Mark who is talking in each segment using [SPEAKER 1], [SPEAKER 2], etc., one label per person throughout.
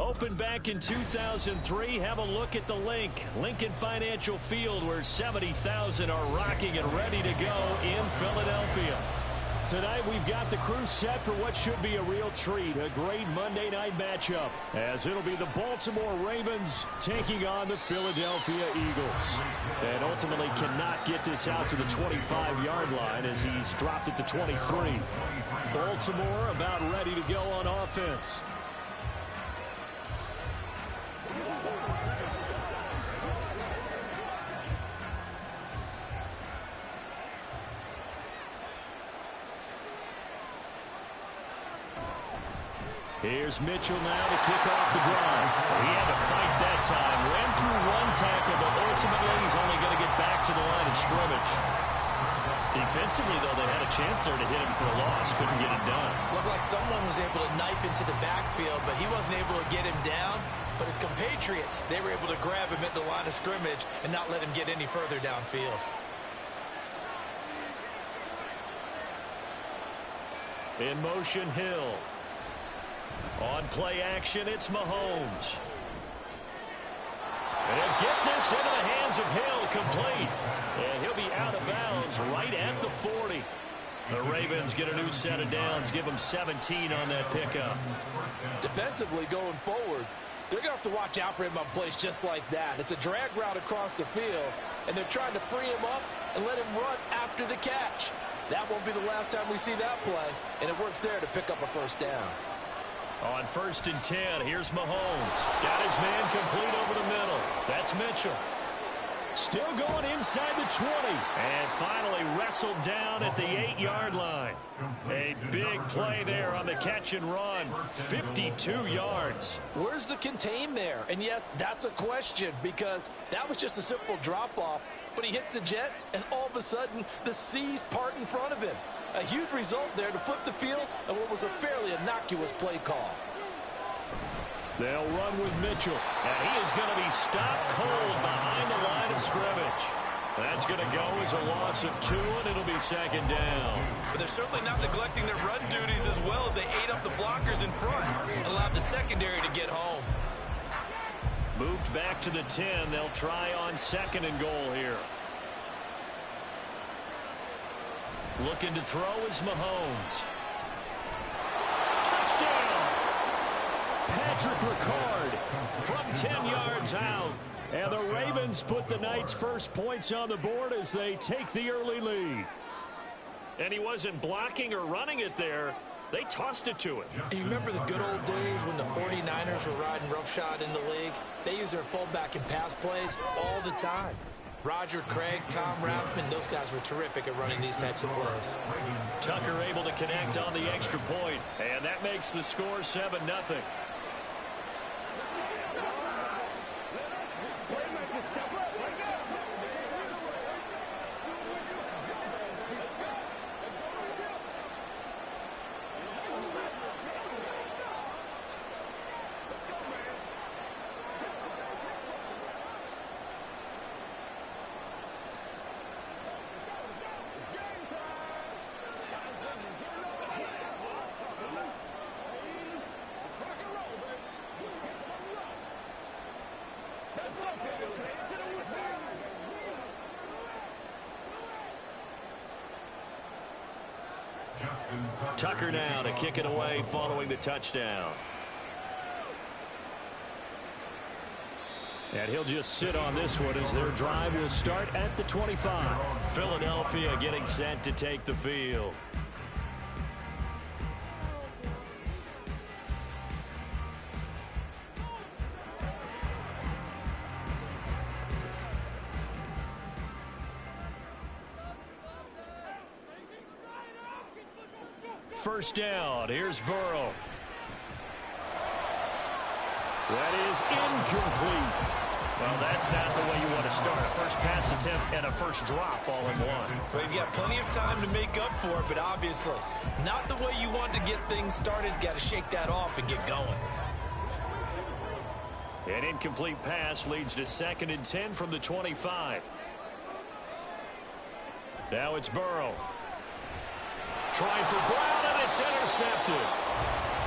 [SPEAKER 1] Opened back in 2003, have a look at the link. Lincoln Financial Field, where 70,000 are rocking and ready to go in Philadelphia. Tonight we've got the crew set for what should be a real treat, a great Monday night matchup, as it'll be the Baltimore Ravens taking on the Philadelphia Eagles. And ultimately cannot get this out to the 25-yard line as he's dropped it to 23. Baltimore about ready to go on offense. Here's Mitchell now to kick off the drive. He had to fight that time. Ran through one tackle, but ultimately he's only going to get back to the line of scrimmage. Defensively, though, they had a chance there to hit him for a loss. Couldn't get it done.
[SPEAKER 2] Looked like someone was able to knife into the backfield, but he wasn't able to get him down. But his compatriots, they were able to grab him at the line of scrimmage and not let him get any further downfield.
[SPEAKER 1] In motion, Hill. On play action, it's Mahomes. And he'll get this into the hands of Hill, complete. And he'll be out of bounds right at the 40. The Ravens get a new set of downs, give them 17 on that pickup.
[SPEAKER 3] Defensively going forward, they're going to have to watch out for him on plays just like that. It's a drag route across the field, and they're trying to free him up and let him run after the catch. That won't be the last time we see that play, and it works there to pick up a first down.
[SPEAKER 1] On 1st and 10, here's Mahomes. Got his man complete over the middle. That's Mitchell. Still going inside the 20. And finally wrestled down at the 8-yard line. A big play there on the catch and run. 52 yards.
[SPEAKER 3] Where's the contain there? And yes, that's a question because that was just a simple drop-off. But he hits the Jets, and all of a sudden, the seas part in front of him. A huge result there to flip the field and what was a fairly innocuous play call.
[SPEAKER 1] They'll run with Mitchell, and he is going to be stopped cold behind the line of scrimmage. That's going to go as a loss of 2, and it'll be 2nd down.
[SPEAKER 2] But they're certainly not neglecting their run duties as well as they ate up the blockers in front and allowed the secondary to get home.
[SPEAKER 1] Moved back to the 10. They'll try on 2nd and goal here. Looking to throw is Mahomes. Touchdown! Patrick Ricard from 10 yards out. And the Ravens put the night's first points on the board as they take the early lead. And he wasn't blocking or running it there. They tossed it to him.
[SPEAKER 2] And you remember the good old days when the 49ers were riding roughshod in the league? They used their fullback in pass plays all the time. Roger Craig, Tom Rathman, those guys were terrific at running these types of plays.
[SPEAKER 1] Tucker able to connect on the extra point, and that makes the score 7-0. Tucker now to kick it away following the touchdown. And he'll just sit on this one as their drive will start at the 25. Philadelphia getting set to take the field. First down. Here's Burrow. That is incomplete. Well, that's not the way you want to start. A first pass attempt and a first drop all in one.
[SPEAKER 2] Well, you've got plenty of time to make up for it, but obviously not the way you want to get things started. Got to shake that off and get going.
[SPEAKER 1] An incomplete pass leads to 2nd and 10 from the 25. Now it's Burrow. Trying for Brown, and it's intercepted.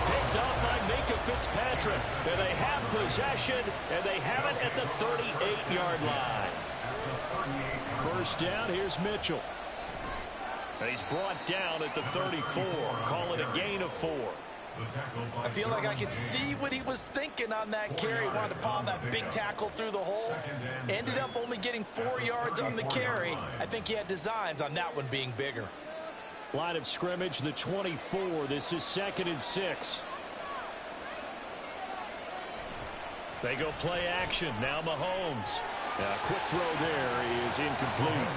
[SPEAKER 1] Picked up by Minkah Fitzpatrick. Fitzpatrick. And they have possession, and they have it at the 38-yard line. First down, here's Mitchell. And he's brought down at the 34. Call it a gain of 4.
[SPEAKER 3] I feel like I could see what he was thinking on that carry. Wanted to pound that big tackle through the hole. Ended up only getting 4 yards on the carry. I think he had designs on that one being bigger.
[SPEAKER 1] Line of scrimmage, the 24. This is 2nd and 6. They go play action. Now Mahomes. Quick throw there is incomplete.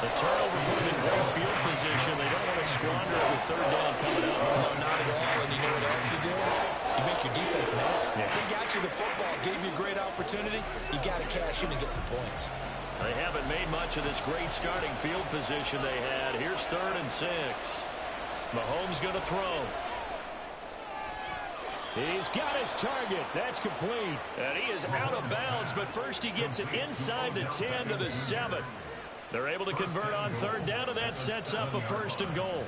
[SPEAKER 1] The turnover put them in great field position. They don't want to squander it with 3rd down coming up.
[SPEAKER 2] No, not at all. And you know what else you do? You make your defense mad.
[SPEAKER 1] Yeah.
[SPEAKER 2] They got you the football, gave you a great opportunity. You got to cash in and get some points.
[SPEAKER 1] They haven't made much of this great starting field position they had. Here's 3rd and 6. Mahomes going to throw. He's got his target. That's complete. And he is out of bounds, but first he gets it inside the 10 to the 7. They're able to convert on 3rd down, and that sets up a 1st and goal.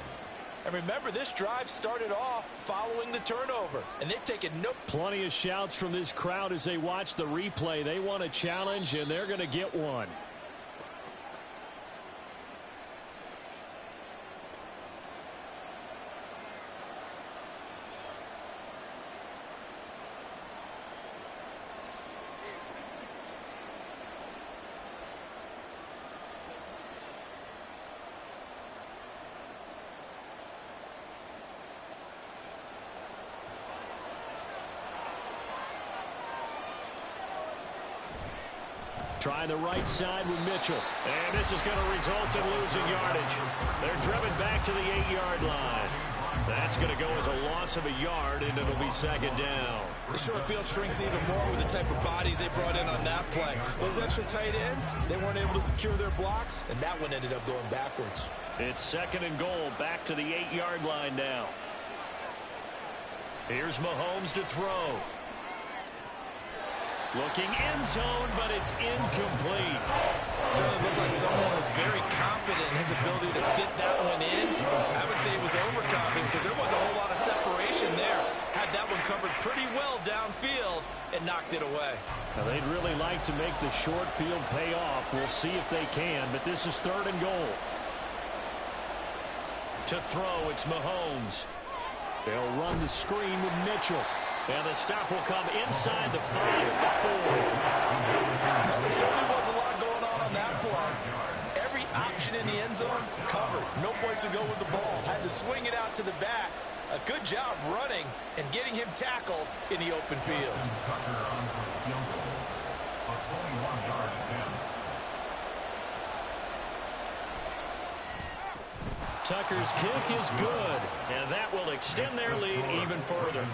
[SPEAKER 3] And remember, this drive started off following the turnover, and they've taken no...
[SPEAKER 1] Plenty of shouts from this crowd as they watch the replay. They want a challenge, and they're going to get one. Trying the right side with Mitchell. And this is going to result in losing yardage. They're driven back to the 8-yard line. That's going to go as a loss of a yard, and it'll be 2nd down.
[SPEAKER 2] The short field shrinks even more with the type of bodies they brought in on that play. Those extra tight ends, they weren't able to secure their blocks, and that one ended up going backwards.
[SPEAKER 1] It's 2nd and goal, back to the 8-yard line now. Here's Mahomes to throw. Looking end zone, but it's incomplete.
[SPEAKER 2] Certainly looked like someone was very confident in his ability to fit that one in. I would say he was overconfident because there wasn't a whole lot of separation there. Had that one covered pretty well downfield and knocked it away.
[SPEAKER 1] Now, they'd really like to make the short field pay off. We'll see if they can, but this is 3rd and goal. To throw, it's Mahomes. They'll run the screen with Mitchell. And the stop will come inside the 5 at the 4.
[SPEAKER 3] There certainly was a lot going on that play. Every option in the end zone covered. No place to go with the ball. Had to swing it out to the back. A good job running and getting him tackled in the open field.
[SPEAKER 1] Tucker's kick is good, and that will extend their lead even further.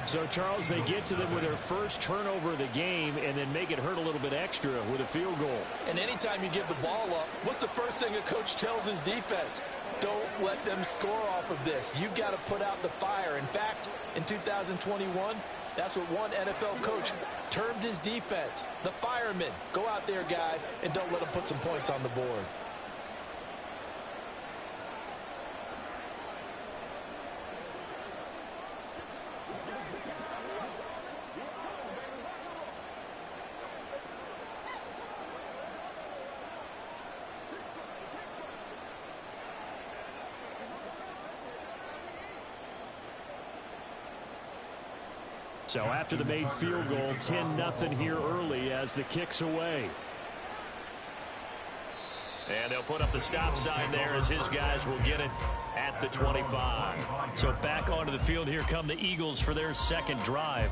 [SPEAKER 1] So, Charles, they get to them with their first turnover of the game and then make it hurt a little bit extra with a field goal.
[SPEAKER 3] And anytime you give the ball up, what's the first thing a coach tells his defense? Don't let them score off of this. You've got to put out the fire. In fact, in 2021, that's what one NFL coach termed his defense, the firemen. Go out there, guys, and don't let them put some points on the board.
[SPEAKER 1] So after the made field goal, 10-0 here early as the kick's away. And they'll put up the stop sign there as his guys will get it at the 25. So back onto the field, here come the Eagles for their second drive.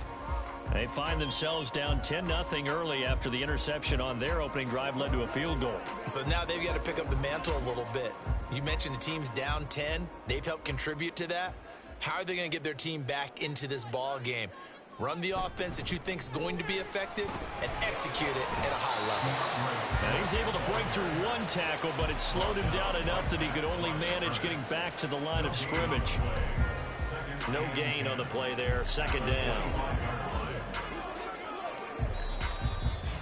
[SPEAKER 1] They find themselves down 10-0 early after the interception on their opening drive led to a field goal.
[SPEAKER 2] So now they've got to pick up the mantle a little bit. You mentioned the team's down 10. They've helped contribute to that. How are they going to get their team back into this ball game? Run the offense that you think is going to be effective and execute it at a high level.
[SPEAKER 1] And he's able to break through one tackle, but it slowed him down enough that he could only manage getting back to the line of scrimmage. No gain on the play there, 2nd down.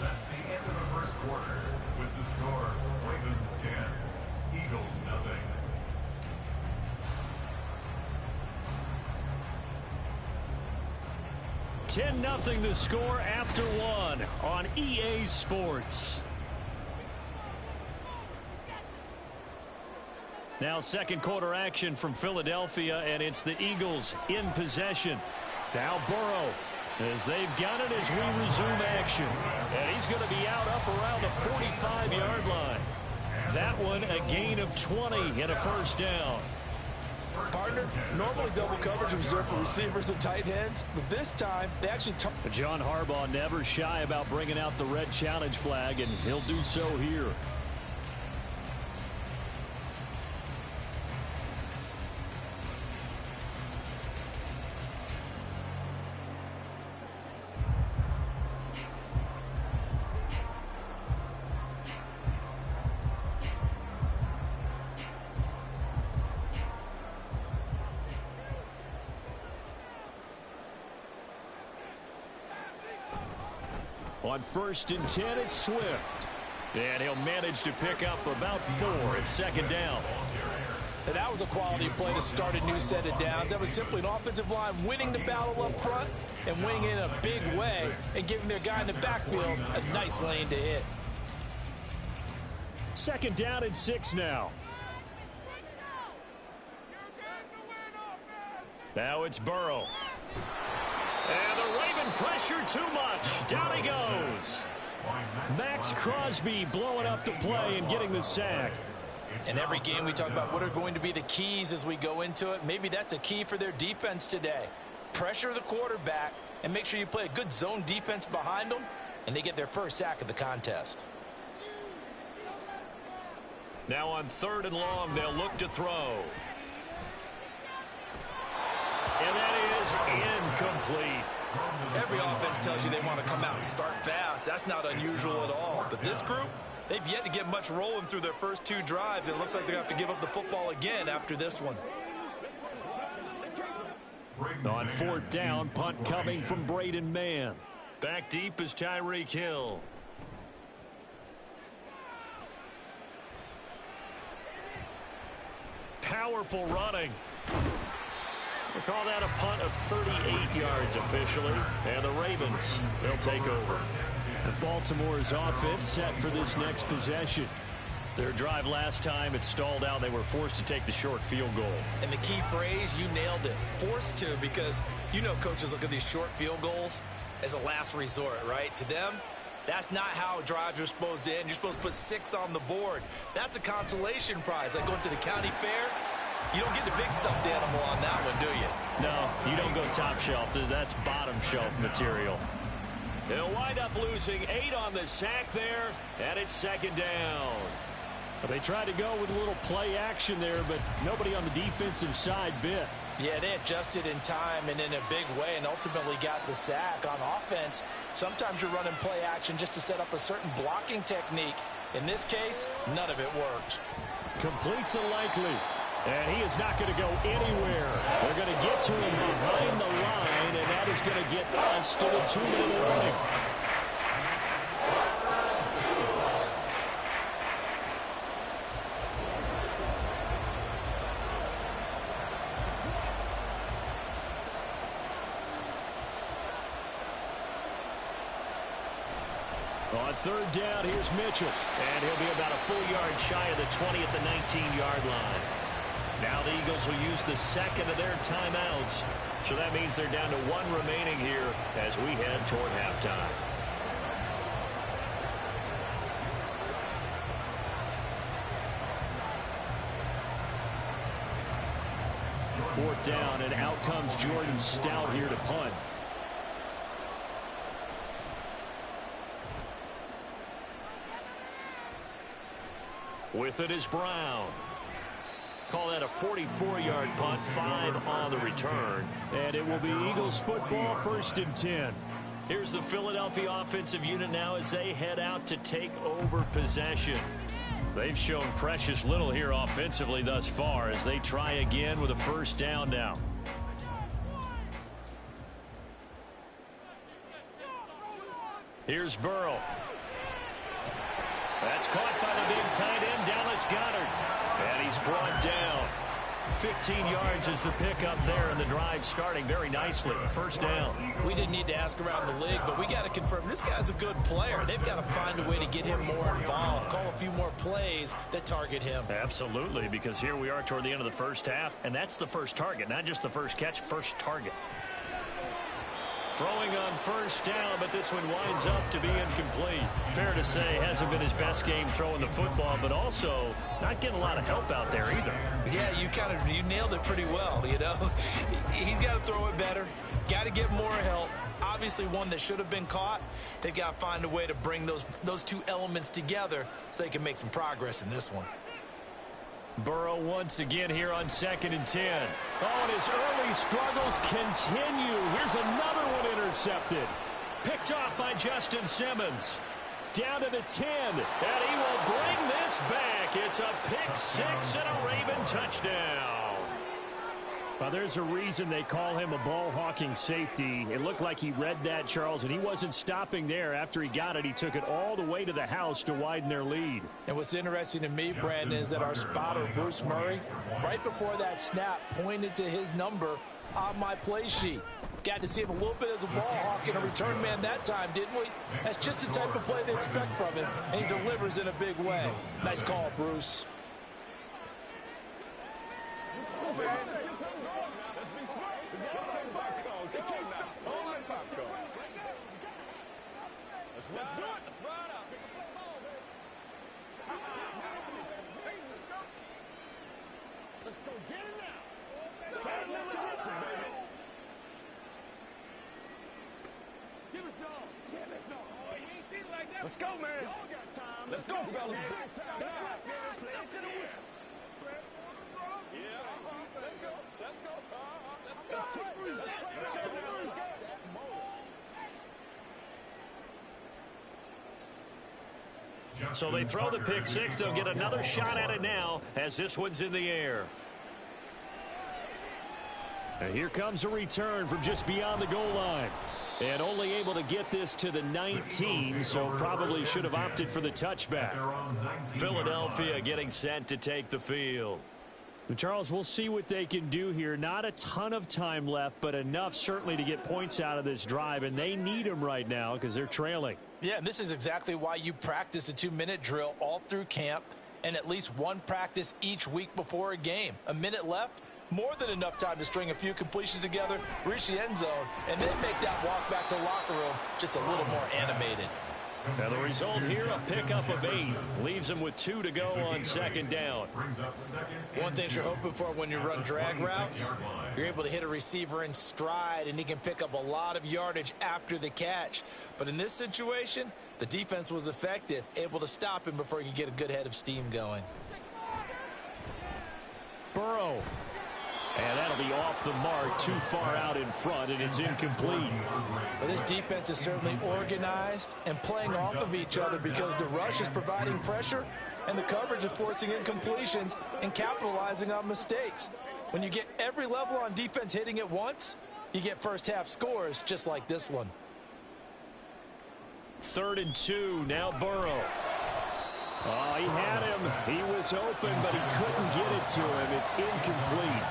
[SPEAKER 4] That's the end of the first quarter with the score Ravens 10, Eagles 0.
[SPEAKER 1] 10-0 the score after one on EA Sports. Now second quarter action from Philadelphia, and it's the Eagles in possession. Now Burrow, as they've got it as we resume action. And he's going to be out up around the 45-yard line. That one a gain of 20 and a first down.
[SPEAKER 3] Partner, normally double coverage is reserved for receivers and tight ends, but this time they actually
[SPEAKER 1] John Harbaugh never shy about bringing out the red challenge flag, and he'll do so here. On 1st and 10, it's Swift. And he'll manage to pick up about 4 at second down.
[SPEAKER 3] And that was a quality play to start a new set of downs. That was simply an offensive line winning the battle up front and winning in a big way and giving their guy in the backfield a nice lane to hit.
[SPEAKER 1] Second down and 6 now. Now it's Burrow. And the Raven pressure too much. Down he goes. Max Crosby blowing up the play and getting the sack.
[SPEAKER 3] In every game we talk about what are going to be the keys as we go into it. Maybe that's a key for their defense today. Pressure the quarterback and make sure you play a good zone defense behind them, and they get their first sack of the contest.
[SPEAKER 1] Now on 3rd and long, they'll look to throw. And that is incomplete.
[SPEAKER 2] Every offense tells you they want to come out and start fast. That's not unusual at all. But this group, they've yet to get much rolling through their first 2 drives. It looks like they're going to have to give up the football again after this one.
[SPEAKER 1] On 4th down, punt coming from Braden Mann. Back deep is Tyreek Hill. Powerful running. We'll call that a punt of 38 yards officially. And the Ravens, they'll take over. And Baltimore's offense set for this next possession. Their drive last time, it stalled out. They were forced to take the short field goal.
[SPEAKER 2] And the key phrase, you nailed it. Forced to, because you know coaches look at these short field goals as a last resort, right? To them, that's not how drives are supposed to end. You're supposed to put 6 on the board. That's a consolation prize. Like going to the county fair, you don't get the big stuffed animal on that one, do you?
[SPEAKER 1] No, you don't go top shelf. That's bottom shelf material. They'll wind up losing 8 on the sack there, and it's second down. They tried to go with a little play action there, but nobody on the defensive side bit.
[SPEAKER 3] Yeah, they adjusted in time and in a big way and ultimately got the sack. On offense, sometimes you're running play action just to set up a certain blocking technique. In this case, none of it worked.
[SPEAKER 1] Complete to Likely. And he is not going to go anywhere. They're going to get to him behind the line, and that is going to get us to the 2-minute warning. On 3rd down, here's Mitchell. And he'll be about a full yard shy of the 20 at the 19-yard line. Now the Eagles will use the second of their timeouts. So that means they're down to 1 remaining here as we head toward halftime. Fourth down, and out comes Jordan Stout here to punt. With it is Brown. Call that a 44-yard punt, 5 on the return. And it will be Eagles football, 1st and 10. Here's the Philadelphia offensive unit now as they head out to take over possession. They've shown precious little here offensively thus far as they try again with a first down now. Here's Burrow. That's caught by the big tight end, Dallas Goedert. And he's brought down. 15 yards is the pickup there, and the drive starting very nicely. First down.
[SPEAKER 2] We didn't need to ask around the league, but we got to confirm this guy's a good player. They've got to find a way to get him more involved, call a few more plays that target him.
[SPEAKER 1] Absolutely, because here we are toward the end of the first half, and that's the first target, not just the first catch, first target. Throwing on first down, but this one winds up to be incomplete. Fair to say, hasn't been his best game throwing the football, but also not getting a lot of help out there either.
[SPEAKER 2] Yeah, you nailed it pretty well, you know. He's got to throw it better, got to get more help. Obviously one that should have been caught. They've got to find a way to bring those two elements together so they can make some progress in this one.
[SPEAKER 1] Burrow once again here on 2nd and 10. Oh, and his early struggles continue. Here's another one intercepted. Picked off by Justin Simmons. Down to the 10, and he will bring this back. It's a pick six and a Raven touchdown. Well, there's a reason they call him a ball-hawking safety. It looked like he read that, Charles, and he wasn't stopping there. After he got it, he took it all the way to the house to widen their lead.
[SPEAKER 3] And what's interesting to me, Brandon, is that our spotter, Bruce Murray, right before that snap, pointed to his number on my play sheet. Got to see him a little bit as a ball hawk and a return man that time, didn't we? That's just the type of play they expect from him, and he delivers in a big way. Nice call, Bruce.
[SPEAKER 5] Let's go get it now. Give us all. Give us all. Oh, you ain't seen it like that. Let's go, man. Let's go, fellas. Play it to the whistle. Yeah. Let's go. Let's go. Let's go. Let's go.
[SPEAKER 1] So they throw the pick six. They'll get another shot at it now as this one's in the air. And here comes a return from just beyond the goal line. And only able to get this to the 19, so probably should have opted for the touchback. Philadelphia getting set to take the field. Charles, we'll see what they can do here. Not a ton of time left, but enough certainly to get points out of this drive, and they need them right now because they're trailing.
[SPEAKER 3] Yeah, and this is exactly why you practice a 2-minute drill all through camp and at least one practice each week before a game. A minute left, more than enough time to string a few completions together, reach the end zone, and then make that walk back to the locker room just a little more animated.
[SPEAKER 1] Now the result here, a pickup of 8. Leaves them with 2 to go on 2nd down.
[SPEAKER 2] One thing you're hoping for when you run drag routes, you're able to hit a receiver in stride, and he can pick up a lot of yardage after the catch. But in this situation, the defense was effective, able to stop him before he could get a good head of steam going.
[SPEAKER 1] Burrow. And that'll be off the mark, too far out in front, and it's incomplete.
[SPEAKER 3] Well, this defense is certainly organized and playing off of each other because the rush is providing pressure and the coverage is forcing incompletions and capitalizing on mistakes. When you get every level on defense hitting at once, you get first half scores just like this one.
[SPEAKER 1] 3rd and 2, now Burrow. Oh, he had him. He was open, but he couldn't get it to him. It's incomplete.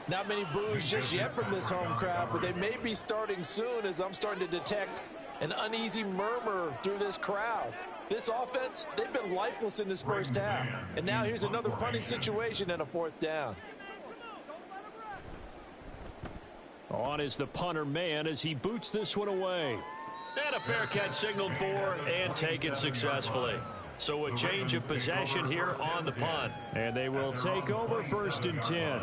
[SPEAKER 3] Not many boos just yet from this home crowd, but they may be starting soon as I'm starting to detect an uneasy murmur through this crowd. This offense, they've been lifeless in this first half. And now here's another punting situation and a 4th down.
[SPEAKER 1] On is the punter man as he boots this one away. And a fair catch signaled for and taken successfully. So a change of possession here on the punt. And they will take over 1st and 10.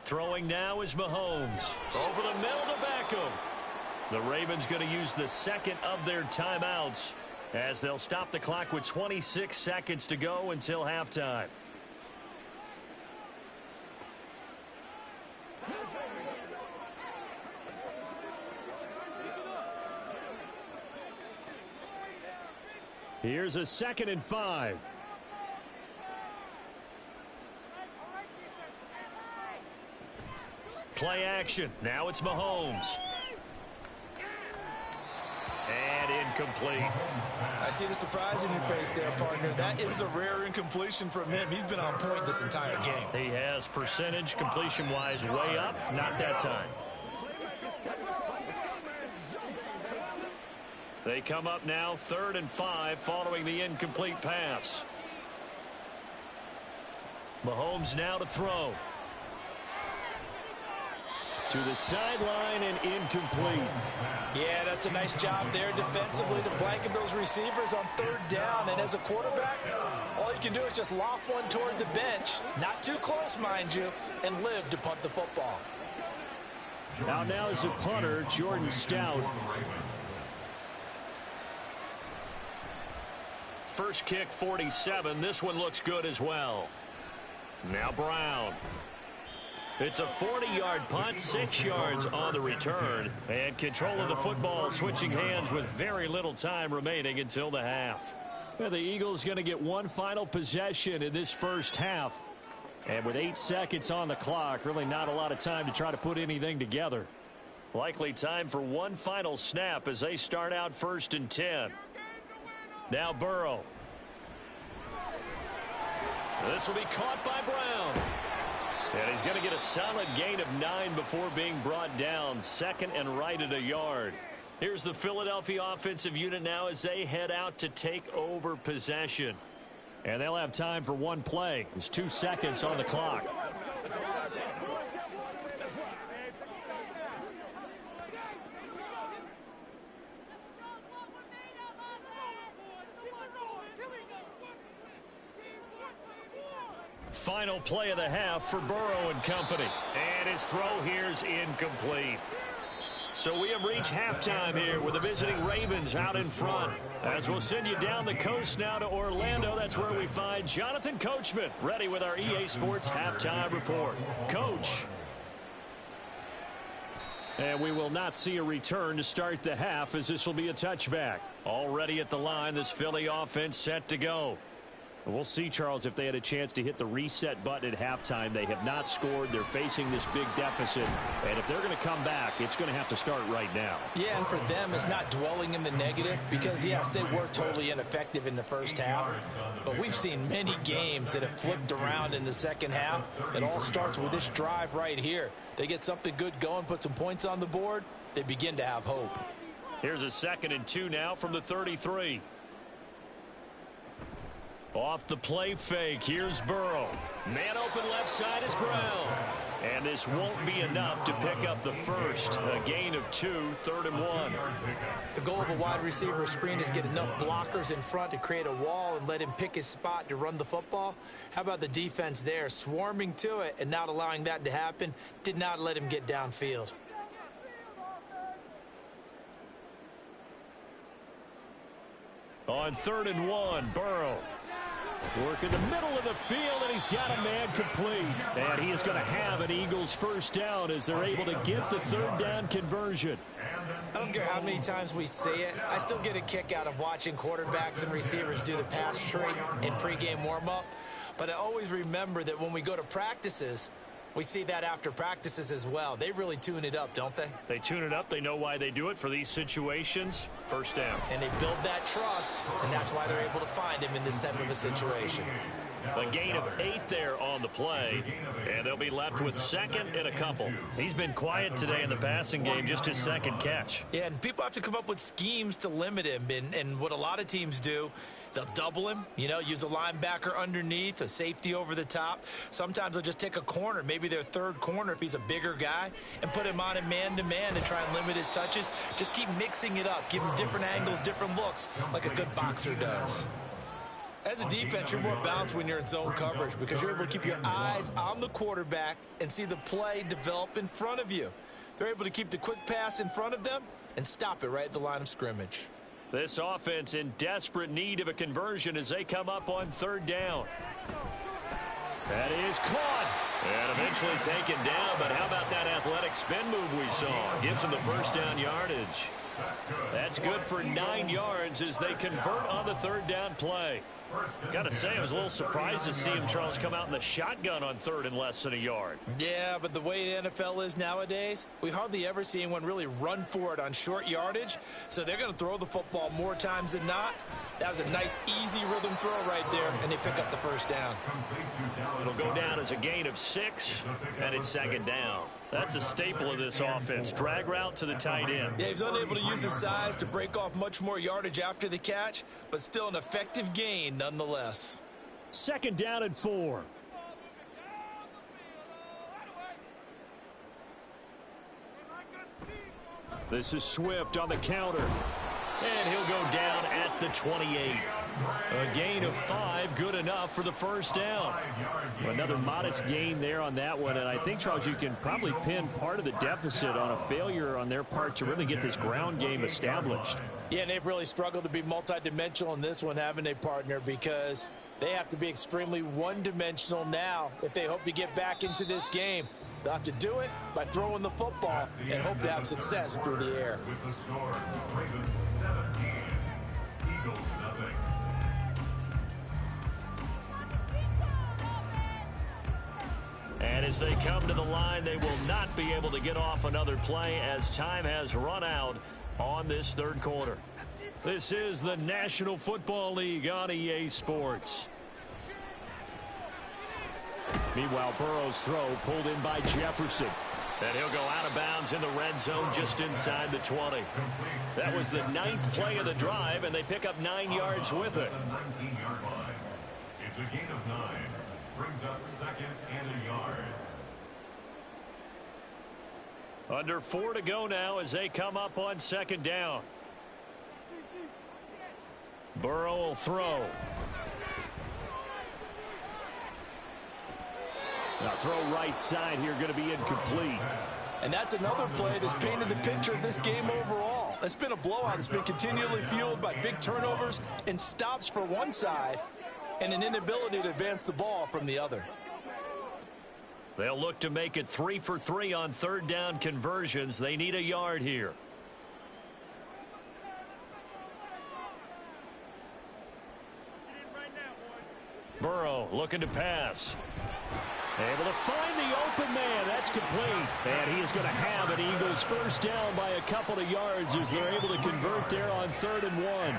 [SPEAKER 1] Throwing now is Mahomes. Over the middle to Beckham. The Ravens going to use the 2nd of their timeouts as they'll stop the clock with 26 seconds to go until halftime. Here's a 2nd and 5. play action. Now it's Mahomes. And incomplete.
[SPEAKER 2] I see the surprise in your face there, partner. That is a rare incompletion from him. He's been on point this entire game.
[SPEAKER 1] He has percentage completion-wise way up. Not that time. They come up now 3rd and 5 following the incomplete pass. Mahomes now to throw. To the sideline and incomplete.
[SPEAKER 3] Yeah, that's a nice job there defensively to blanket those receivers on 3rd down. And as a quarterback, all you can do is just loft one toward the bench. Not too close, mind you, and live to punt the football.
[SPEAKER 1] Out now is a punter, Jordan Stout. First kick, 47. This one looks good as well. Now Brown. It's a 40-yard punt, 6 yards on the return. And control of the football switching hands with very little time remaining until the half. Well, the Eagles going to get one final possession in this first half. And with 8 seconds on the clock, really not a lot of time to try to put anything together. Likely time for one final snap as they start out 1st and 10. Now Burrow. This will be caught by Brown. And he's going to get a solid gain of 9 before being brought down. 2nd and right at a yard. Here's the Philadelphia offensive unit now as they head out to take over possession. And they'll have time for one play. There's 2 seconds on the clock. Final play of the half for Burrow and company. And his throw here's incomplete. So we have reached halftime here with the visiting Ravens out in front. As we'll send you down the coast now to Orlando, that's where we find Jonathan Coachman ready with our EA Sports halftime report. Coach. And we will not see a return to start the half as this will be a touchback. Already at the line, this Philly offense set to go. We'll see, Charles, if they had a chance to hit the reset button at halftime. They have not scored. They're facing this big deficit. And if they're going to come back, it's going to have to start right now.
[SPEAKER 3] Yeah, and for them, it's not dwelling in the negative because, yes, they were totally ineffective in the first half. But we've seen many games that have flipped around in the second half. It all starts with this drive right here. They get something good going, put some points on the board, they begin to have hope.
[SPEAKER 1] Here's a 2nd and 2 now from the 33. Off the play fake, here's Burrow. Man open left side is Brown. And this won't be enough to pick up the first. A gain of 2, 3rd and 1.
[SPEAKER 2] The goal of a wide receiver screen is get enough blockers in front to create a wall and let him pick his spot to run the football. How about the defense there, swarming to it and not allowing that to happen? Did not let him get downfield.
[SPEAKER 1] On 3rd and 1, Burrow. Work in the middle of the field, and he's got a man complete. And he is going to have an Eagles first down as they're able to get the 3rd down conversion.
[SPEAKER 2] I don't care how many times we see it. I still get a kick out of watching quarterbacks and receivers do the pass tree in pregame warm-up. But I always remember that when we go to practices, we see that after practices as well. They really tune it up, don't they?
[SPEAKER 1] They tune it up. They know why they do it for these situations. First down.
[SPEAKER 2] And they build that trust, and that's why they're able to find him in this type of a situation.
[SPEAKER 1] A gain of 8 there on the play, and they'll be left with 2nd and a couple. He's been quiet today in the passing game, just his 2nd catch.
[SPEAKER 2] Yeah, and people have to come up with schemes to limit him, and what a lot of teams do, they'll double him, use a linebacker underneath, a safety over the top. Sometimes they'll just take a corner, maybe their 3rd corner if he's a bigger guy, and put him on a man-to-man and try and limit his touches. Just keep mixing it up, give him different angles, different looks, like a good boxer does. As a defense, you're more balanced when you're in zone coverage because you're able to keep your eyes on the quarterback and see the play develop in front of you. They're able to keep the quick pass in front of them and stop it right at the line of scrimmage.
[SPEAKER 1] This offense in desperate need of a conversion as they come up on 3rd down. That is caught. And eventually taken down, but how about that athletic spin move we saw? Gives them the first down yardage. That's good for 9 yards as they convert on the 3rd down play. Got to say, I was a little surprised to see him, Charles, come out in the shotgun on third and less than a yard.
[SPEAKER 2] Yeah, but the way the NFL is nowadays, we hardly ever see anyone really run for it on short yardage. So they're going to throw the football more times than not. That was a nice, easy rhythm throw right there, and they pick up the first down.
[SPEAKER 1] It'll go down as a gain of 6, and it's second down. That's a staple of this offense. Drag route to the tight end.
[SPEAKER 2] Yeah, he was unable to use his size to break off much more yardage after the catch, but still an effective gain nonetheless.
[SPEAKER 1] Second down and 4. This is Swift on the counter. And he'll go down at the 28. A gain of 5, good enough for the first down. Another modest gain there on that one, and I think, Charles, you can probably pin part of the deficit on a failure on their part to really get this ground game established.
[SPEAKER 2] Yeah, and they've really struggled to be multidimensional in this one, haven't they, partner? Because they have to be extremely one-dimensional now if they hope to get back into this game. They'll have to do it by throwing the football and hope to have success through the air.
[SPEAKER 4] With the score, Ravens 17, Eagles nothing.
[SPEAKER 1] And as they come to the line, they will not be able to get off another play as time has run out on this third quarter. This is the National Football League on EA Sports. Meanwhile, Burrow's throw pulled in by Jefferson. And he'll go out of bounds in the red zone just inside the 20. That was the 9th play of the drive, and they pick up 9 yards with it.
[SPEAKER 4] 19-yard line. It's a gain of 9. Brings up second and a yard.
[SPEAKER 1] Under 4 to go now as they come up on second down. Burrow will throw. Now throw right side here, going to be incomplete.
[SPEAKER 3] And that's another play that's painted the picture of this game overall. It's been a blowout. It's been continually fueled by big turnovers and stops for one side and an inability to advance the ball from the other.
[SPEAKER 1] They'll look to make it 3 for 3 on third down conversions. They need a yard here. Burrow looking to pass. Able to find the open man. That's complete. And he is going to have an Eagles first down by a couple of yards as they're able to convert there on 3rd and 1.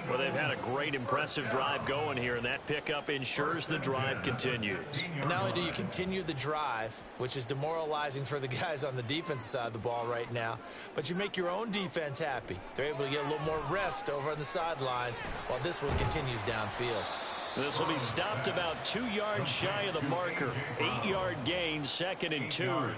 [SPEAKER 1] Well, they've had a great, impressive drive going here, and that pickup ensures the drive continues.
[SPEAKER 2] And not only do you continue the drive, which is demoralizing for the guys on the defensive side of the ball right now, but you make your own defense happy. They're able to get a little more rest over on the sidelines while this one continues downfield.
[SPEAKER 1] This will be stopped about 2 yards shy of the marker. 8-yard gain, 2nd and 2.
[SPEAKER 2] I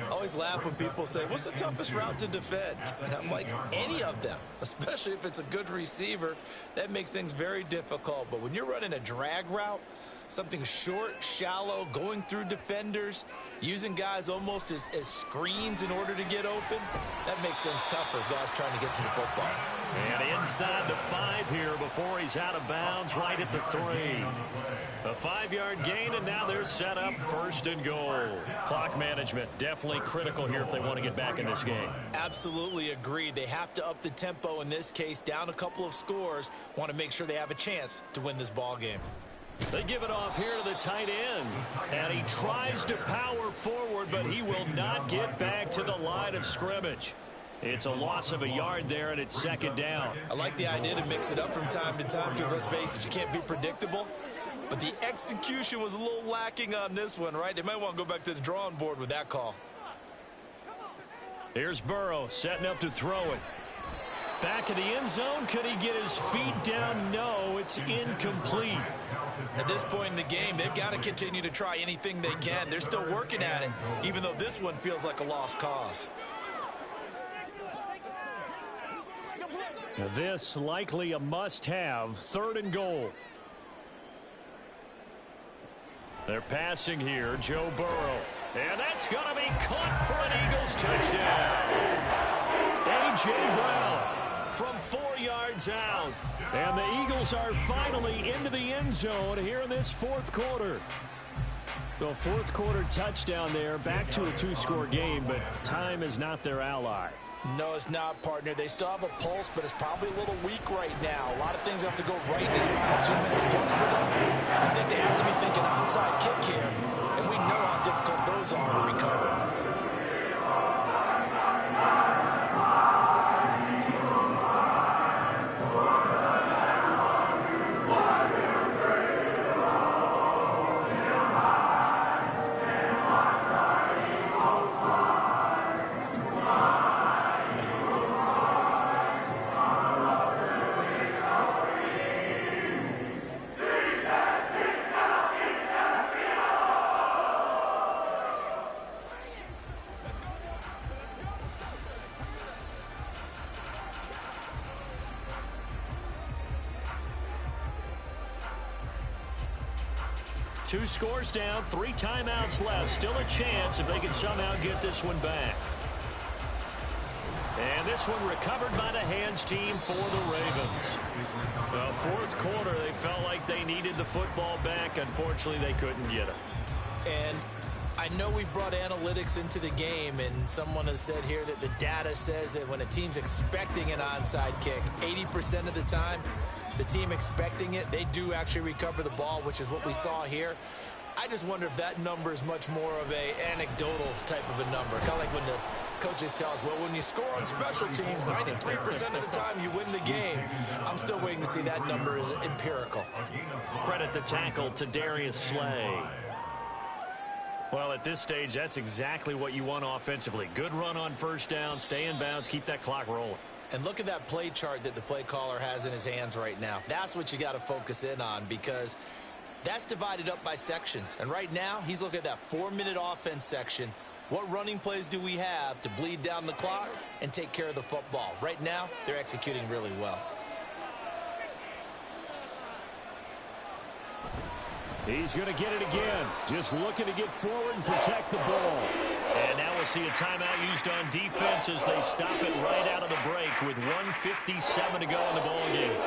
[SPEAKER 2] always laugh when people say, what's the toughest route to defend? And I'm like, any of them, especially if it's a good receiver. That makes things very difficult. But when you're running a drag route, something short, shallow, going through defenders, using guys almost as screens in order to get open, that makes things tougher, guys trying to get to the football.
[SPEAKER 1] And inside the 5 here before he's out of bounds, right at the 3. A 5-yard gain, and now they're set up 1st and goal. Clock management definitely critical here if they want to get back in this game.
[SPEAKER 2] Absolutely agreed. They have to up the tempo in this case, down a couple of scores, want to make sure they have a chance to win this ball game.
[SPEAKER 1] They give it off here to the tight end. And he tries to power forward, but he will not get back to the line of scrimmage. It's a loss of a yard there, and it's 2nd down.
[SPEAKER 2] I like the idea to mix it up from time to time because, let's face it, you can't be predictable. But the execution was a little lacking on this one, right? They might want to go back to the drawing board with that call.
[SPEAKER 1] Here's Burrow setting up to throw it. Back in the end zone. Could he get his feet down? No, it's incomplete.
[SPEAKER 2] At this point in the game, they've got to continue to try anything they can. They're still working at it, even though this one feels like a lost cause.
[SPEAKER 1] This likely a must-have. 3rd and goal. They're passing here. Joe Burrow. And that's going to be caught for an Eagles touchdown. A.J. Brown from 4 yards out. And the Eagles are finally into the end zone here in this 4th quarter. The 4th quarter touchdown there. Back to a 2-score game, but time is not their ally.
[SPEAKER 3] No, it's not, partner. They still have a pulse, but it's probably a little weak right now. A lot of things have to go right in these final 2 minutes plus for them. I think they have to be thinking onside kick here, and we know how difficult those are to recover.
[SPEAKER 1] Two scores down, 3 timeouts left. Still a chance if they can somehow get this one back. And this one recovered by the hands team for the Ravens. The fourth quarter, they felt like they needed the football back. Unfortunately, they couldn't get it.
[SPEAKER 2] And I know we brought analytics into the game, and someone has said here that the data says that when a team's expecting an onside kick, 80% of the time, the team expecting it, they do actually recover the ball, which is what we saw here. I just wonder if that number is much more of a anecdotal type of a number. Kind of like when the coaches tell us, well, when you score on special teams, 93% of the time you win the game. I'm still waiting to see that number is empirical.
[SPEAKER 1] Credit the tackle to Darius Slay. Well, at this stage, that's exactly what you want offensively. Good run on first down, stay in bounds, keep that clock rolling.
[SPEAKER 2] And look at that play chart that the play caller has in his hands right now. That's what you got to focus in on, because that's divided up by sections. And right now, he's looking at that 4-minute offense section. What running plays do we have to bleed down the clock and take care of the football? Right now, they're executing really well.
[SPEAKER 1] He's going to get it again. Just looking to get forward and protect the ball. And now we'll see a timeout used on defense as they stop it right out of the break with 1:57 to go in the ball game.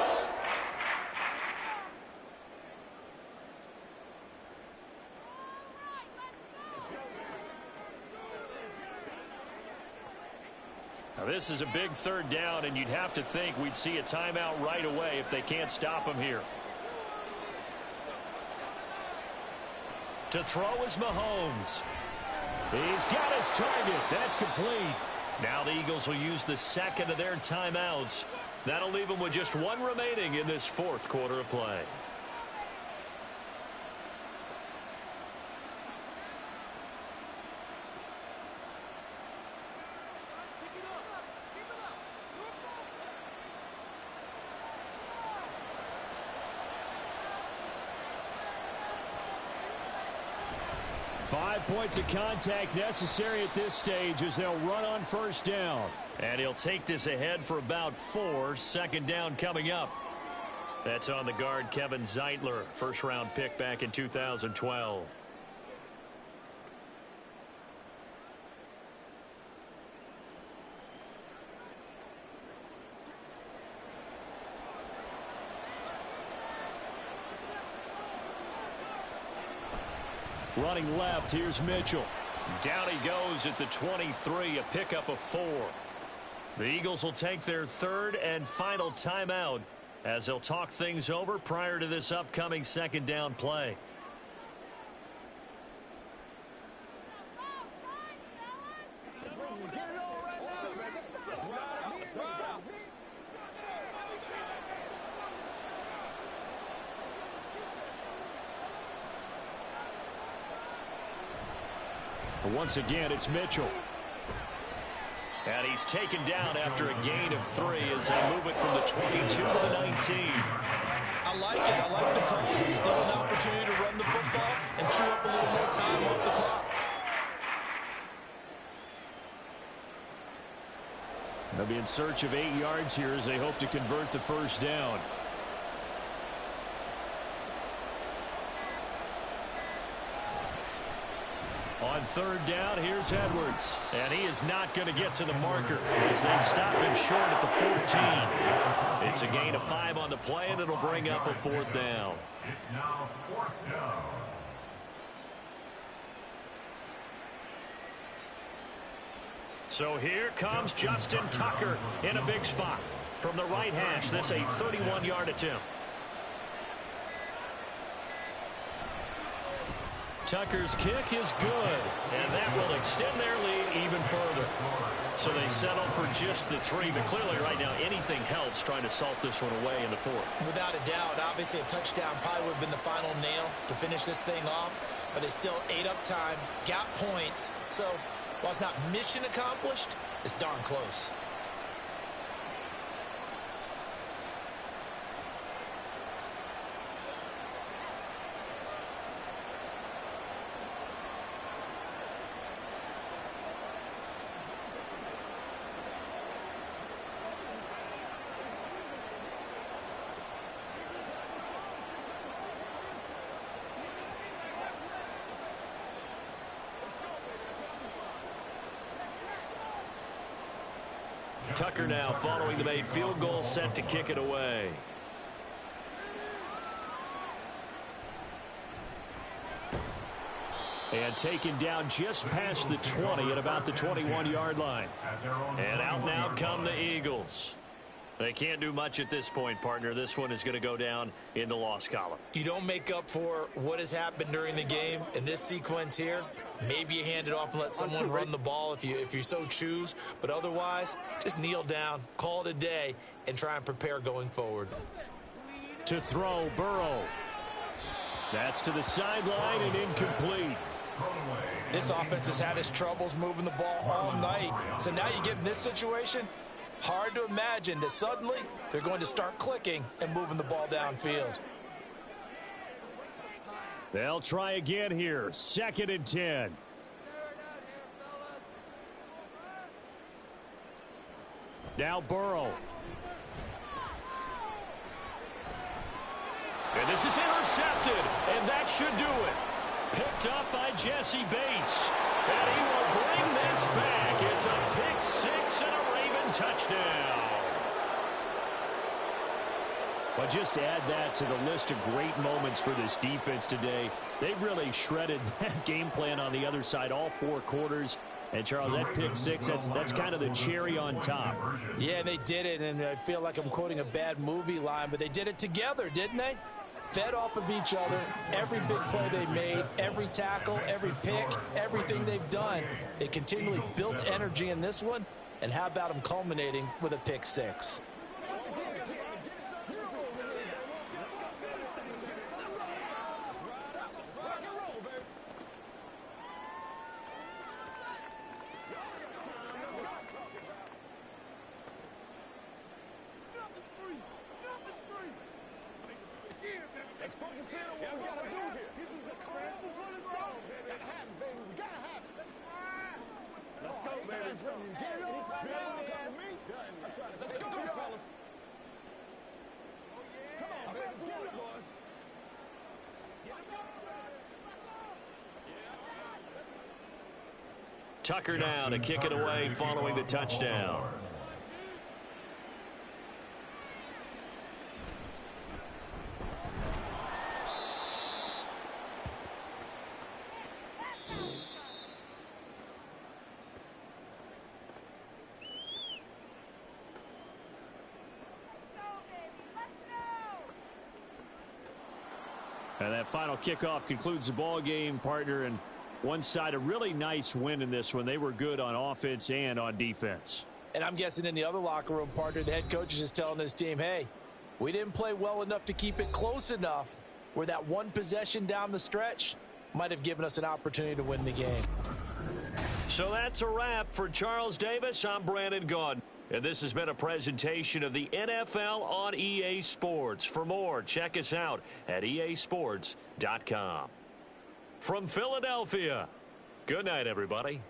[SPEAKER 1] Now this is a big third down, and you'd have to think we'd see a timeout right away if they can't stop him here. To throw is Mahomes. He's got his target. That's complete. Now the Eagles will use the second of their timeouts. That'll leave them with just one remaining in this fourth quarter of play. Five points of contact necessary at this stage as they'll run on first down. And he'll take this ahead for about 4. Second down coming up. That's on the guard, Kevin Zeitler. First-round pick back in 2012. Running left, here's Mitchell. Down he goes at the 23, a pickup of 4. The Eagles will take their third and final timeout as they'll talk things over prior to this upcoming second down play. Once again, it's Mitchell. And he's taken down after a gain of 3 as they move it from the 22 to the 19.
[SPEAKER 2] I like it. I like the call. Still an opportunity to run the football and chew up a little more time off the clock.
[SPEAKER 1] They'll be in search of 8 yards here as they hope to convert the first down. On third down, here's Edwards. And he is not going to get to the marker as they stop him short at the 14. It's a gain of 5 on the play, and it'll bring up a fourth down.
[SPEAKER 4] It's now 4th down.
[SPEAKER 1] So here comes Justin Tucker in a big spot. From the right hash, this a 31-yard attempt. Tucker's kick is good, and that will extend their lead even further. So they settle for just the 3, but clearly right now anything helps trying to salt this one away in the 4th.
[SPEAKER 2] Without a doubt, obviously a touchdown probably would have been the final nail to finish this thing off, but it's still ate up time, got points. So while it's not mission accomplished, it's darn close.
[SPEAKER 1] Tucker now following the made field goal, set to kick it away. And taken down just past the 20 at about the 21-yard line. And out now come the Eagles. They can't do much at this point, partner. This one is going to go down in the loss column.
[SPEAKER 2] You don't make up for what has happened during the game in this sequence here. Maybe you hand it off and let someone run the ball if you so choose. But otherwise, just kneel down, call it a day, and try and prepare going forward.
[SPEAKER 1] To throw, Burrow. That's to the sideline and incomplete.
[SPEAKER 3] This offense has had its troubles moving the ball all night. So now you get in this situation, hard to imagine that suddenly they're going to start clicking and moving the ball downfield.
[SPEAKER 1] They'll try again here. 2nd and 10. Now Burrow. And this is intercepted, and that should do it. Picked up by Jesse Bates. And he will bring this back. It's a pick 6 and a Raven touchdown. But just add that to the list of great moments for this defense today. They've really shredded that game plan on the other side all 4 quarters. And, Charles, that pick 6, that's kind of the cherry on top.
[SPEAKER 3] Yeah, they did it, and I feel like I'm quoting a bad movie line, but they did it together, didn't they? Fed off of each other, every big play they made, every tackle, every pick, everything they've done. They continually built energy in this one, and how about them culminating with a pick 6?
[SPEAKER 5] Let's focus in on what we gotta do here. This is the crap before the start. Gotta have it, baby. We gotta have it. Let's go, baby. Get it on right now, man. Let's go, fellas. Come on, baby. Let's get it, boys.
[SPEAKER 1] Tucker now to kick it away following the touchdown. And that final kickoff concludes the ball game, partner. And one side, a really nice win in this one. They were good on offense and on defense.
[SPEAKER 3] And I'm guessing in the other locker room, partner, the head coach is just telling his team, hey, we didn't play well enough to keep it close enough where that one possession down the stretch might have given us an opportunity to win the game.
[SPEAKER 1] So that's a wrap for Charles Davis. I'm Brandon Gaudin. And this has been a presentation of the NFL on EA Sports. For more, check us out at easports.com. From Philadelphia, good night, everybody.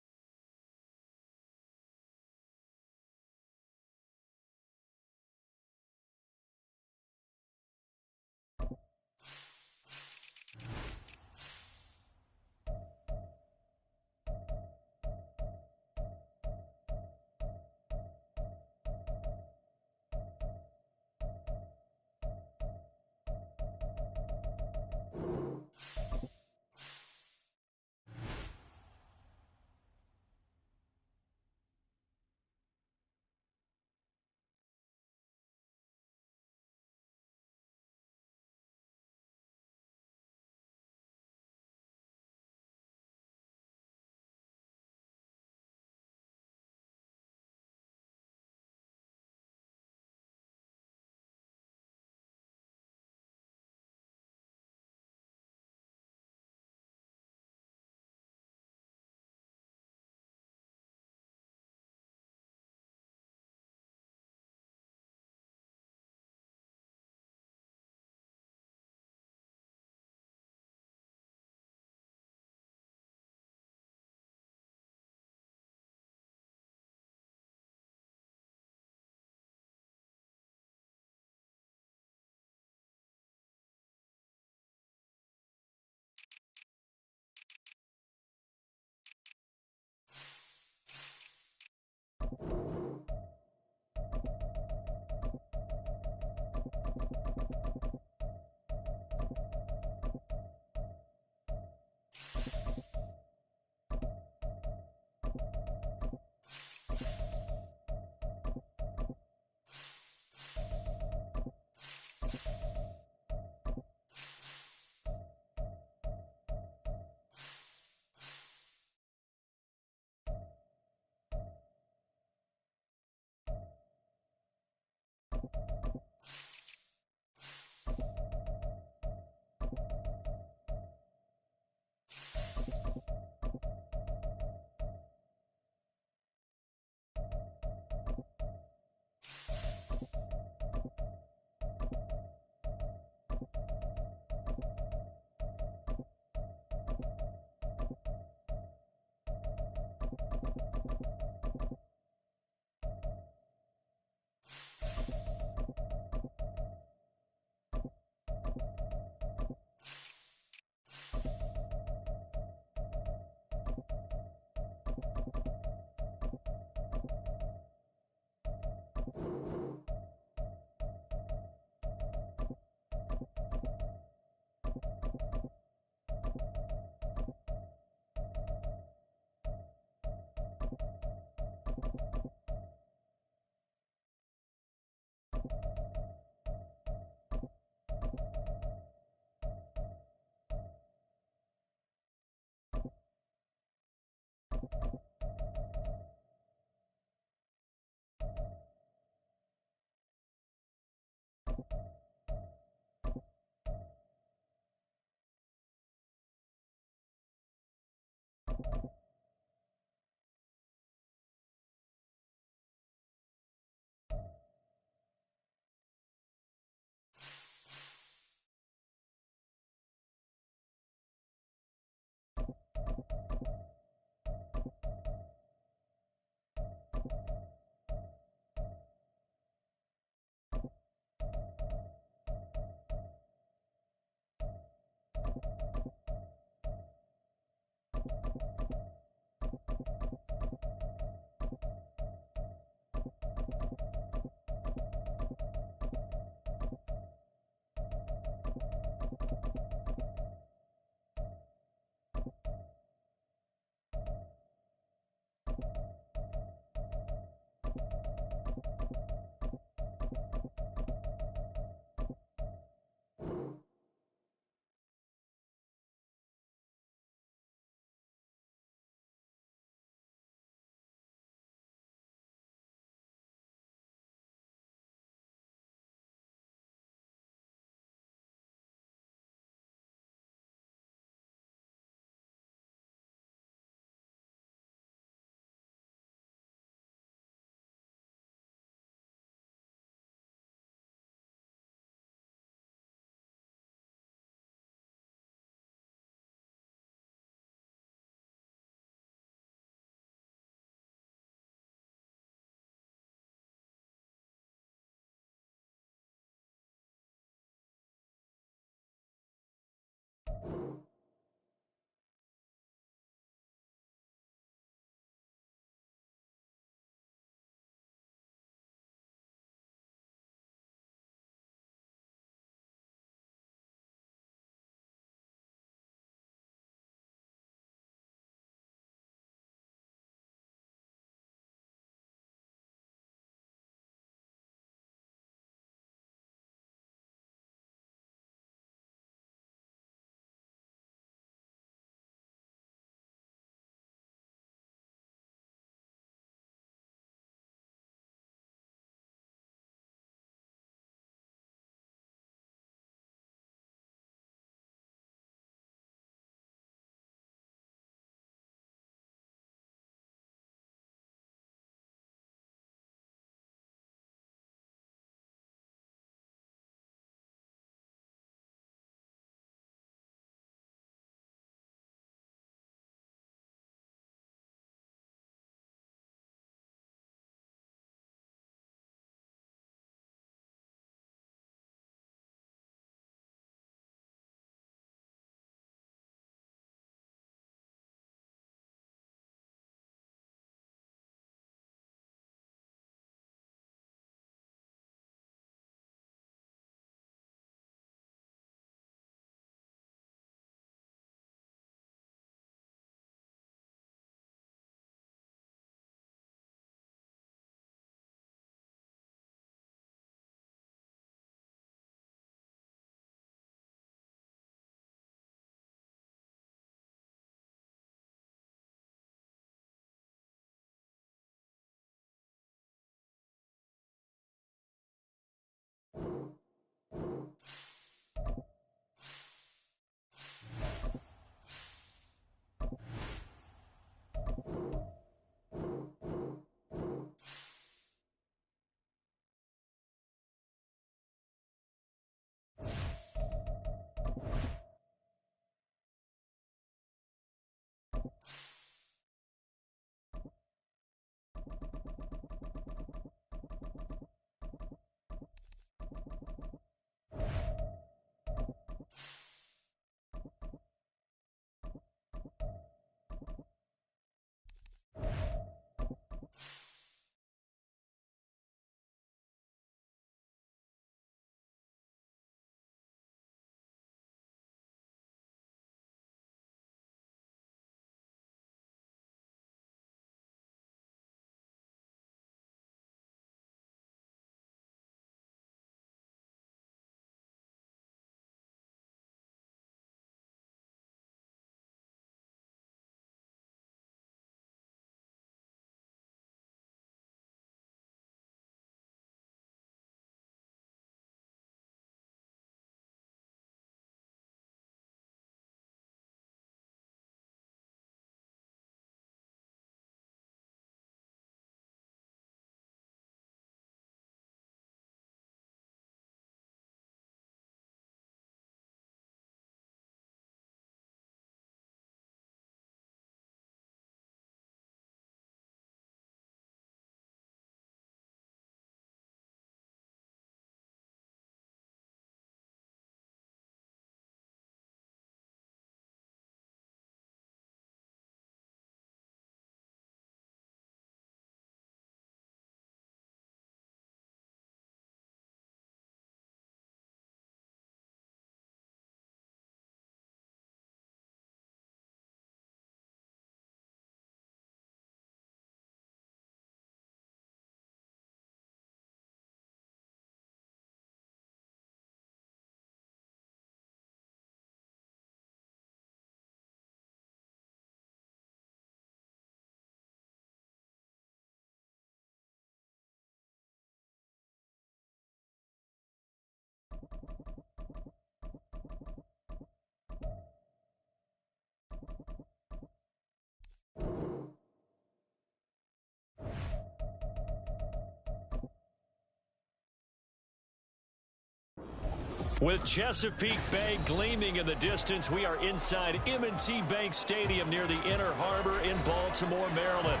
[SPEAKER 1] With Chesapeake Bay gleaming in the distance, we are inside M&T Bank Stadium near the Inner Harbor in Baltimore, Maryland.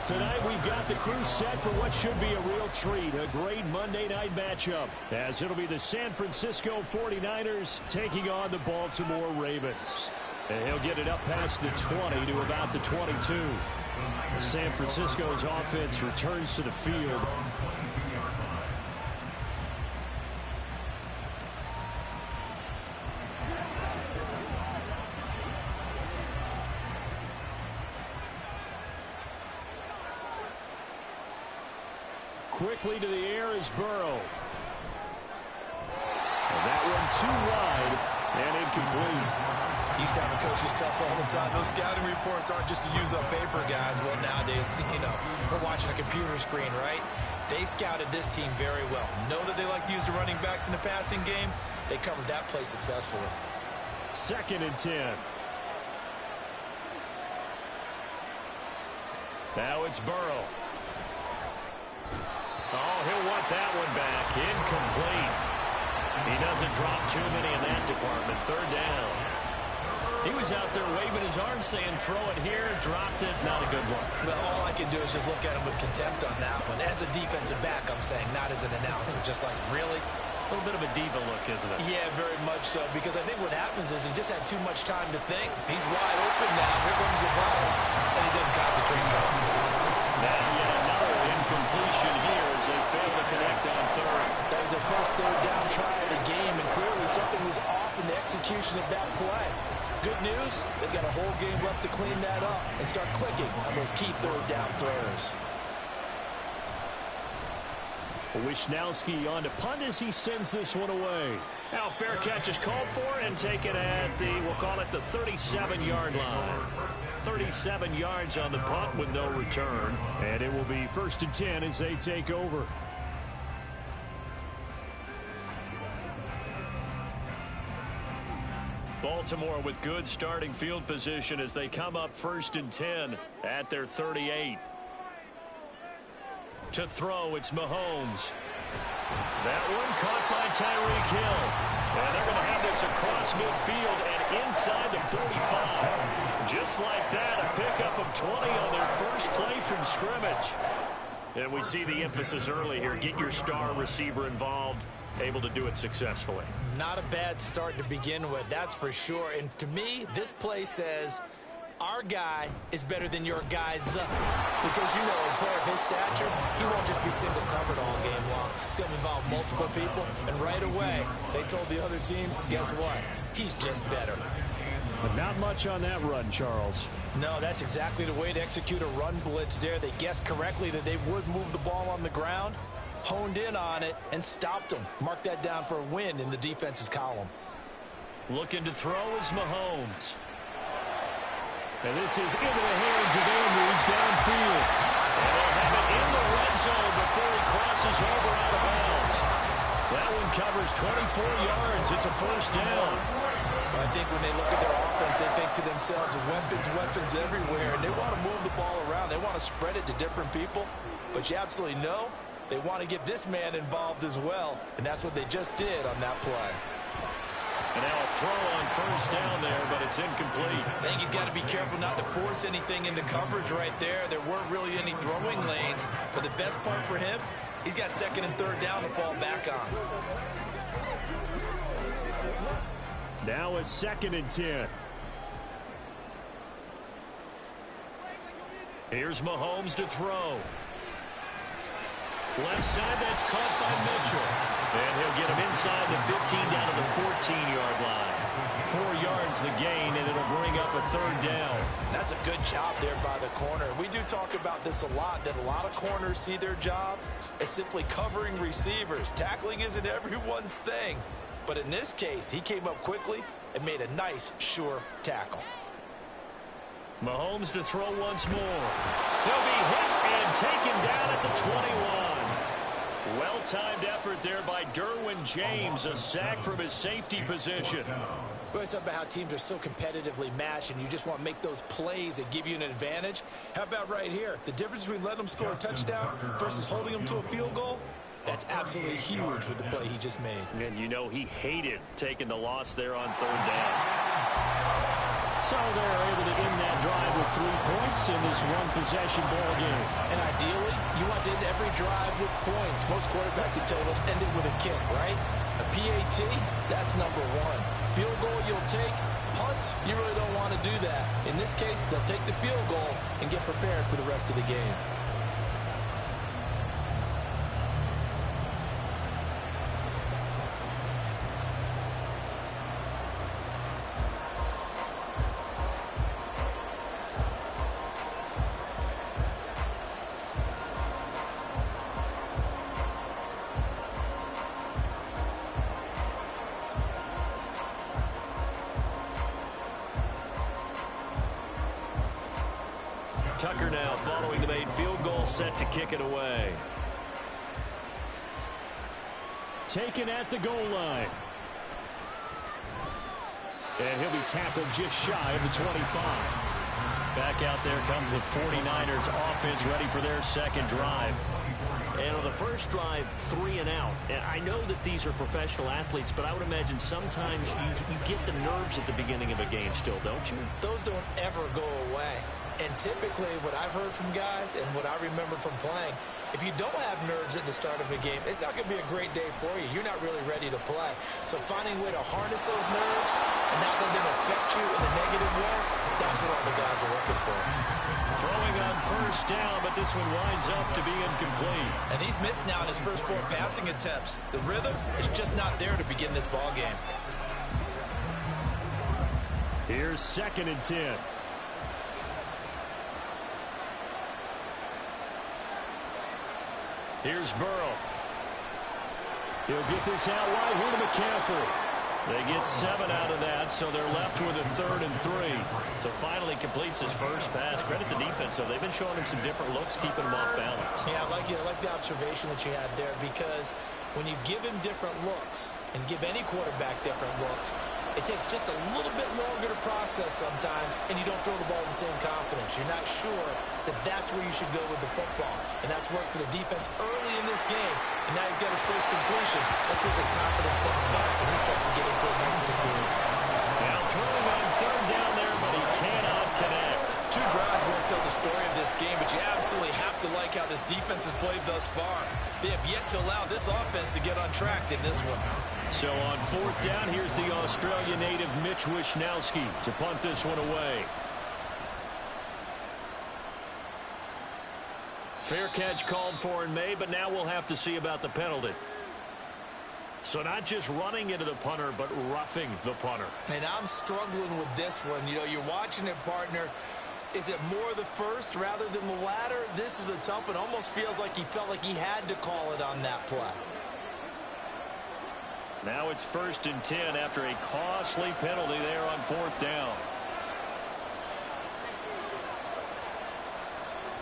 [SPEAKER 1] Tonight, we've got the crew set for what should be a real treat, a great Monday night matchup, as it'll be the San Francisco 49ers taking on the Baltimore Ravens. And he'll get it up past the 20 to about the 22. San Francisco's offense returns to the field. Quickly to the air is Burrow. And that one too wide and incomplete.
[SPEAKER 2] Used to have the coaches tell us all the time, those scouting reports aren't just to use up paper, guys. Well, nowadays, we're watching a computer screen, right? They scouted this team very well. Know that they like to use the running backs in the passing game. They covered that play successfully.
[SPEAKER 1] 2nd and 10. Now it's Burrow. Oh, he'll want that one back. Incomplete. He doesn't drop too many in that department. 3rd down. He was out there waving his arms saying, throw it here, dropped it, not a good one.
[SPEAKER 2] Well, all I can do is just look at him with contempt on that one. As a defensive back, I'm saying, not as an announcer. Just like, really?
[SPEAKER 1] A little bit of a diva look, isn't it?
[SPEAKER 2] Yeah, very much so. Because I think what happens is he just had too much time to think. He's wide open now. Here comes the ball. And he doesn't concentrate, drops it.
[SPEAKER 1] Now yet another incompletion here as they fail to connect on 3rd.
[SPEAKER 3] That was their first 3rd down try of the game, and clearly something was off in the execution of that play. Good news, they've got a whole game left to clean that up and start clicking on those key 3rd down throws.
[SPEAKER 1] Wishnowski on to punt as he sends this one away. Now fair catch is called for and taken at the, we'll call it the 37-yard line. 37 yards on the punt with no return. And it will be 1st and 10 as they take over. Baltimore with good starting field position as they come up 1st and 10 at their 38. To throw, it's Mahomes. That one caught by Tyreek Hill. And they're going to have this across midfield and inside the 45. Just like that, a pickup of 20 on their first play from scrimmage. And we see the emphasis early here. Get your star receiver involved. Able to do it successfully.
[SPEAKER 2] Not a bad start to begin with, that's for sure. And to me, this play says our guy is better than your guys. Because, a player of his stature, he won't just be single covered all game long. It's going to involve multiple people. And right away, they told the other team, guess what? He's just better.
[SPEAKER 1] But not much on that run, Charles.
[SPEAKER 3] No, that's exactly the way to execute a run blitz there. They guessed correctly that they would move the ball on the ground, honed in on it, and stopped them. Mark that down for a win in the defense's column.
[SPEAKER 1] Looking to throw is Mahomes. And this is into the hands of Andrews downfield. And they'll have it in the red zone before he crosses over out of bounds. That one covers 24 yards. It's a 1st down.
[SPEAKER 3] I think when they look at their offense, they think to themselves, weapons everywhere, and they want to move the ball around. They want to spread it to different people, but you absolutely know they want to get this man involved as well, and that's what they just did on that play.
[SPEAKER 1] And now a throw on 1st down there, but it's incomplete.
[SPEAKER 2] I think he's got to be careful not to force anything into coverage right there. There weren't really any throwing lanes, but the best part for him, he's got 2nd and 3rd down to fall back on.
[SPEAKER 1] Now a 2nd and 10. Here's Mahomes to throw. Left side, that's caught by Mitchell. And he'll get him inside the 15 down to the 14-yard line. 4 yards the gain, and it'll bring up a 3rd down.
[SPEAKER 3] That's a good job there by the corner. We do talk about this a lot, that a lot of corners see their job as simply covering receivers. Tackling isn't everyone's thing. But in this case, he came up quickly and made a nice, sure tackle.
[SPEAKER 1] Mahomes to throw once more. He'll be hit and taken down at the 21. Well-timed effort there by Derwin James, a sack from his safety position.
[SPEAKER 2] Well, it's about how teams are so competitively matched, and you just want to make those plays that give you an advantage. How about right here? The difference between letting them score a touchdown versus holding them to a field goal? That's absolutely huge with the play he just made.
[SPEAKER 1] And you know he hated taking the loss there on third down. So they're able to end that drive with 3 points in this one-possession ball game.
[SPEAKER 3] And ideally, you want to end every drive with points. Most quarterbacks would tell us end it with a kick, right? A PAT, that's number 1. Field goal you'll take. Punts, you really don't want to do that. In this case, they'll take the field goal and get prepared for the rest of the game.
[SPEAKER 1] Tucker now following the made field goal, set to kick it away. Taken at the goal line. And he'll be tackled just shy of the 25. Back out there comes the 49ers offense ready for their second drive. And on the first drive, 3 and out. And I know that these are professional athletes, but I would imagine sometimes you get the nerves at the beginning of a game still, don't you?
[SPEAKER 2] Those don't ever go away. And typically what I've heard from guys and what I remember from playing, if you don't have nerves at the start of a game, it's not going to be a great day for you. You're not really ready to play. So finding a way to harness those nerves and not let them affect you in a negative way, that's what all the guys are looking for.
[SPEAKER 1] Throwing on first down, but this one winds up to be incomplete.
[SPEAKER 2] And he's missed now in his first 4 passing attempts. The rhythm is just not there to begin this ball game.
[SPEAKER 1] Here's 2nd and 10. Here's Burrow. He'll get this out wide here to McCaffrey. They get 7 out of that, so they're left with a 3rd and 3. So finally completes his first pass. Credit the defense, though. They've been showing him some different looks, keeping him off balance.
[SPEAKER 2] Yeah, I like the observation that you had there, because when you give him different looks and give any quarterback different looks, it takes just a little bit longer to process sometimes, and you don't throw the ball with the same confidence. You're not sure that that's where you should go with the football, and that's worked for the defense early in this game, and now he's got his first completion. Let's see if his confidence comes back, and he starts to get into a nice little groove.
[SPEAKER 1] Now throwing on 3rd down there, but he cannot connect.
[SPEAKER 2] 2 drives won't tell the story of this game, but you absolutely have to like how this defense has played thus far. They have yet to allow this offense to get untracked in this one.
[SPEAKER 1] So on 4th down, here's the Australia native Mitch Wishnowsky to punt this one away. Fair catch called for and made, but now we'll have to see about the penalty. So not just running into the punter, but roughing the punter.
[SPEAKER 2] And I'm struggling with this one. You know, you're watching it, partner. Is it more the first rather than the latter? This is a tough one. Almost feels like he felt like he had to call it on that play.
[SPEAKER 1] Now it's 1st and 10 after a costly penalty there on 4th down.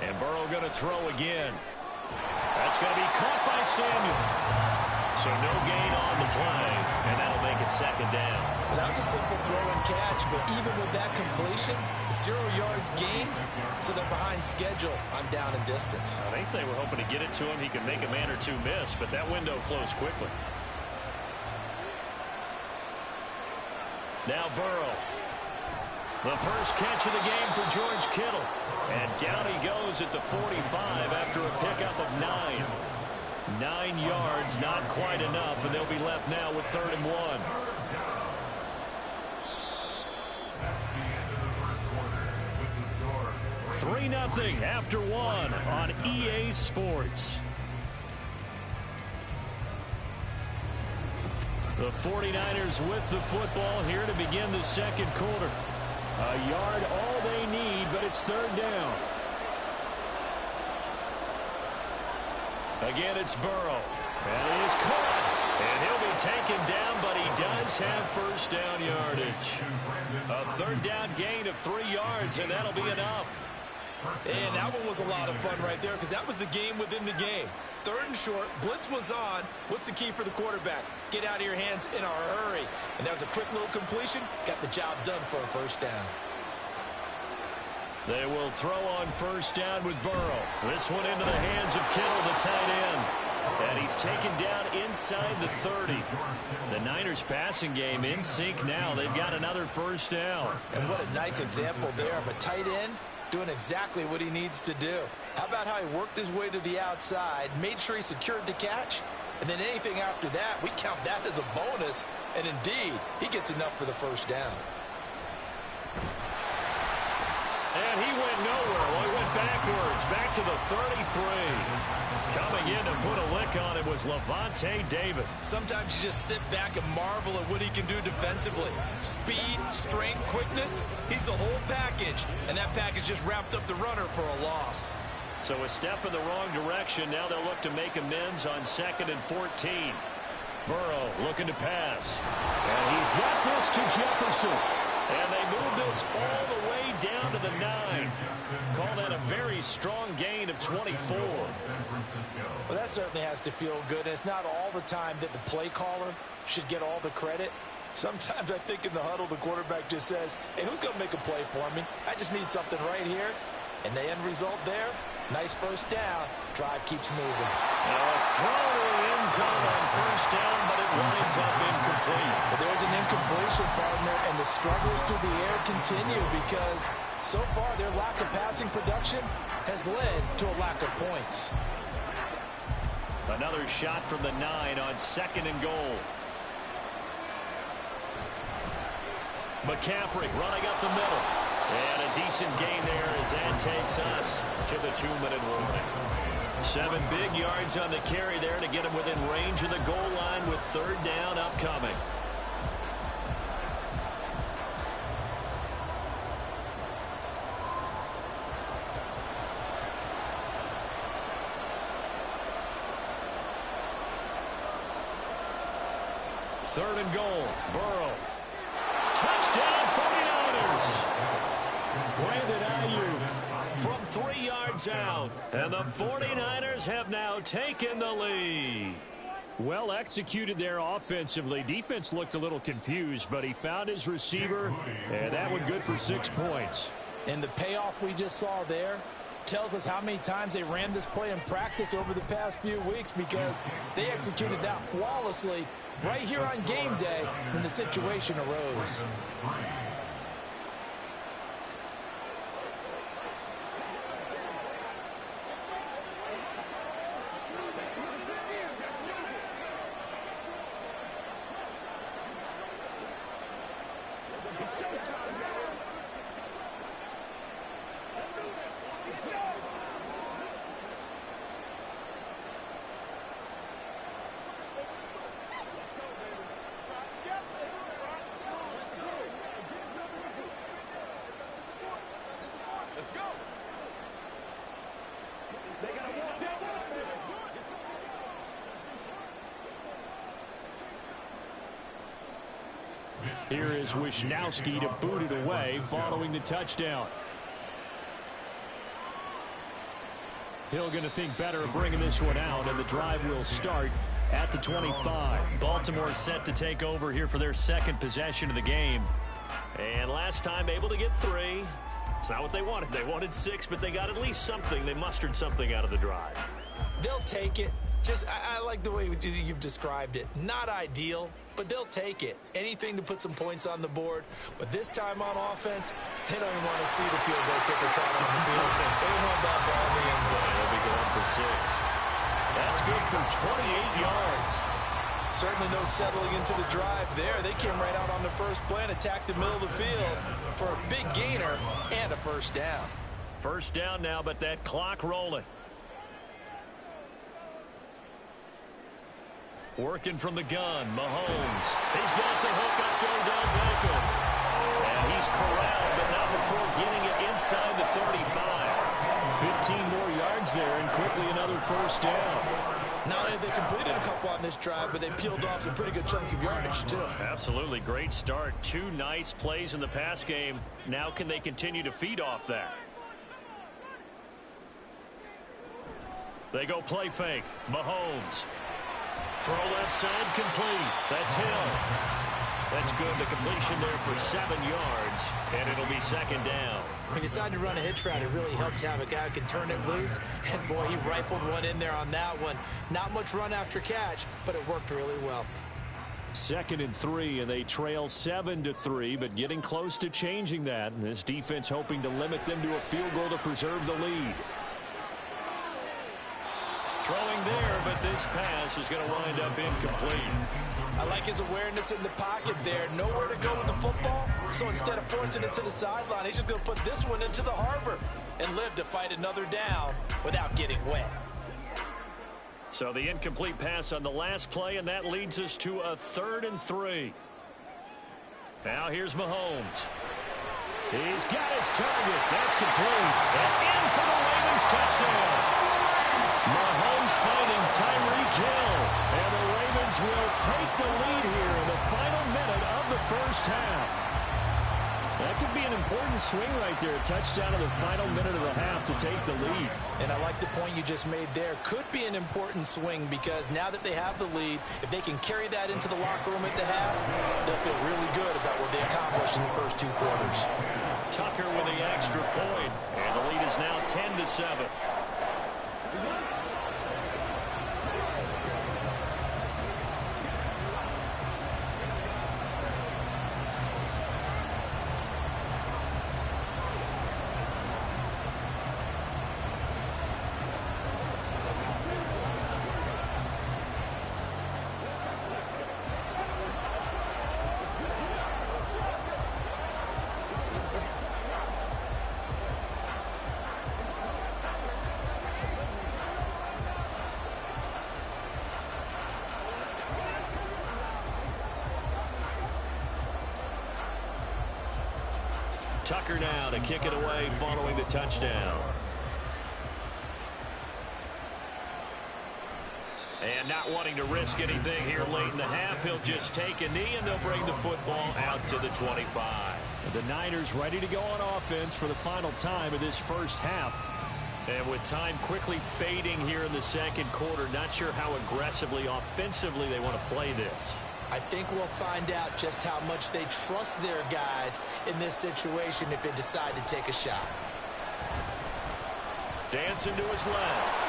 [SPEAKER 1] And Burrow going to throw again. That's going to be caught by Samuel. So no gain on the play, and that'll make it 2nd down.
[SPEAKER 2] Well, that was a simple throw and catch, but even with that completion, 0 yards gained, so they're behind schedule on down and distance.
[SPEAKER 1] I think they were hoping to get it to him. He could make a man or 2 miss, but that window closed quickly. Now Burrow. The first catch of the game for George Kittle. And down he goes at the 45 after a pickup of 9. 9 yards, not quite enough, and they'll be left now with 3rd and 1.
[SPEAKER 4] That's the end of the first quarter with the score
[SPEAKER 1] 3-0 after 1 on EA Sports. The 49ers with the football here to begin the 2nd quarter. A yard all they need, but it's 3rd down. Again, it's Burrow. And he is caught. And he'll be taken down, but he does have 1st down yardage. A 3rd down gain of 3 yards, and that'll be enough.
[SPEAKER 2] And that one was a lot of fun right there, because that was the game within the game. 3rd and short, blitz was on. What's the key for the quarterback? Get out of your hands in a hurry. And that was a quick little completion. Got the job done for a 1st down.
[SPEAKER 1] They will throw on 1st down with Burrow. This one into the hands of Kittle, the tight end. And he's taken down inside the 30. The Niners passing game in sync now. They've got another first down.
[SPEAKER 2] And what a nice example there of a tight end doing exactly what he needs to do. How about how he worked his way to the outside, made sure he secured the catch, and then anything after that, we count that as a bonus. And indeed, he gets enough for the first down.
[SPEAKER 1] And he went nowhere. Well, he went backwards, back to the 33. Coming in to put a lick on it was Lavonte David.
[SPEAKER 2] Sometimes you just sit back and marvel at what he can do defensively. Speed, strength, quickness, he's the whole package. And that package just wrapped up the runner for a loss.
[SPEAKER 1] So a step in the wrong direction. Now they'll look to make amends on 2nd and 14. Burrow looking to pass. And he's got this to Jefferson. And they move this all the way down to the 9. Call that a very strong gain of 24.
[SPEAKER 2] Well, that certainly has to feel good. And it's not all the time that the play caller should get all the credit. Sometimes I think in the huddle, the quarterback just says, hey, who's going to make a play for me? I just need something right here. And the end result there, nice first down. Drive keeps moving.
[SPEAKER 1] Now a throw to the end zone on first down, but it winds up incomplete.
[SPEAKER 2] But there's an incompletion, partner, and the struggles through the air continue because so far their lack of passing production has led to a lack of points.
[SPEAKER 1] Another shot from the 9 on 2nd and goal. McCaffrey running up the middle. And a decent gain there as that takes us to the 2-minute warning. 7 big yards on the carry there to get him within range of the goal line with 3rd down upcoming. Third and goal. Burrow. Touchdown 49ers. Brandon Ayuk from 3 yards out. And the 49ers have now taken the lead. Well executed there offensively. Defense looked a little confused, but he found his receiver, and that one good for 6 points.
[SPEAKER 2] And the payoff we just saw there tells us how many times they ran this play in practice over the past few weeks because they executed that flawlessly right here on game day when the situation arose.
[SPEAKER 1] Here is Wisnowski to boot it away following the touchdown. Hill going to think better of bringing this one out, and the drive will start at the 25. Baltimore set to take over here for their 2nd possession of the game. And last time able to get 3. It's not what they wanted. They wanted 6, but they got at least something. They mustered something out of the drive.
[SPEAKER 2] They'll take it. I like the way you've described it. Not ideal, but they'll take it. Anything to put some points on the board. But this time on offense, they don't even want to see the field goal kicker trot on the field. They want that ball in the end zone.
[SPEAKER 1] They'll be going for 6. That's good for 28 yards.
[SPEAKER 2] Certainly no settling into the drive there. They came right out on the first play and attacked the middle of the field for a big gainer and a first down.
[SPEAKER 1] First down now, but that clock rolling. Working from the gun, Mahomes. He's got the hook up to Odell Beckham. And he's corralled, but not before getting it inside the 35. 15 more yards there, and quickly another first down.
[SPEAKER 2] Not only have they completed a couple on this drive, but they peeled off some pretty good chunks of yardage, too.
[SPEAKER 1] Absolutely. Great start. 2 nice plays in the pass game. Now can they continue to feed off that? They go play fake. Mahomes. Throw left side complete. That's Hill. That's good. The completion there for 7 yards, and it'll be second down.
[SPEAKER 2] When he decided to run a hitch route, it really helped to have a guy who can turn it loose. And, boy, he rifled one in there on that one. Not much run after catch, but it worked really well.
[SPEAKER 1] 2nd and 3, and they trail 7-3, but getting close to changing that. And this defense hoping to limit them to a field goal to preserve the lead. Throwing there, but this pass is going to wind up incomplete.
[SPEAKER 3] I like his awareness in the pocket there. Nowhere to go with the football. So instead of forcing it to the sideline, he's just going to put this one into the harbor and live to fight another down without getting wet.
[SPEAKER 1] So the incomplete pass on the last play, and that leads us to a 3rd and 3. Now here's Mahomes. He's got his target. That's complete. And in for the Ravens touchdown. Mahomes finding Tyreek Hill, and the Ravens will take the lead here in the final minute of the first half. That could be an important swing right there. A touchdown in the final minute of the half to take the lead.
[SPEAKER 3] And I like the point you just made there. Could be an important swing because now that they have the lead, if they can carry that into the locker room at the half, they'll feel really good about what they accomplished in the first 2 quarters.
[SPEAKER 1] Tucker with the extra point, and the lead is now 10-7. Tucker now to kick it away following the touchdown. And not wanting to risk anything here late in the half, he'll just take a knee, and they'll bring the football out to the 25. The Niners ready to go on offense for the final time of this first half. And with time quickly fading here in the second quarter, not sure how aggressively, offensively they want to play this.
[SPEAKER 2] I think we'll find out just how much they trust their guys in this situation if they decide to take a shot. Dancing to his left.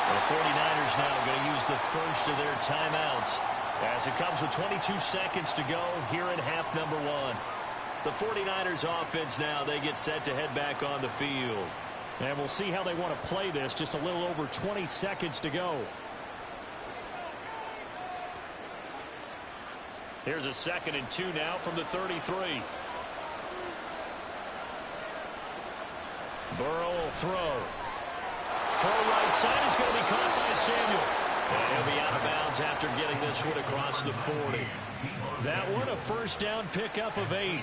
[SPEAKER 1] The 49ers now going to use the first of their timeouts as it comes with 22 seconds to go here in half number 1. The 49ers offense now, they get set to head back on the field. And we'll see how they want to play this. Just a little over 20 seconds to go. Here's a 2nd and 2 now from the 33. Burrow will throw. Throw right side is going to be caught by Samuel. And he'll be out of bounds after getting this one across the 40. That one a first down pickup of 8.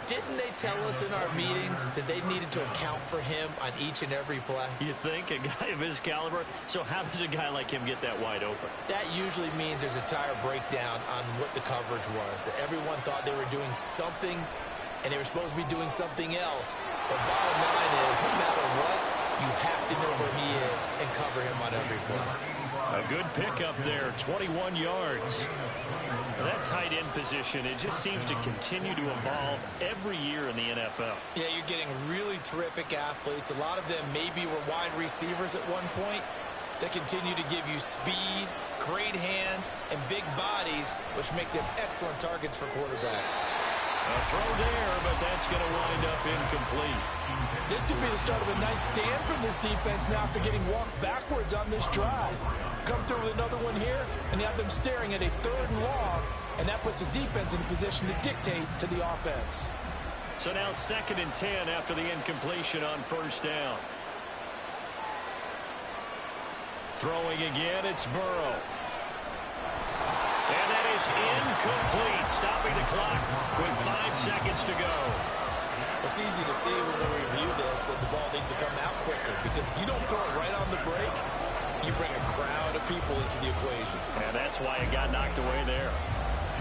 [SPEAKER 2] Didn't they tell us in our meetings that they needed to account for him on each and every play?
[SPEAKER 1] You think? A guy of his caliber? So how does a guy like him get that wide open?
[SPEAKER 2] That usually means there's a tire breakdown on what the coverage was. That everyone thought they were doing something, and they were supposed to be doing something else. But bottom line is, no matter what, you have to know where he is and cover him on every play.
[SPEAKER 1] A good pickup there, 21 yards. That tight end position, it just seems to continue to evolve every year in the NFL.
[SPEAKER 2] Yeah, you're getting really terrific athletes. A lot of them maybe were wide receivers at one point. They continue to give you speed, great hands, and big bodies, which make them excellent targets for quarterbacks.
[SPEAKER 1] A throw there, but that's going to wind up incomplete.
[SPEAKER 3] This could be the start of a nice stand from this defense now after getting walked backwards on this drive. Come through with another one here, and you have them staring at a 3rd and long, and that puts the defense in a position to dictate to the offense.
[SPEAKER 1] So now 2nd and 10 after the incompletion on first down. Throwing again, it's Burrow. And that is incomplete, stopping the clock with 5 seconds to go.
[SPEAKER 2] It's easy to see when we review this that the ball needs to come out quicker, because if you don't throw it right on the break, you bring a crowd of people into the equation.
[SPEAKER 1] And that's why it got knocked away there.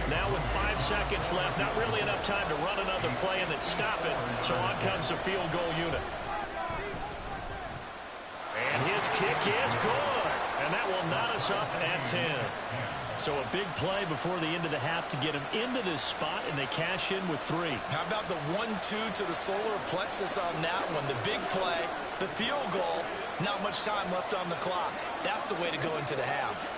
[SPEAKER 1] Now with 5 seconds left, not really enough time to run another play and then stop it, so on comes the field goal unit. And his kick is good, and that will knot us up at 10. So a big play before the end of the half to get them into this spot, and they cash in with 3.
[SPEAKER 2] How about the 1-2 to the solar plexus on that one? The big play, the field goal, not much time left on the clock. That's the way to go into the half.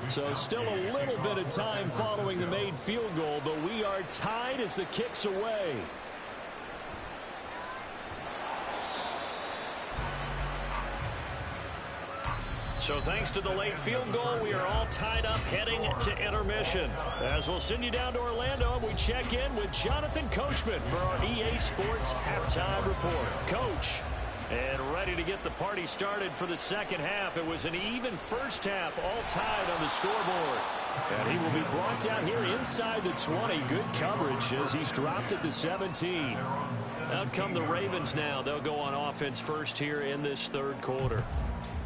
[SPEAKER 1] So still a little bit of time following the made field goal, but we are tied as the kick's away. So thanks to the late field goal, we are all tied up heading to intermission. As we'll send you down to Orlando, and we check in with Jonathan Coachman for our EA Sports Halftime Report. Coach, and ready to get the party started for the second half. It was an even first half, all tied on the scoreboard. And he will be brought down here inside the 20. Good coverage as he's dropped at the 17. Out come the Ravens now. They'll go on offense first here in this third quarter.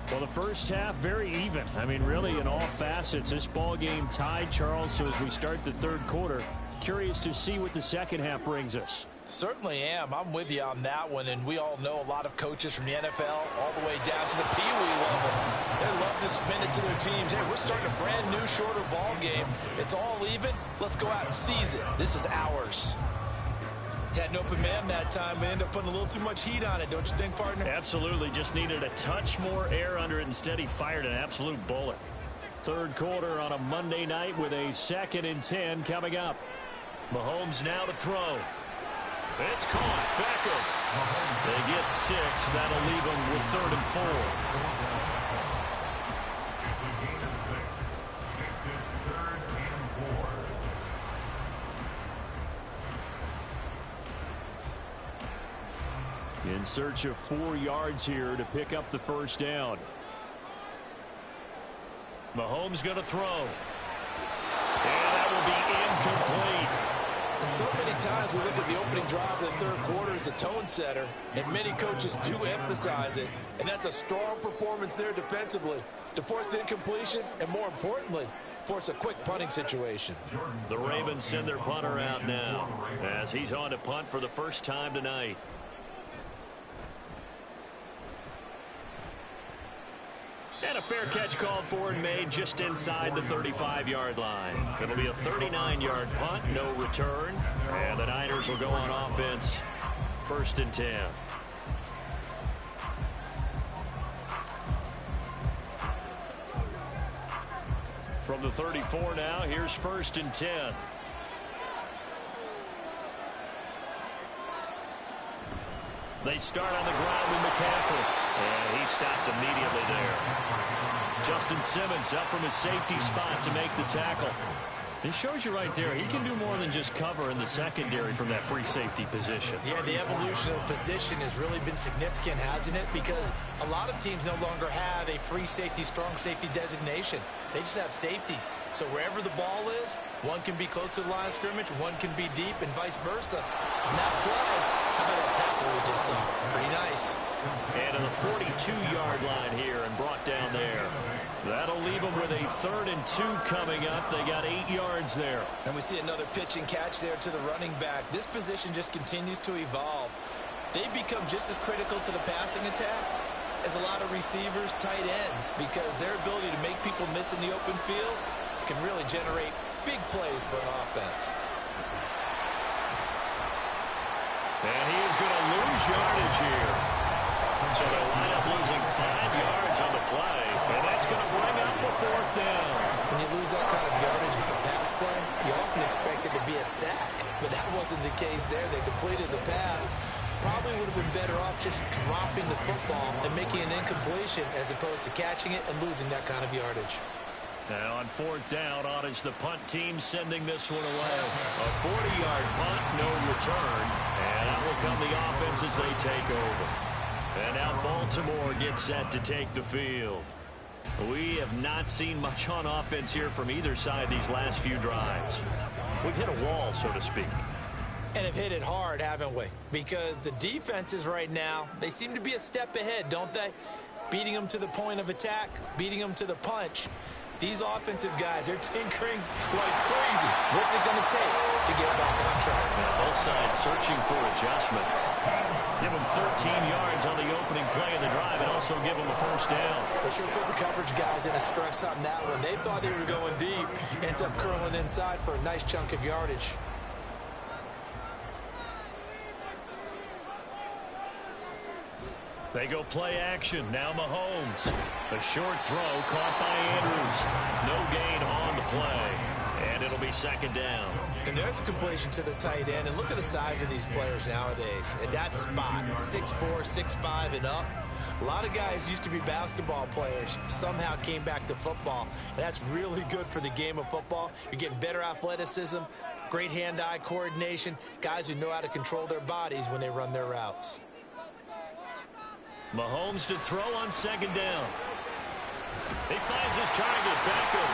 [SPEAKER 1] Well, the first half, very even. I mean, really, in all facets, this ball game tied, Charles. So as we start the third quarter, curious to see what the second half brings us.
[SPEAKER 2] Certainly am. I'm with you on that one, and we all know a lot of coaches from the NFL all the way down to the Pee Wee level. They love to spin it to their teams. Hey, we're starting a brand new, shorter ball game. It's all even. Let's go out and seize it. This is ours. Had an open man that time, but ended up putting a little too much heat on it, don't you think, partner?
[SPEAKER 1] Absolutely. Just needed a touch more air under it. Instead, he fired an absolute bullet. Third quarter on a Monday night with a 2nd and 10 coming up. Mahomes now to throw. It's caught. Beckham. They get 6. That'll leave them with 3rd and 4.
[SPEAKER 4] It's a gain of 6. Makes it 3rd and 4.
[SPEAKER 1] In search of 4 yards here to pick up the first down. Mahomes going to throw. And that will be incomplete.
[SPEAKER 3] And so many times we look at the opening drive of the third quarter as a tone setter, and many coaches do emphasize it. And that's a strong performance there defensively to force incompletion and, more importantly, force a quick punting situation.
[SPEAKER 1] The Ravens send their punter out now as he's on to punt for the first time tonight. And a fair catch called for and made just inside the 35-yard line. It'll be a 39-yard punt, no return. And the Niners will go on offense, 1st and 10. From the 34 now, here's 1st and 10. They start on the ground with McCaffrey. And he stopped immediately there. Justin Simmons up from his safety spot to make the tackle. This shows you right there, he can do more than just cover in the secondary from that free safety position.
[SPEAKER 2] Yeah, the evolution of the position has really been significant, hasn't it? Because a lot of teams no longer have a free safety, strong safety designation. They just have safeties. So wherever the ball is, one can be close to the line of scrimmage, one can be deep, and vice versa. On that play, how about that tackle we just saw? Pretty nice.
[SPEAKER 1] And to the 42-yard line here and brought down there. That'll leave them with a 3rd and 2 coming up. They got 8 yards there.
[SPEAKER 2] And we see another pitch and catch there to the running back. This position just continues to evolve. They become just as critical to the passing attack as a lot of receivers, tight ends, because their ability to make people miss in the open field can really generate big plays for an offense.
[SPEAKER 1] And he is going to lose yardage here. So they'll line up losing 5 yards on the play, and that's going to bring up a 4th down.
[SPEAKER 2] When you lose that kind of yardage on a pass play, you often expect it to be a sack, but that wasn't the case there. They completed the pass. Probably would have been better off just dropping the football and making an incompletion as opposed to catching it and losing that kind of yardage.
[SPEAKER 1] Now on 4th down, on is the punt team sending this one away. A 40-yard punt, no return, and out will come the offense as they take over. And now Baltimore gets set to take the field. We have not seen much on offense here from either side these last few drives. We've hit a wall, so to speak.
[SPEAKER 2] And have hit it hard, haven't we? Because the defenses right now, they seem to be a step ahead, don't they? Beating them to the point of attack, beating them to the punch. These offensive guys, they're tinkering like crazy. What's it going to take to get back on track?
[SPEAKER 1] Now both sides searching for adjustments. Give them 13 yards on the opening play of the drive and also give them a first down.
[SPEAKER 2] They sure put the coverage guys in a stress on that one. They thought they were going deep. Ends up curling inside for a nice chunk of yardage.
[SPEAKER 1] They go play action. Now Mahomes. A short throw caught by Andrews. No gain on the play. And it'll be second down.
[SPEAKER 2] And there's a completion to the tight end. And look at the size of these players nowadays. At that spot, 6'4", 6'5", and up. A lot of guys used to be basketball players. Somehow came back to football. And that's really good for the game of football. You're getting better athleticism, great hand-eye coordination, guys who know how to control their bodies when they run their routes.
[SPEAKER 1] Mahomes to throw on second down. He finds his target, Beckham.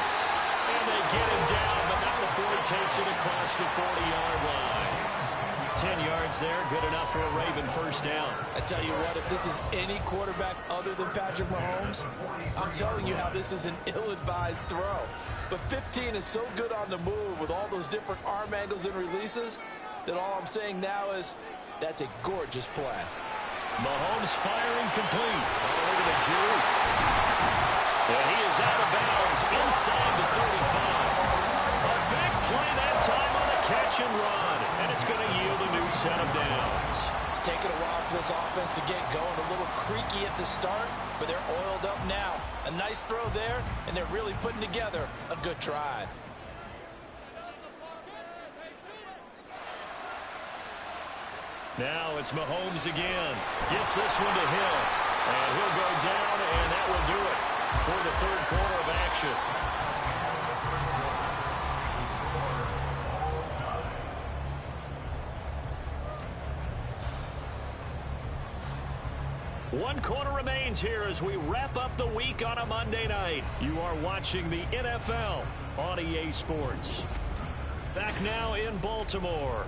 [SPEAKER 1] And they get him down, but not before he takes it across the 40-yard line. 10 yards there, good enough for a Raven first down.
[SPEAKER 3] I tell you what, if this is any quarterback other than Patrick Mahomes, I'm telling you how this is an ill-advised throw. But 15 is so good on the move with all those different arm angles and releases that all I'm saying now is that's a gorgeous play.
[SPEAKER 1] Mahomes firing complete. Oh, look at the juke. And he is out of bounds inside the 35. A big play that time on a catch and run. And it's going to yield a new set of downs.
[SPEAKER 3] It's taken a while for this offense to get going. A little creaky at the start, but they're oiled up now. A nice throw there, and they're really putting together a good drive.
[SPEAKER 1] Now it's Mahomes again. Gets this one to Hill. And he'll go down, and that will do it for the third quarter of action. One quarter remains here as we wrap up the week on a Monday night. You are watching the NFL on EA Sports. Back now in Baltimore.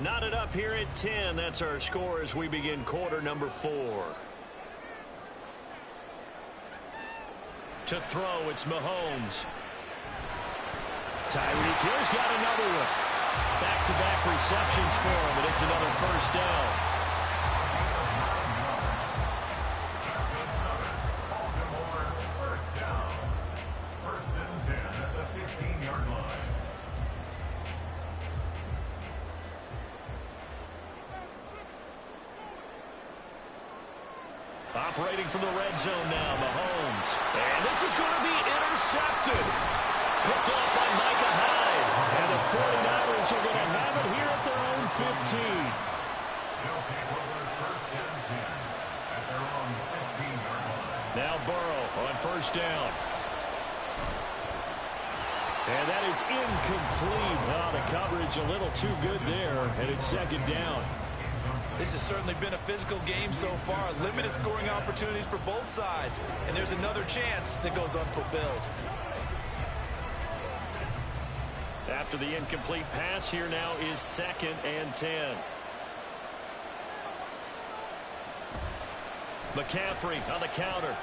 [SPEAKER 1] Knotted up here at 10. That's our score as we begin quarter number 4. To throw, it's Mahomes. Tyreek Hill's got another one. Back-to-back receptions for him, and it's another first down.
[SPEAKER 4] First down. First and 10 at the 15-yard line.
[SPEAKER 1] Operating from the red zone now, Mahomes. And this is going to be intercepted. Picked off by Micah Hyde. And the 49ers are going to have it here at their own 15.
[SPEAKER 4] They'll take over first and 10 at their own 15-yard line.
[SPEAKER 1] Now Burrow on first down. And that is incomplete. Well, the coverage a little too good there, and it's second down.
[SPEAKER 2] This has certainly been a physical game so far. Limited scoring opportunities for both sides. And there's another chance that goes unfulfilled.
[SPEAKER 1] After the incomplete pass, here now is second and 10. McCaffrey on the counter.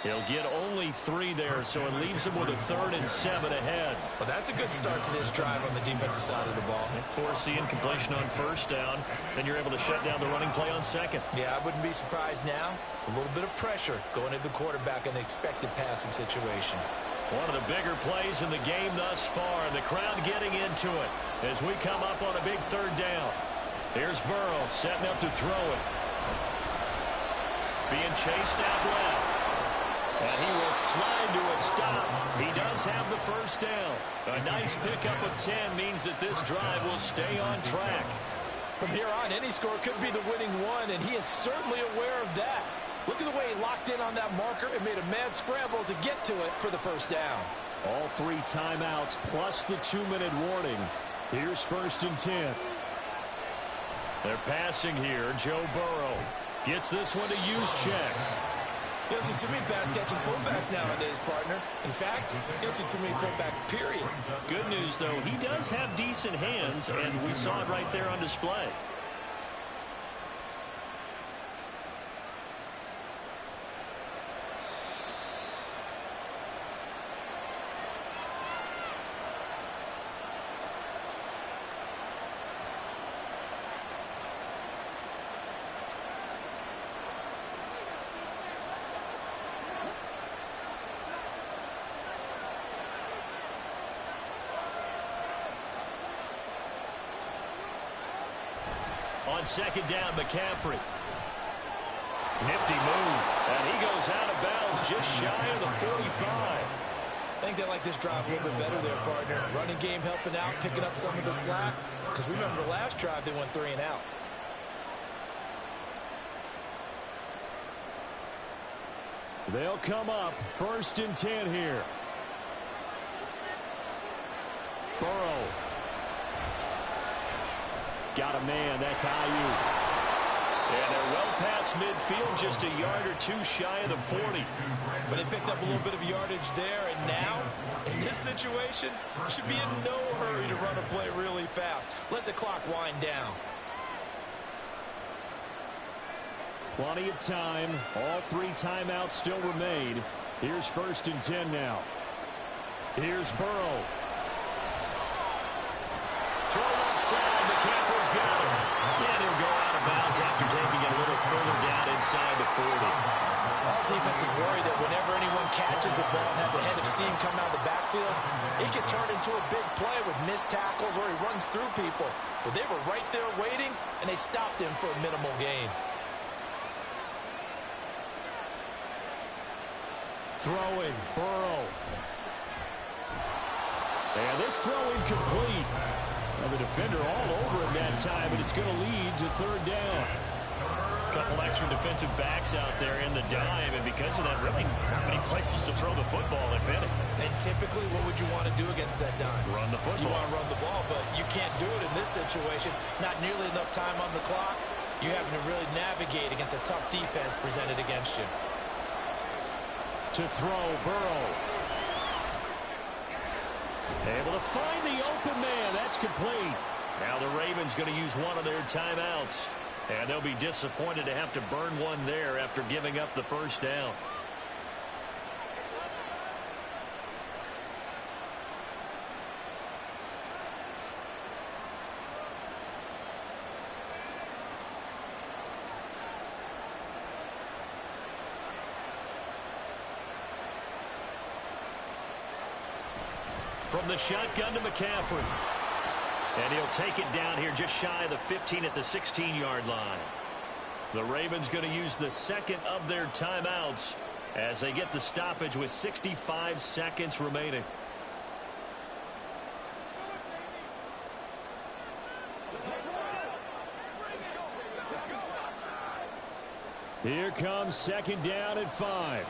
[SPEAKER 1] He'll get only 3 there, so it leaves him with a 3rd and 7 ahead.
[SPEAKER 2] Well, that's a good start to this drive on the defensive side of the ball.
[SPEAKER 1] Force the incompletion on first down, then you're able to shut down the running play on second.
[SPEAKER 2] Yeah, I wouldn't be surprised now. A little bit of pressure going at the quarterback in an expected passing situation.
[SPEAKER 1] One of the bigger plays in the game thus far. The crowd getting into it as we come up on a big 3rd down. Here's Burrow setting up to throw it. Being chased out left. And he will slide to a stop. He does have the first down. A nice pickup of 10 means that this drive will stay on track.
[SPEAKER 3] From here on, any score could be the winning one, and he is certainly aware of that. Look at the way he locked in on that marker and made a mad scramble to get to it for the first down.
[SPEAKER 1] All 3 timeouts plus the 2-minute warning. Here's first and 10. They're passing here. Joe Burrow gets this one to Juszczyk.
[SPEAKER 2] You don't see too many pass-catching fullbacks nowadays, partner. In fact, you don't see too many fullbacks, period.
[SPEAKER 1] Good news, though, he does have decent hands, and we saw it right there on display. On second down, McCaffrey. Nifty move. And he goes out of bounds just shy of the 45.
[SPEAKER 2] I think they like this drive a little bit better there, partner. Running game helping out, picking up some of the slack. Because remember the last drive, they went 3 and out.
[SPEAKER 1] They'll come up 1st and 10 here. Burrow. Got a man, that's Ayuk. And they're well past midfield, just a yard or 2 shy of the 40.
[SPEAKER 2] But they picked up a little bit of yardage there, and now, in this situation, should be in no hurry to run a play really fast. Let the clock wind down.
[SPEAKER 1] Plenty of time. All 3 timeouts still remain. Here's 1st and 10 now. Here's Burrow. Throw offside. McCaffrey's got him. And he'll go out of bounds after taking it a little further down inside the 40.
[SPEAKER 2] Our defense is worried that whenever anyone catches the ball and has a head of steam coming out of the backfield, it can turn into a big play with missed tackles or he runs through people. But they were right there waiting, and they stopped him for a minimal gain.
[SPEAKER 1] Throwing, Burrow. And this throw incomplete. Well, the defender all over him that time, but it's going to lead to 3rd down. A couple extra defensive backs out there in the dime, and because of that, really not many places to throw the football, if any.
[SPEAKER 2] And typically, what would you want to do against that dime?
[SPEAKER 1] Run the football.
[SPEAKER 2] You want to run the ball, but you can't do it in this situation. Not nearly enough time on the clock. You're having to really navigate against a tough defense presented against you.
[SPEAKER 1] To throw, Burrow. Able to find the open man. That's complete. Now the Ravens going to use one of their timeouts. And they'll be disappointed to have to burn one there after giving up the 1st down. From the shotgun to McCaffrey. And he'll take it down here just shy of the 15 at the 16-yard line. The Ravens going to use the 2nd of their timeouts as they get the stoppage with 65 seconds remaining. Here comes 2nd down at 5.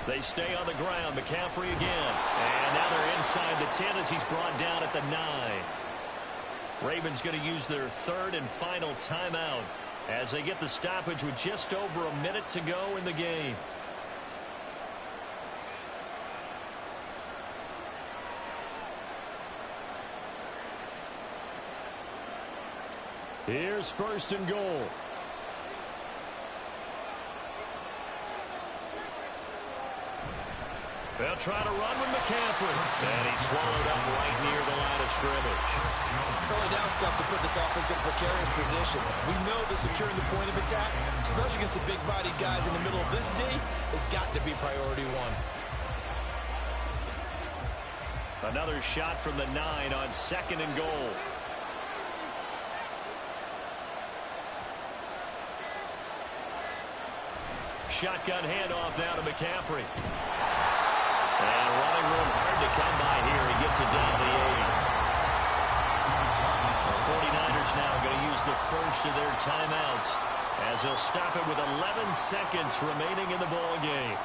[SPEAKER 1] They stay on the ground. McCaffrey again. And now they're inside the 10 as he's brought down at the 9. Ravens going to use their 3rd and final timeout as they get the stoppage with just over a minute to go in the game. Here's 1st and goal. They'll try to run with McCaffrey. And he's swallowed up right near the line of scrimmage.
[SPEAKER 2] Early down stuff to put this offense in a precarious position. We know that securing the point of attack, especially against the big-bodied guys in the middle of this D, has got to be priority 1.
[SPEAKER 1] Another shot from the 9 on 2nd and goal. Shotgun handoff now to McCaffrey. And running room hard to come by here. He gets it down to the 8. The 49ers now going to use the 1st of their timeouts as they'll stop it with 11 seconds remaining in the ball game.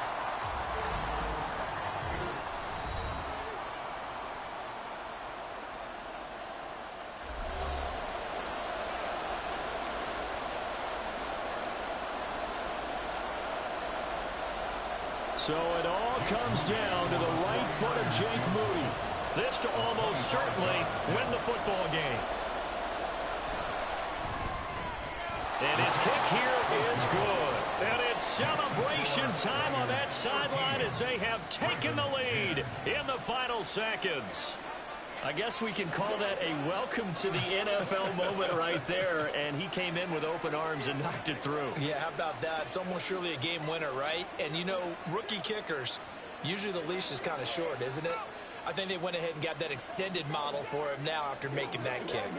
[SPEAKER 1] So it all comes down to the right foot of Jake Moody. This to almost certainly win the football game. And his kick here is good. And it's celebration time on that sideline as they have taken the lead in the final seconds. I guess we can call that a welcome to the NFL moment right there, and he came in with open arms and knocked it through.
[SPEAKER 2] Yeah, how about that? It's almost surely a game winner, right? And, you know, rookie kickers, usually the leash is kind of short, isn't it? I think they went ahead and got that extended model for him now after making that kick.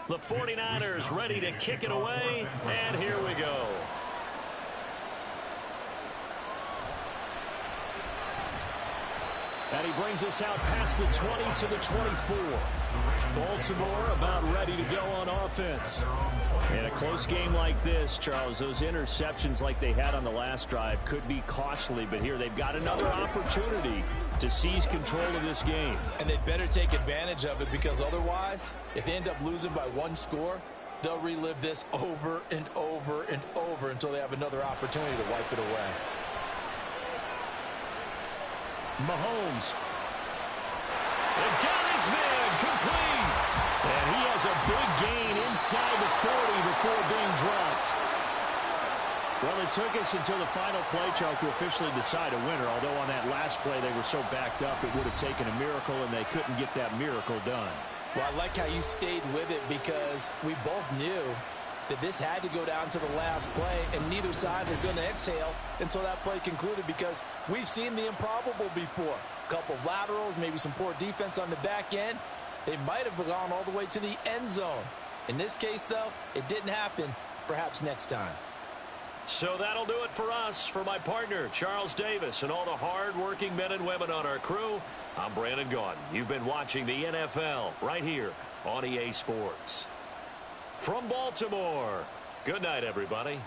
[SPEAKER 1] The 49ers ready to kick it away, and here we go. And he brings us out past the 20 to the 24. Baltimore about ready to go on offense. In a close game like this, Charles, those interceptions like they had on the last drive could be costly, but here they've got another opportunity to seize control of this game.
[SPEAKER 3] And they'd better take advantage of it, because otherwise, if they end up losing by one score, they'll relive this over and over and over until they have another opportunity to wipe it away.
[SPEAKER 1] Mahomes. And got his man complete. And he has a big gain inside the 40 before being dropped. Well, it took us until the final play, Charles, to officially decide a winner. Although on that last play they were so backed up, it would have taken a miracle, and they couldn't get that miracle done.
[SPEAKER 3] Well, I like how you stayed with it, because we both knew that this had to go down to the last play, and neither side was going to exhale until that play concluded, because we've seen the improbable before. A couple of laterals, maybe some poor defense on the back end. They might have gone all the way to the end zone. In this case, though, it didn't happen. Perhaps next time.
[SPEAKER 1] So that'll do it for us. For my partner, Charles Davis, and all the hard-working men and women on our crew, I'm Brandon Gaudin. You've been watching the NFL right here on EA Sports. From Baltimore, good night, everybody.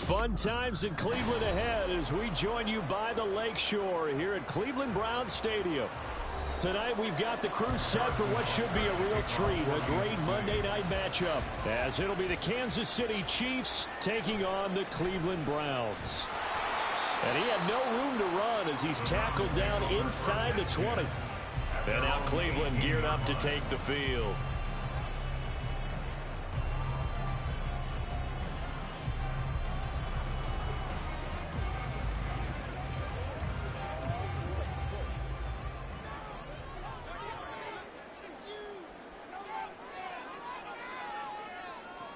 [SPEAKER 1] Fun times in Cleveland ahead as we join you by the Lakeshore here at Cleveland Browns Stadium. Tonight we've got the crew set for what should be a real treat, a great Monday night matchup, as it'll be the Kansas City Chiefs taking on the Cleveland Browns. And he had no room to run as he's tackled down inside the 20. And now Cleveland geared up to take the field.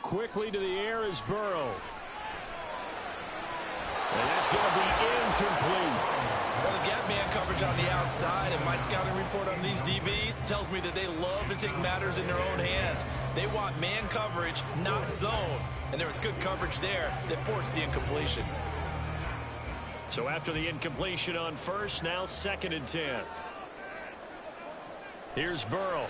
[SPEAKER 1] Quickly to the air is Burrow. And that's going to be incomplete.
[SPEAKER 2] Well, they've got man coverage on the outside, and my scouting report on these DBs tells me that they love to take matters in their own hands. They want man coverage, not zone. And there was good coverage there that forced the incompletion.
[SPEAKER 1] So after the incompletion on first, now 2nd and 10. Here's Burrow.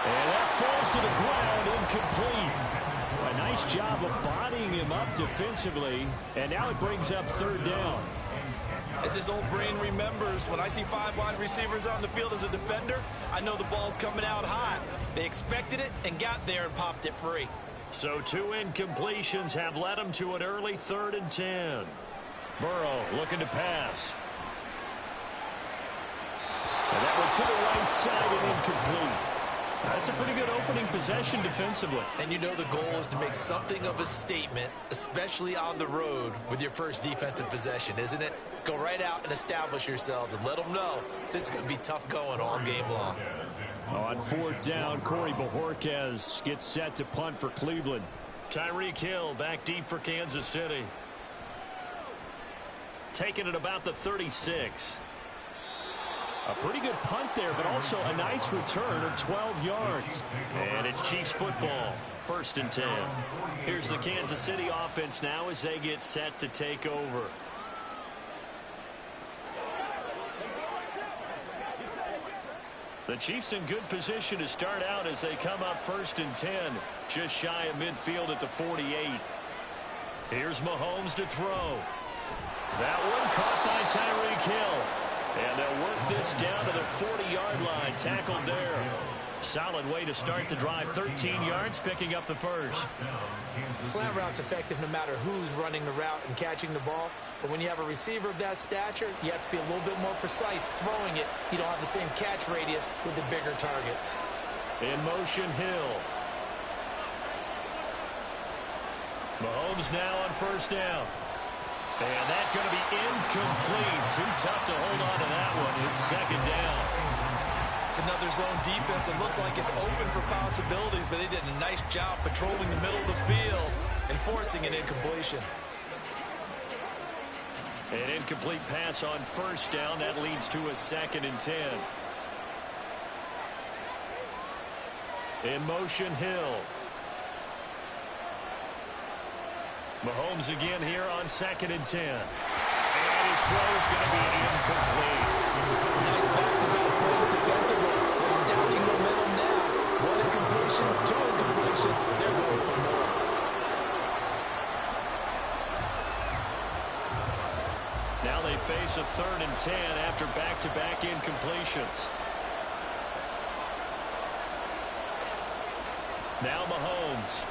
[SPEAKER 1] And that falls to the ground, incomplete. A nice job of bodying him up defensively, and now it brings up 3rd down.
[SPEAKER 2] As his old brain remembers, when I see 5 wide receivers on the field as a defender, I know the ball's coming out hot. They expected it and got there and popped it free.
[SPEAKER 1] So 2 incompletions have led him to an early 3rd and 10. Burrow looking to pass. And that one to the right side and incomplete. That's a pretty good opening possession defensively.
[SPEAKER 2] And you know the goal is to make something of a statement, especially on the road with your first defensive possession, isn't it? Go right out and establish yourselves and let them know this is going to be tough going all game long.
[SPEAKER 1] On 4th down, Corey Bojorquez gets set to punt for Cleveland. Tyreek Hill back deep for Kansas City. Taking it about the 36. A pretty good punt there, but also a nice return of 12 yards. And it's Chiefs football, 1st and 10. Here's the Kansas City offense now as they get set to take over. The Chiefs in good position to start out as they come up 1st and 10, just shy of midfield at the 48. Here's Mahomes to throw. That one caught by Tyreek Hill. And they'll work this down to the 40-yard line, tackled there. Solid way to start the drive, 13 yards, picking up the first.
[SPEAKER 2] Slant route's effective no matter who's running the route and catching the ball. But when you have a receiver of that stature, you have to be a little bit more precise throwing it. You don't have the same catch radius with the bigger targets.
[SPEAKER 1] In motion, Hill. Mahomes now on 1st down. And that's going to be incomplete. Too tough to hold on to that one. It's 2nd down.
[SPEAKER 2] It's another zone defense. It looks like it's open for possibilities, but they did a nice job patrolling the middle of the field and forcing an incompletion.
[SPEAKER 1] An incomplete pass on 1st down. That leads to a 2nd and 10. In motion, Hill. Mahomes again here on 2nd and 10. And his throw is going to be incomplete.
[SPEAKER 2] Nice back-to-back plays defensively. They're stacking momentum now. 1 incompletion, 2 incompletion. They're going for more.
[SPEAKER 1] Now they face a 3rd and 10 after back-to-back incompletions. Now Mahomes.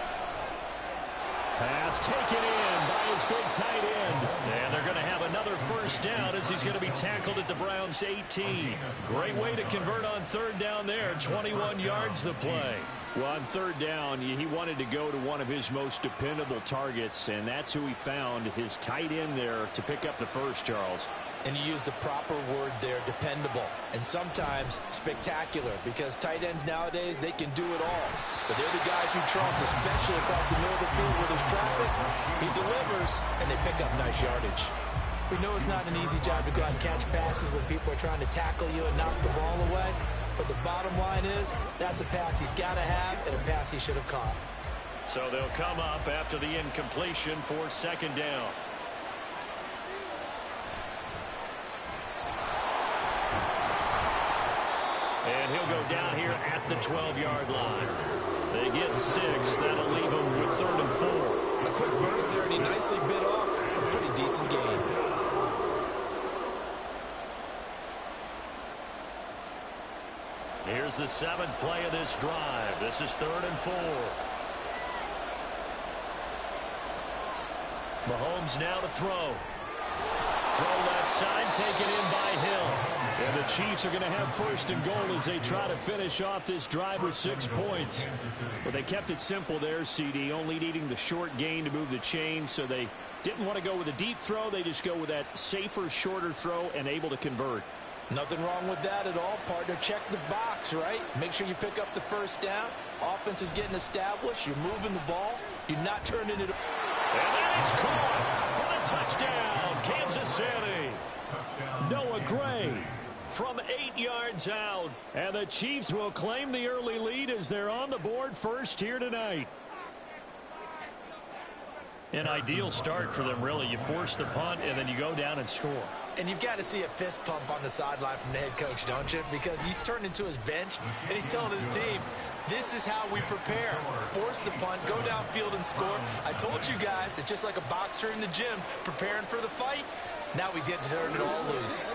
[SPEAKER 1] Pass taken in by his big tight end. And they're going to have another 1st down as he's going to be tackled at the Browns' 18. Great way to convert on 3rd down there. 21 yards the play. Well, on 3rd down, he wanted to go to one of his most dependable targets, and that's who he found, his tight end there, to pick up the first, Charles.
[SPEAKER 2] And you use the proper word there, dependable. And sometimes spectacular, because tight ends nowadays, they can do it all. But they're the guys you trust, especially across the middle of the field where there's traffic. He delivers, and they pick up nice yardage. We know it's not an easy job to go out and catch passes when people are trying to tackle you and knock the ball away. But the bottom line is, that's a pass he's got to have and a pass he should have caught.
[SPEAKER 1] So they'll come up after the incompletion for 2nd down. And he'll go down here at the 12-yard line. They get 6. That'll leave them with 3rd and 4.
[SPEAKER 2] obviously bit off a pretty decent gain.
[SPEAKER 1] Here's the 7th play of this drive. This is 3rd and 4. Mahomes now to throw. Throw left side, taken in by Hill. And the Chiefs are going to have 1st and goal as they try to finish off this drive with 6 points. But they kept it simple there, CD, only needing the short gain to move the chains, so they didn't want to go with a deep throw. They just go with that safer, shorter throw and able to convert.
[SPEAKER 3] Nothing wrong with that at all, partner. Check the box, right? Make sure you pick up the 1st down. Offense is getting established. You're moving the ball. You're not turning it. And
[SPEAKER 1] that is caught for the touchdown, Kansas City. Noah Gray from 8 yards out. And the Chiefs will claim the early lead as they're on the board first here tonight. An ideal start for them, really. You force the punt, and then you go down and score.
[SPEAKER 2] And you've got to see a fist pump on the sideline from the head coach, don't you? Because he's turned into his bench, and he's telling his team, this is how we prepare. Force the punt, go downfield and score. I told you guys, it's just like a boxer in the gym preparing for the fight. Now we get to turn it all loose.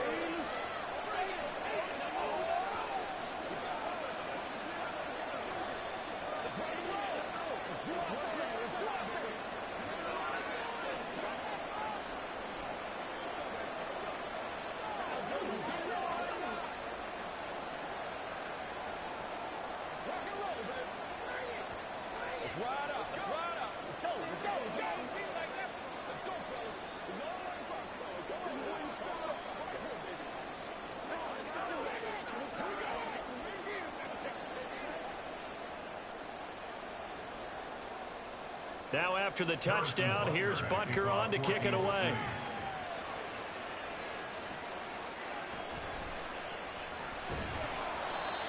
[SPEAKER 1] Now after the touchdown, here's Butker on to kick it away.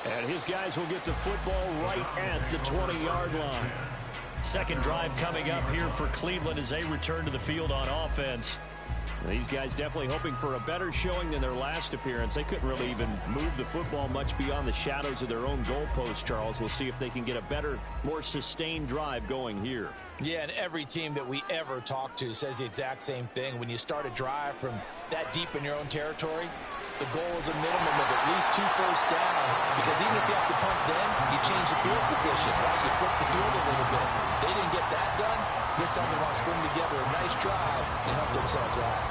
[SPEAKER 1] And his guys will get the football right at the 20-yard line. Second drive coming up here for Cleveland as they return to the field on offense. These guys definitely hoping for a better showing than their last appearance. They couldn't really even move the football much beyond the shadows of their own goalpost, Charles. We'll see if they can get a better, more sustained drive going here.
[SPEAKER 3] Yeah, and every team that we ever talk to says the exact same thing. When you start a drive from that deep in your own territory, the goal is a minimum of at least 2 first downs, because even if you have to punt then, you change the field position, right? You flip the field a little bit. They didn't get that done. This time they want to string together a nice drive and help themselves out.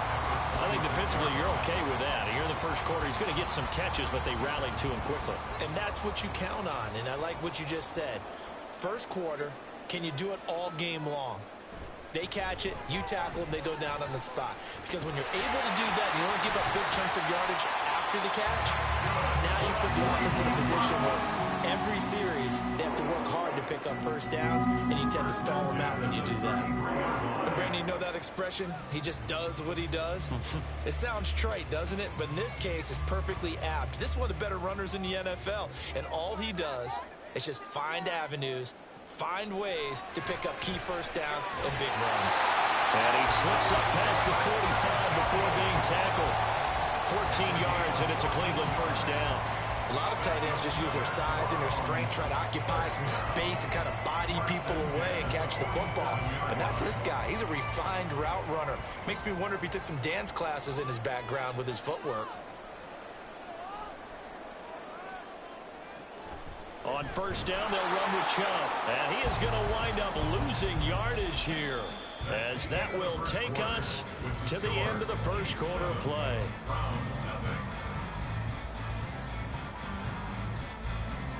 [SPEAKER 1] I think defensively you're okay with that. Here in the first quarter, he's going to get some catches, but they rallied to him quickly.
[SPEAKER 2] And that's what you count on, and I like what you just said. First quarter, can you do it all game long? They catch it, you tackle them, they go down on the spot. Because when you're able to do that, you don't give up big chunks of yardage after the catch, now you put the offense in a position where every series they have to work hard to pick up first downs, and you tend to stall them out when you do that. And Brandon, you know that expression? He just does what he does? It sounds trite, doesn't it? But in this case, it's perfectly apt. This is one of the better runners in the NFL, and all he does is just find avenues, find ways to pick up key first downs and big runs.
[SPEAKER 1] And he slips up past the 45 before being tackled. 14 yards, and it's a Cleveland first down.
[SPEAKER 2] A lot of tight ends just use their size and their strength, try to occupy some space and kind of body people away and catch the football. But not this guy. He's a refined route runner. Makes me wonder if he took some dance classes in his background with his footwork.
[SPEAKER 1] On first down, they'll run with Chubb. And he is going to wind up losing yardage here, as that will take us to the end of the first quarter play.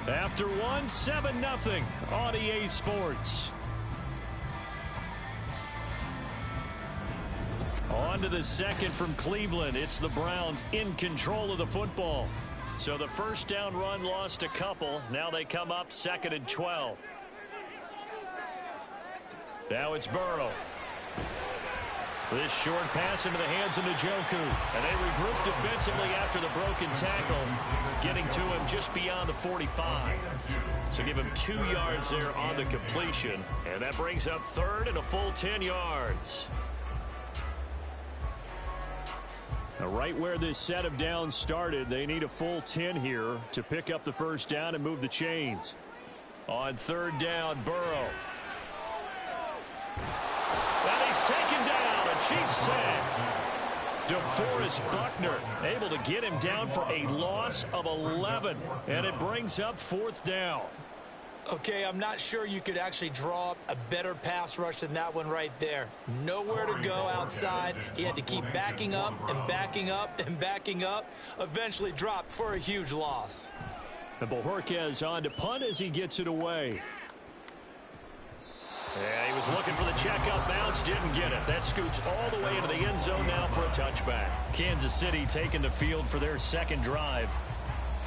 [SPEAKER 1] After one, 7-0 on EA Sports. On to the second from Cleveland. It's the Browns in control of the football. So the first down run lost a couple. Now they come up 2nd and 12. Now it's Burrow. This short pass into the hands of Njoku. And they regroup defensively after the broken tackle, getting to him just beyond the 45. So give him 2 yards there on the completion. And that brings up 3rd and a full 10 yards. Now, right where this set of downs started, they need a full 10 here to pick up the first down and move the chains. On 3rd down, Burrow. And he's taken down. Chiefs sack. DeForest Buckner able to get him down for a loss of 11. And it brings up 4th down.
[SPEAKER 2] Okay, I'm not sure you could actually draw up a better pass rush than that one right there. Nowhere to go outside. He had to keep backing up and backing up and backing up. Eventually dropped for a huge loss.
[SPEAKER 1] And Bojorquez on to punt as he gets it away. Yeah, he was looking for the checkup bounce, didn't get it. That scoots all the way into the end zone now for a touchback. Kansas City taking the field for their second drive.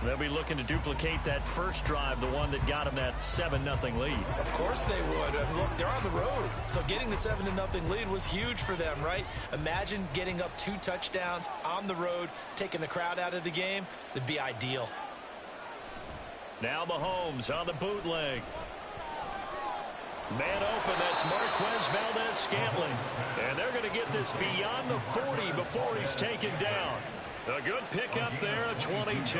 [SPEAKER 1] They'll be looking to duplicate that first drive, the one that got them that 7-0 lead.
[SPEAKER 2] Of course they would. Look, they're on the road. So getting the 7-0 lead was huge for them, right? Imagine getting up 2 touchdowns on the road, taking the crowd out of the game. That'd be ideal.
[SPEAKER 1] Now Mahomes on the bootleg. Man open, that's Marquez Valdes-Scantling. And they're going to get this beyond the 40 before he's taken down. A good pickup there at 22.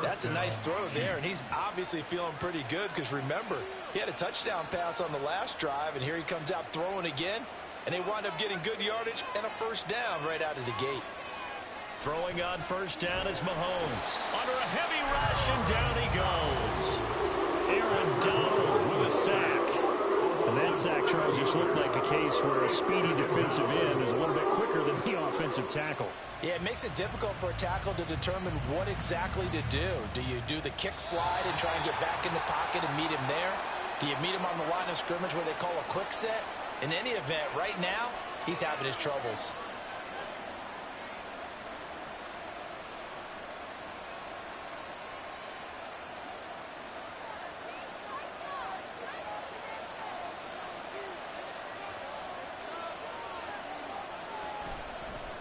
[SPEAKER 3] That's a nice throw there, and he's obviously feeling pretty good because, remember, he had a touchdown pass on the last drive, and here he comes out throwing again, and they wind up getting good yardage and a first down right out of the gate.
[SPEAKER 1] Throwing on first down is Mahomes. Under a heavy rush, and down he goes. Aaron Donald with a sack. And that sack, Charles, just looked like a case where a speedy defensive end is a little bit quicker than the offensive tackle.
[SPEAKER 2] Yeah, it makes it difficult for a tackle to determine what exactly to do. Do you do the kick slide and try and get back in the pocket and meet him there? Do you meet him on the line of scrimmage where they call a quick set? In any event, right now, he's having his troubles.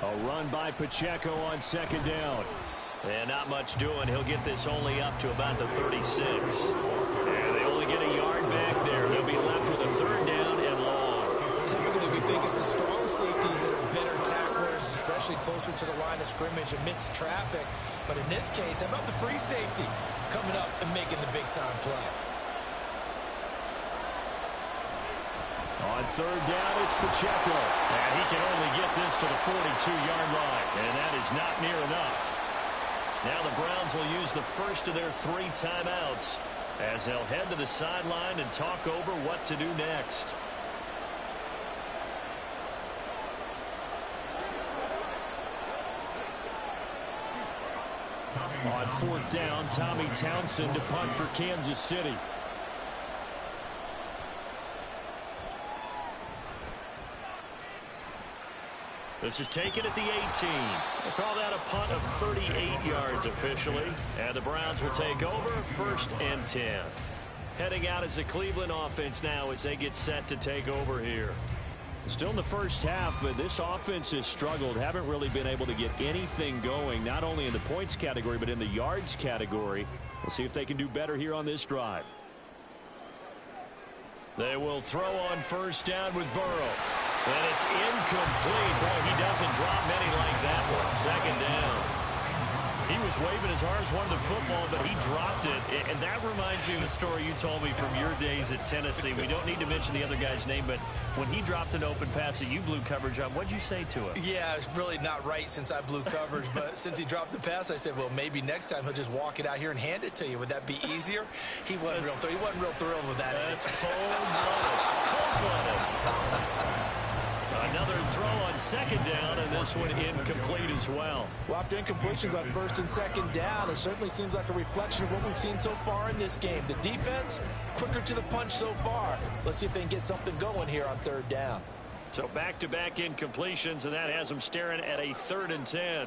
[SPEAKER 1] A run by Pacheco on second down. And not much doing. He'll get this only up to about the 36. And they only get a yard back there. They'll be left with a 3rd down and long.
[SPEAKER 2] Typically, we think it's the strong safeties that are better tacklers, especially closer to the line of scrimmage amidst traffic. But in this case, how about the free safety coming up and making the big-time play?
[SPEAKER 1] On 3rd down, it's Pacheco. And he can only get this to the 42-yard line. And that is not near enough. Now the Browns will use the first of their 3 timeouts as they'll head to the sideline and talk over what to do next. On 4th down, Tommy Townsend to punt for Kansas City. This is taken at the 18. We'll call that a punt of 38 yards officially. And the Browns will take over 1st and 10. Heading out is the Cleveland offense now as they get set to take over here. Still in the first half, but this offense has struggled. Haven't really been able to get anything going, not only in the points category, but in the yards category. We'll see if they can do better here on this drive. They will throw on first down with Burrow. And it's incomplete. Boy, he doesn't drop many like that one. 2nd down. He was waving his arms, wanted the football, but he dropped it. And that reminds me of a story you told me from your days at Tennessee. We don't need to mention the other guy's name, but when he dropped an open pass that you blew coverage on, what'd you say to him?
[SPEAKER 2] Yeah, it's really not right since I blew coverage, but since he dropped the pass, I said, well, maybe next time he'll just walk it out here and hand it to you. Would that be easier? He wasn't real thrilled with that.
[SPEAKER 1] That's cold-blooded. Cold-blooded. Another throw on 2nd down, and this one incomplete as well.
[SPEAKER 3] Well, after incompletions on 1st and 2nd down, it certainly seems like a reflection of what we've seen so far in this game. The defense, quicker to the punch so far. Let's see if they can get something going here on 3rd down.
[SPEAKER 1] So back-to-back incompletions, and that has them staring at a 3rd and 10.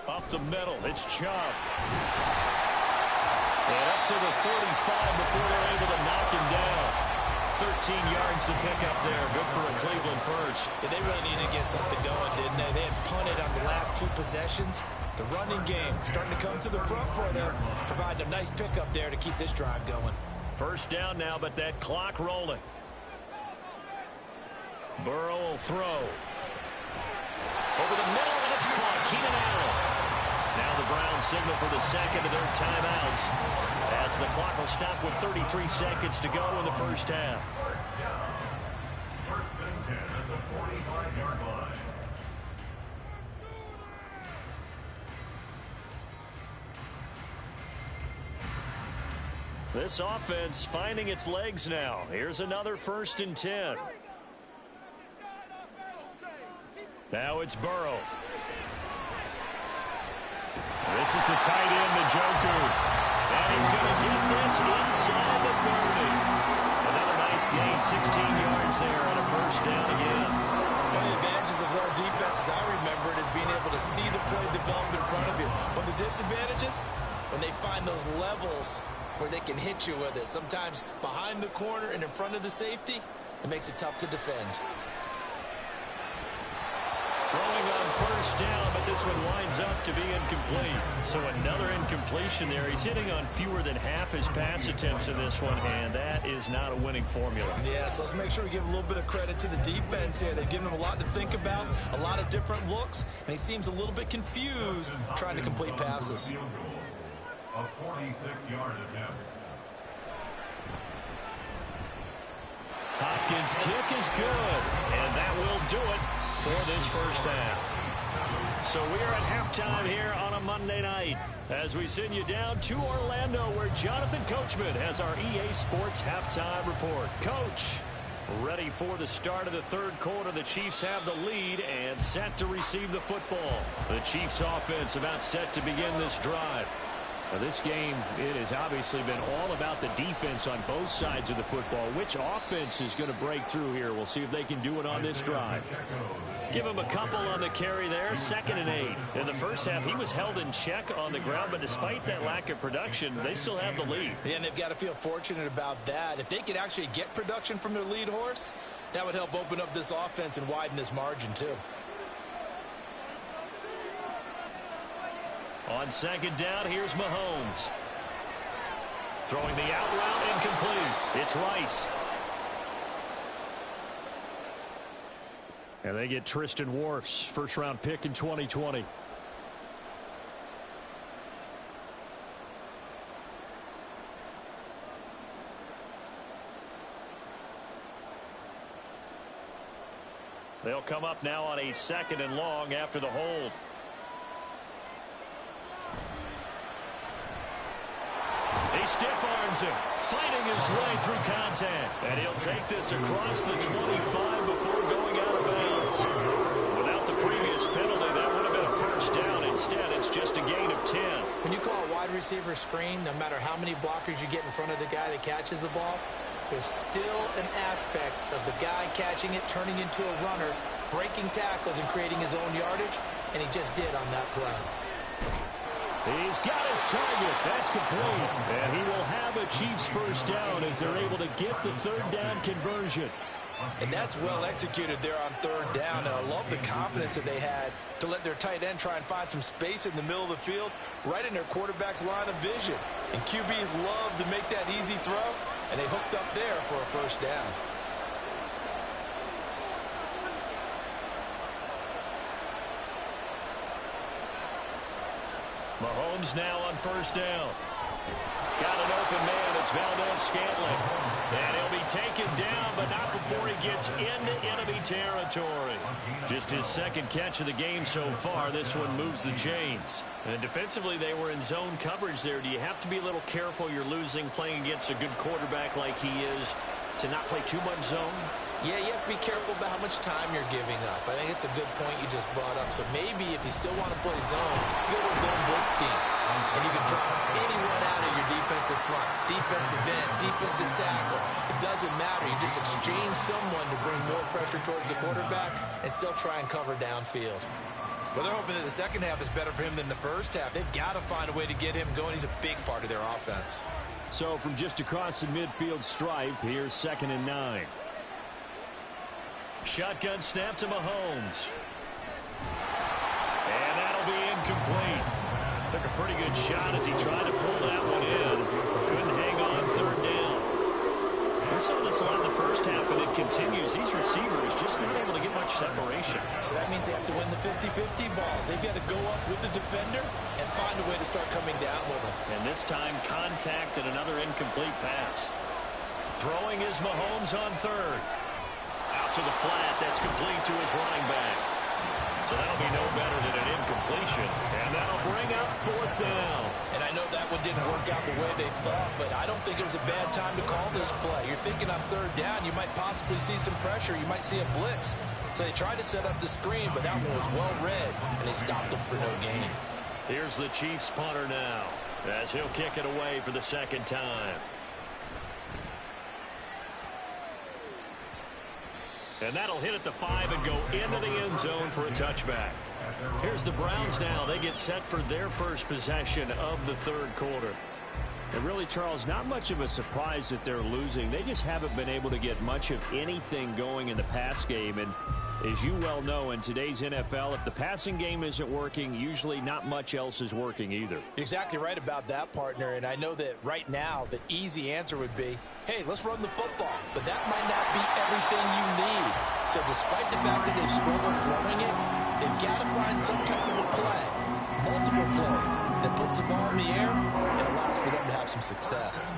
[SPEAKER 1] Up the middle, it's Chubb. And up to the 35 before they're able to knock him down. 13 yards to pick up there. Good for a Cleveland first.
[SPEAKER 2] Yeah, they really needed to get something going, didn't they? They had punted on the last 2 possessions. The running game starting to come to the front for them, providing a nice pickup there to keep this drive going.
[SPEAKER 1] First down now, but that clock rolling. Burrow will throw. Over the middle, and it's caught. Keenan Allen. Now the Browns signal for the 2nd of their timeouts as the clock will stop with 33 seconds to go in the first half.
[SPEAKER 4] First and 10 at the 45-yard line.
[SPEAKER 1] This offense finding its legs now. Here's another 1st and 10. Now it's Burrow. This is the tight end, Njoku. And he's going to get this inside the 30. Another nice gain, 16 yards there, and a 1st down again.
[SPEAKER 2] One of the advantages of our defense, as I remember it, is being able to see the play develop in front of you. One of the disadvantages, when they find those levels where they can hit you with it. Sometimes behind the corner and in front of the safety, it makes it tough to defend.
[SPEAKER 1] Throwing on 1st down, but this one winds up to be incomplete. So another incompletion there. He's hitting on fewer than half his pass attempts in this one, and that is not a winning formula.
[SPEAKER 2] Yeah, so let's make sure we give a little bit of credit to the defense here. They've given him a lot to think about, a lot of different looks, and he seems a little bit confused trying to complete passes.
[SPEAKER 4] A 46-yard attempt.
[SPEAKER 1] Hopkins' kick is good, and that will do it for this 1st half. So we are at halftime here on a Monday night as we send you down to Orlando, where Jonathan Coachman has our EA Sports halftime report. Coach, ready for the start of the 3rd quarter. The Chiefs have the lead and set to receive the football. The Chiefs offense about set to begin this drive. Now this game, it has obviously been all about the defense on both sides of the football. Which offense is going to break through here? We'll see if they can do it on this drive. Give him a couple on the carry there, 2nd and 8. In the 1st half, he was held in check on the ground, but despite that lack of production, they still have the lead.
[SPEAKER 2] Yeah, and they've got to feel fortunate about that. If they could actually get production from their lead horse, that would help open up this offense and widen this margin too.
[SPEAKER 1] On 2nd down, here's Mahomes. Throwing the out route, incomplete. It's Rice. And they get Tristan Wirfs, 1st-round pick in 2020. They'll come up now on a 2nd and long after the hold. He stiff-arms him, fighting his way through contact. And he'll take this across the 25 before going out of bounds. Without the previous penalty, that would have been a 1st down. Instead, it's just a gain of 10.
[SPEAKER 2] When you call a wide receiver screen, no matter how many blockers you get in front of the guy that catches the ball, there's still an aspect of the guy catching it, turning into a runner, breaking tackles and creating his own yardage, and he just did on that play.
[SPEAKER 1] He's got his target. That's complete. And he will have a Chiefs 1st down as they're able to get the 3rd down conversion.
[SPEAKER 3] And that's well executed there on 3rd down. And I love the confidence that they had to let their tight end try and find some space in the middle of the field, right in their quarterback's line of vision. And QBs love to make that easy throw, and they hooked up there for a 1st down.
[SPEAKER 1] Mahomes now on 1st down. Got an open man. It's Valdes-Scantling. And he'll be taken down, but not before he gets into enemy territory. Just his 2nd catch of the game so far. This one moves the chains. And defensively, they were in zone coverage there. Do you have to be a little careful? You're losing playing against a good quarterback like he is to not play too much zone?
[SPEAKER 2] Yeah, you have to be careful about how much time you're giving up. I think it's a good point you just brought up. So maybe if you still want to play zone, you go to a zone blitz scheme. And you can drop anyone out of your defensive front, defensive end, defensive tackle. It doesn't matter. You just exchange someone to bring more pressure towards the quarterback and still try and cover downfield. Well, they're hoping that the 2nd half is better for him than the 1st half. They've got to find a way to get him going. He's a big part of their offense.
[SPEAKER 1] So from just across the midfield stripe, here's 2nd and 9. Shotgun snap to Mahomes. And that'll be incomplete. Took a pretty good shot as he tried to pull that one in. Couldn't hang on 3rd down. We saw this a lot in the 1st half, and it continues. These receivers just not able to get much separation.
[SPEAKER 2] So that means they have to win the 50-50 balls. They've got to go up with the defender and find a way to start coming down with him.
[SPEAKER 1] And this time, contact and another incomplete pass. Throwing is Mahomes on 3rd. to the flat. That's complete to his running back. So that'll be no better than an incompletion. And that'll bring up 4th down.
[SPEAKER 3] And I know that one didn't work out the way they thought, but I don't think it was a bad time to call this play. You're thinking on 3rd down, you might possibly see some pressure. You might see a blitz. So they tried to set up the screen, but that one was well read, and they stopped him for no gain.
[SPEAKER 1] Here's the Chiefs punter now, as he'll kick it away for the 2nd time. And that'll hit at the 5 and go into the end zone for a touchback. Here's the Browns now. They get set for their first possession of the 3rd quarter.
[SPEAKER 6] And really, Charles, not much of a surprise that they're losing. They just haven't been able to get much of anything going in the pass game. And as you well know, in today's NFL, if the passing game isn't working, usually not much else is working either.
[SPEAKER 3] You're exactly right about that, partner. And I know that right now the easy answer would be, hey, let's run the football. But that might not be everything you need. So despite the fact that they've struggled throwing it, they've got to find some type of a play, multiple plays, that puts the ball in the air and allows for them to have some success.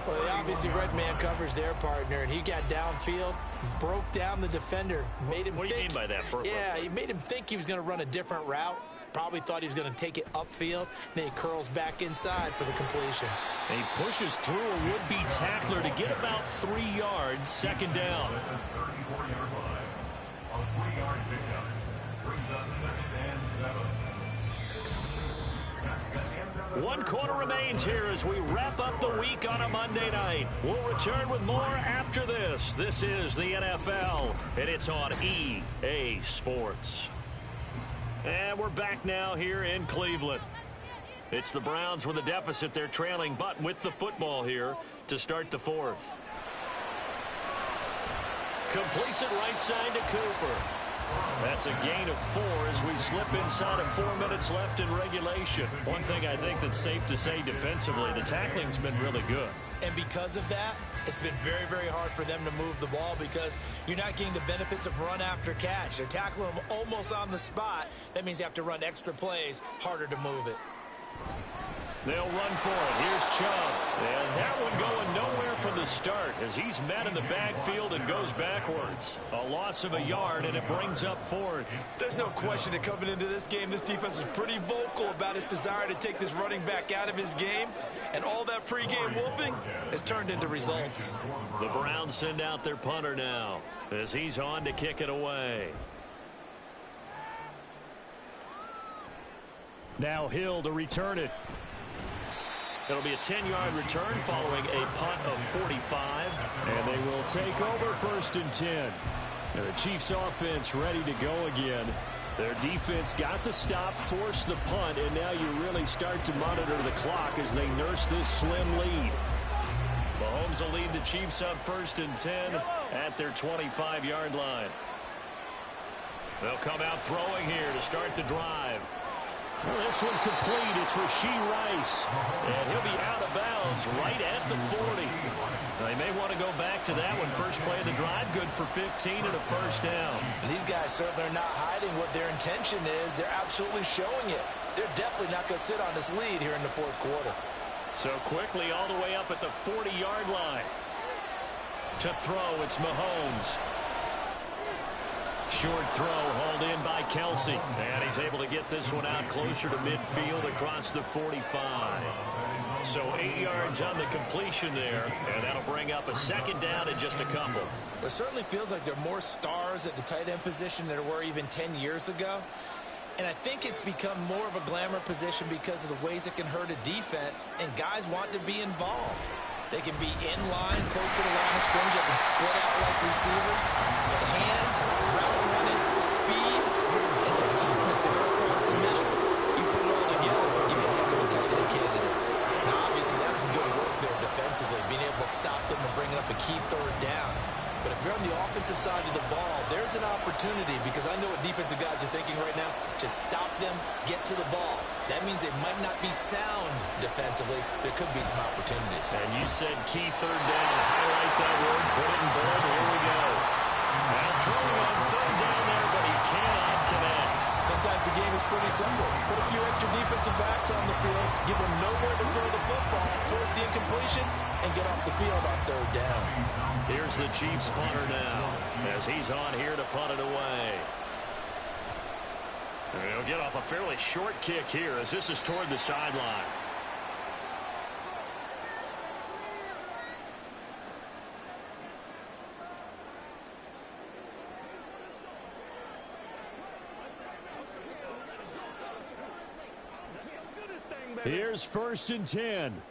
[SPEAKER 2] Well, they obviously read man coverage their partner, and he got downfield, broke down the defender, made him
[SPEAKER 1] What do you mean by that, Burpo?
[SPEAKER 2] Yeah, he made him think he was going to run a different route. Probably thought he was going to take it upfield. Then he curls back inside for the completion.
[SPEAKER 1] And he pushes through a would-be tackler to get about 3 yards, 2nd down.
[SPEAKER 4] 34-yard line. A 3-yard pickup brings us 2nd and 7.
[SPEAKER 1] 1 quarter remains here as we wrap up the week on a Monday night. We'll return with more after this. This is the NFL, and it's on EA Sports. And we're back now here in Cleveland. It's the Browns with a deficit. They're trailing, but with the football here to start the 4th. Completes it right side to Cooper. That's a gain of 4 as we slip inside of 4 minutes left in regulation. One thing I think that's safe to say defensively, the tackling's been really good.
[SPEAKER 2] And because of that, it's been very, very hard for them to move the ball because you're not getting the benefits of run after catch. They're tackling them almost on the spot. That means you have to run extra plays, harder to move it.
[SPEAKER 1] They'll run for it. Here's Chubb. And that one going nowhere from the start as he's met in the backfield and goes backwards. A loss of a yard, and it brings up 4th.
[SPEAKER 7] There's no question that coming into this game, this defense was pretty vocal about its desire to take this running back out of his game. And all that pregame wolfing has turned into results.
[SPEAKER 1] The Browns send out their punter now as he's on to kick it away. Now Hill to return it. It'll be a 10-yard return following a punt of 45.
[SPEAKER 6] And they will take over 1st and 10. And the Chiefs offense ready to go again. Their defense got the stop, forced the punt, and now you really start to monitor the clock as they nurse this slim lead.
[SPEAKER 1] Mahomes will lead the Chiefs up 1st and 10 at their 25-yard line. They'll come out throwing here to start the drive.
[SPEAKER 6] Well, this one complete. It's Rashee Rice.
[SPEAKER 1] And he'll be out of bounds right at the 40. They may want to go back to that one. First play of the drive, good for 15 and a 1st down.
[SPEAKER 3] These guys certainly are not hiding what their intention is. They're absolutely showing it. They're definitely not going to sit on this lead here in the 4th quarter.
[SPEAKER 1] So quickly all the way up at the 40-yard line. To throw, it's Mahomes. Short throw hauled in by Kelsey. And he's able to get this one out closer to midfield across the 45. So 8 yards on the completion there. And that'll bring up a 2nd down in just a couple.
[SPEAKER 2] It certainly feels like there are more stars at the tight end position than there were even 10 years ago. And I think it's become more of a glamour position because of the ways it can hurt a defense. And guys want to be involved. They can be in line, close to the line of scrimmage. They can split out like receivers. But hands, route running, speed, and some toughness to go across the middle. You put it all together, you get a heck of a tight end candidate. Now, obviously, that's some good work there defensively, being able to stop them and bringing up a key 3rd down. But if you're on the offensive side of the ball, there's an opportunity because I know what defensive guys are thinking right now. Just stop them, get to the ball. That means they might not be sound defensively. There could be some opportunities.
[SPEAKER 1] And you said key 3rd down. Highlight that word, put it in bold. Here we go. Now throwing on 3rd down there, but he cannot connect.
[SPEAKER 3] Sometimes the game is pretty simple. Put a few extra defensive backs on the field, give them nowhere to throw the football, force the incompletion, and get off the field on third down.
[SPEAKER 1] Here's the Chiefs punter now as he's on here to punt it away. And he'll get off a fairly short kick here as this is toward the sideline. Here's 1st and 10.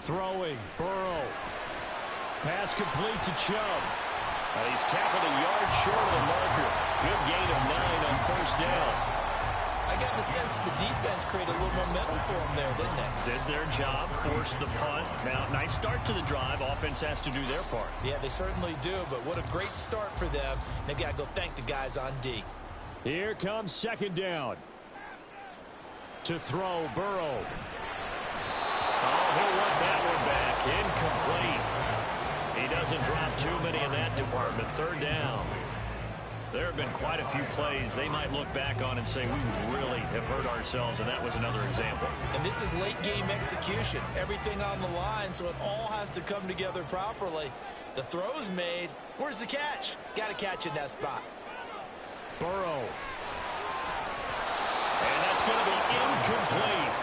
[SPEAKER 1] Throwing, Burrow. Pass complete to Chubb. He's tackled a yard short of the marker. Good gain of 9 on 1st down.
[SPEAKER 2] I got the sense that the defense created a little momentum for them there, didn't they?
[SPEAKER 1] Did their job, forced the punt. Now, nice start to the drive. Offense has to do their part.
[SPEAKER 2] Yeah, they certainly do, but what a great start for them. They've got to go thank the guys on D.
[SPEAKER 6] Here comes 2nd down. To throw, Burrow.
[SPEAKER 1] Oh, he'll want that one back. Incomplete. He doesn't drop too many in that department. 3rd down. There have been quite a few plays they might look back on and say, we really have hurt ourselves, and that was another example.
[SPEAKER 2] And this is late game execution. Everything on the line, so it all has to come together properly. The throw's made. Where's the catch? Got to catch in that spot.
[SPEAKER 6] Burrow.
[SPEAKER 1] And that's going to be incomplete.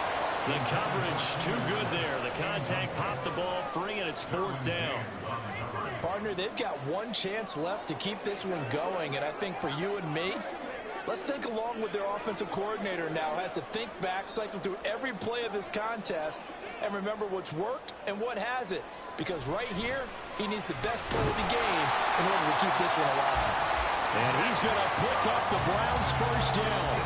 [SPEAKER 1] The coverage too good there. The contact popped the ball free, and it's 4th down.
[SPEAKER 3] Partner, they've got one chance left to keep this one going, and I think for you and me, let's think along with their offensive coordinator now. Has to think back, cycle through every play of this contest, and remember what's worked and what hasn't. Because right here, he needs the best play of the game in order to keep this one alive.
[SPEAKER 6] And he's going to pick up the Browns' 1st down.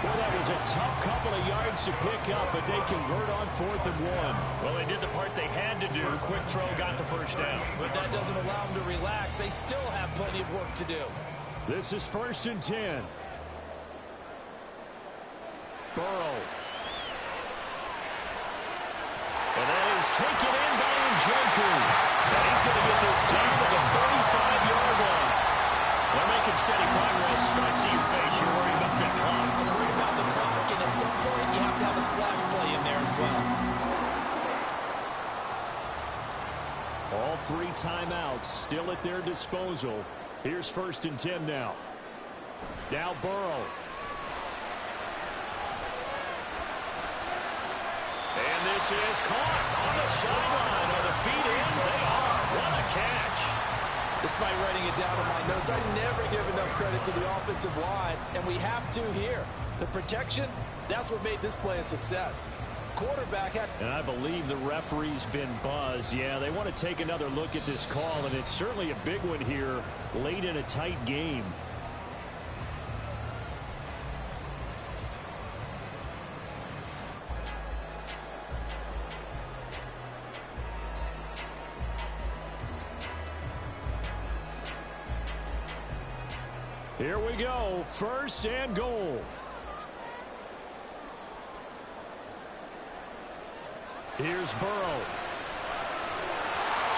[SPEAKER 6] Well, that was a tough couple of yards to pick up, but they convert on 4th and 1.
[SPEAKER 1] Well, they did the part they had to do. Quick throw got the 1st down.
[SPEAKER 2] But that doesn't allow them to relax. They still have plenty of work to do.
[SPEAKER 6] This is 1st and 10. Burrow.
[SPEAKER 1] And that is taken in by Njoku. And he's going to get this down to the 35-yard line. They're making steady progress, but I see your face. You're worried about that clock.
[SPEAKER 2] I'm worried about the clock, and at some point, you have to have a splash play in there as well.
[SPEAKER 6] All 3 timeouts still at their disposal. Here's 1st and 10 now. Now Burrow.
[SPEAKER 1] And this is caught on the sideline. Are the feet in? They are. What a catch.
[SPEAKER 3] Despite writing it down in my notes, I never give enough credit to the offensive line, and we have to here. The protection, that's what made this play a success. Quarterback had...
[SPEAKER 6] And I believe the referee's been buzzed. Yeah, they want to take another look at this call, and it's certainly a big one here late in a tight game. Here we go, 1st and goal. Here's Burrow.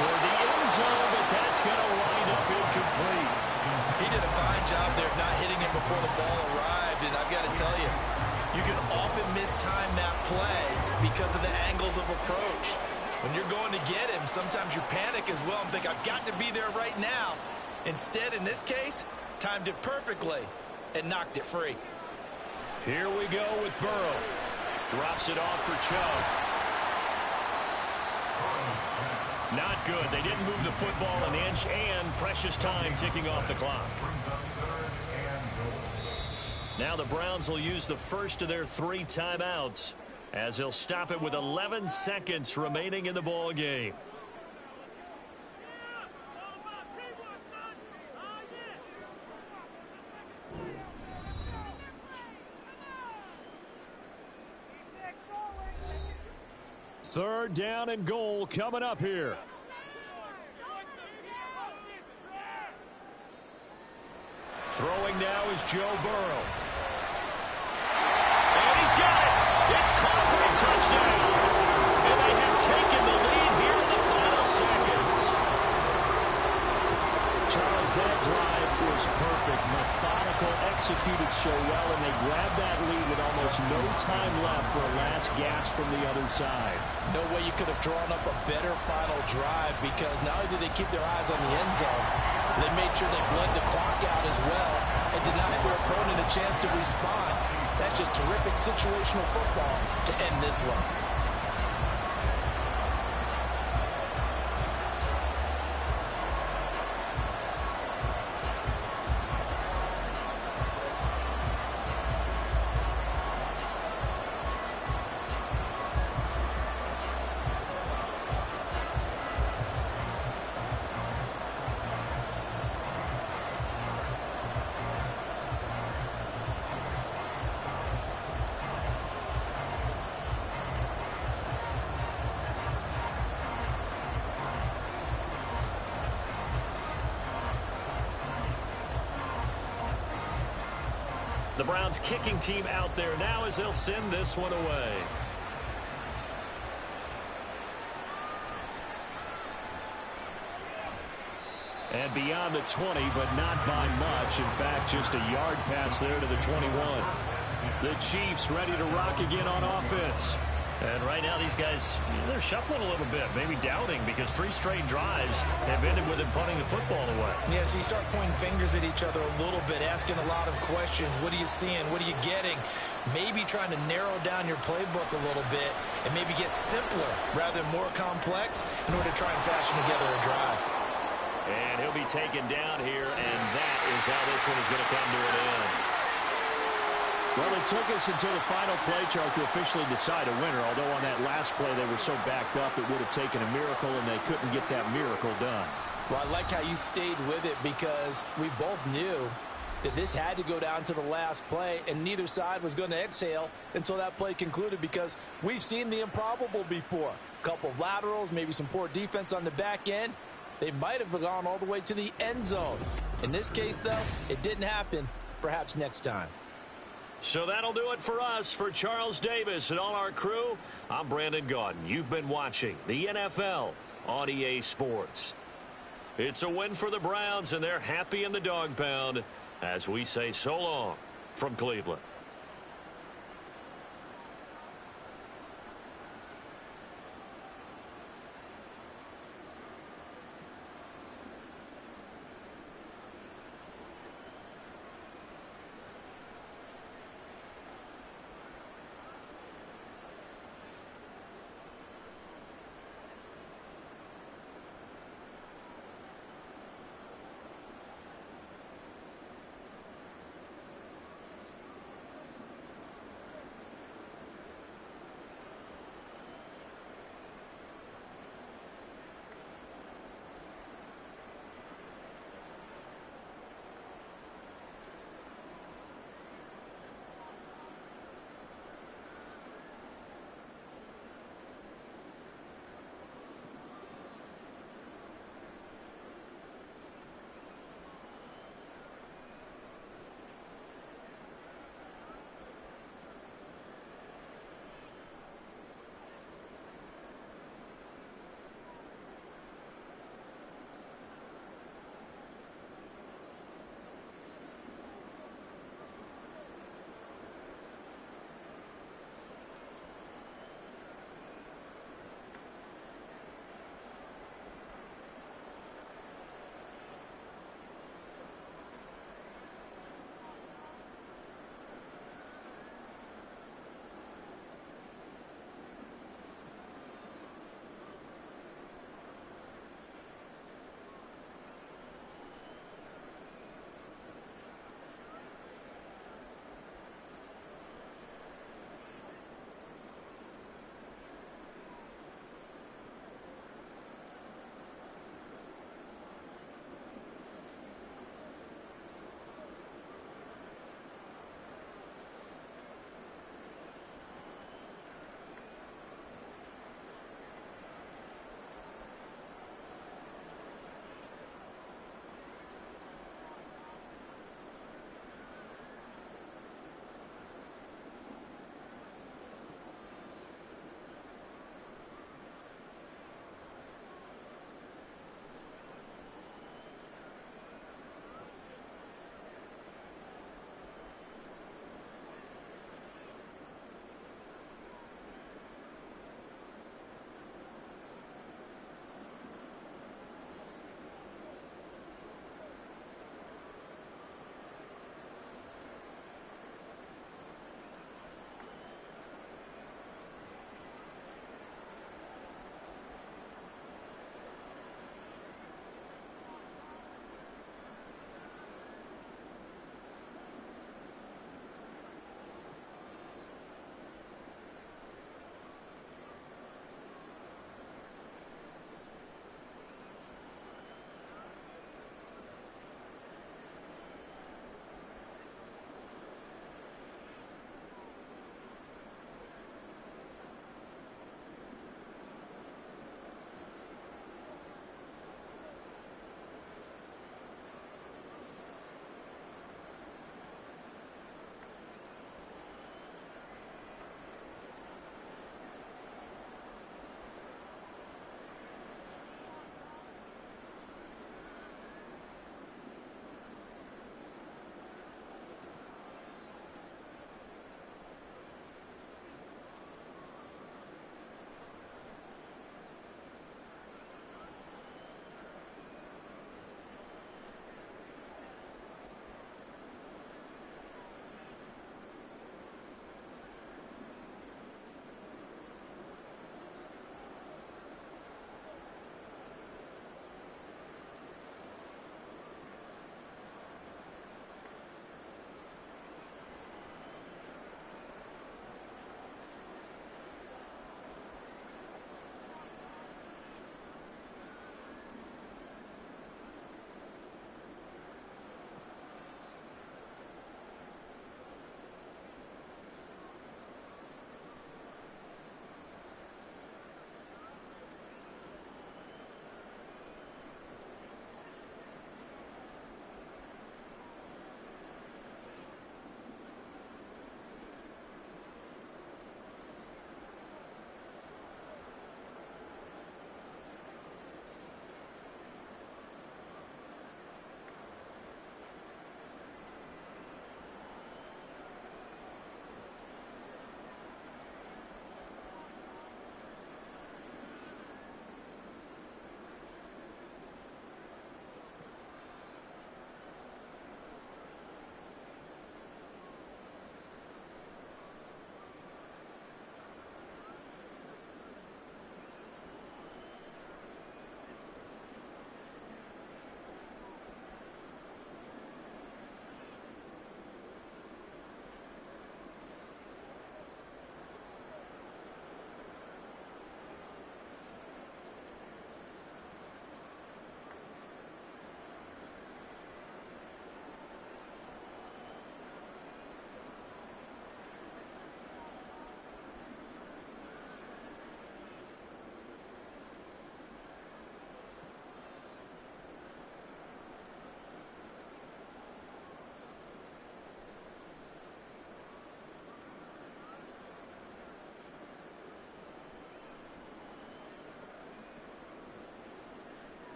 [SPEAKER 1] Toward the end zone, but that's going to wind up incomplete.
[SPEAKER 2] He did a fine job there of not hitting him before the ball arrived, and I've got to tell you, you can often mistime that play because of the angles of approach. When you're going to get him, sometimes you panic as well and think, I've got to be there right now. Instead, in this case, timed it perfectly and knocked it free.
[SPEAKER 1] Here we go with Burrow. Drops it off for Chubb. Not good. They didn't move the football an inch, and precious time ticking off the clock. Now the Browns will use the first of their 3 timeouts as they'll stop it with 11 seconds remaining in the ball game.
[SPEAKER 6] Third down and goal coming up here. Throwing now is Joe Burrow.
[SPEAKER 1] And he's got it. It's caught for a touchdown. And they have taken the lead here in the final seconds.
[SPEAKER 6] Charles, that drive was
[SPEAKER 1] was perfect, methodical, executed so well, and they grabbed that lead with almost no time left for a last gasp from the other side.
[SPEAKER 3] No way you could have drawn up a better final drive, because not only did they keep their eyes on the end zone, they made sure they bled the clock out as well and denied their opponent a chance to respond. That's just terrific situational football to end this one.
[SPEAKER 1] The Browns kicking team out there now as they'll send this one away. And beyond the 20, but not by much. In fact, just a yard pass there to the 21. The Chiefs ready to rock again on offense. And right now, these guys, they're shuffling a little bit, maybe doubting, because 3 straight drives have ended with them punting the football away.
[SPEAKER 2] Yeah, so you start pointing fingers at each other a little bit, asking a lot of questions. What are you seeing? What are you getting? Maybe trying to narrow down your playbook a little bit and maybe get simpler rather than more complex in order to try and fashion together a drive.
[SPEAKER 1] And he'll be taken down here, and that is how this one is going to come to an end. Well, it took us until the final play, Charles, to officially decide a winner, although on that last play they were so backed up it would have taken a miracle, and they couldn't get that miracle done.
[SPEAKER 3] Well, I like how you stayed with it, because we both knew that this had to go down to the last play, and neither side was going to exhale until that play concluded, because we've seen the improbable before. A couple of laterals, maybe some poor defense on the back end. They might have gone all the way to the end zone. In this case, though, it didn't happen. Perhaps next time.
[SPEAKER 1] So that'll do it for us. For Charles Davis and all our crew, I'm Brandon Gaudin. You've been watching the NFL on EA Sports. It's a win for the Browns, and they're happy in the dog pound as we say so long from Cleveland.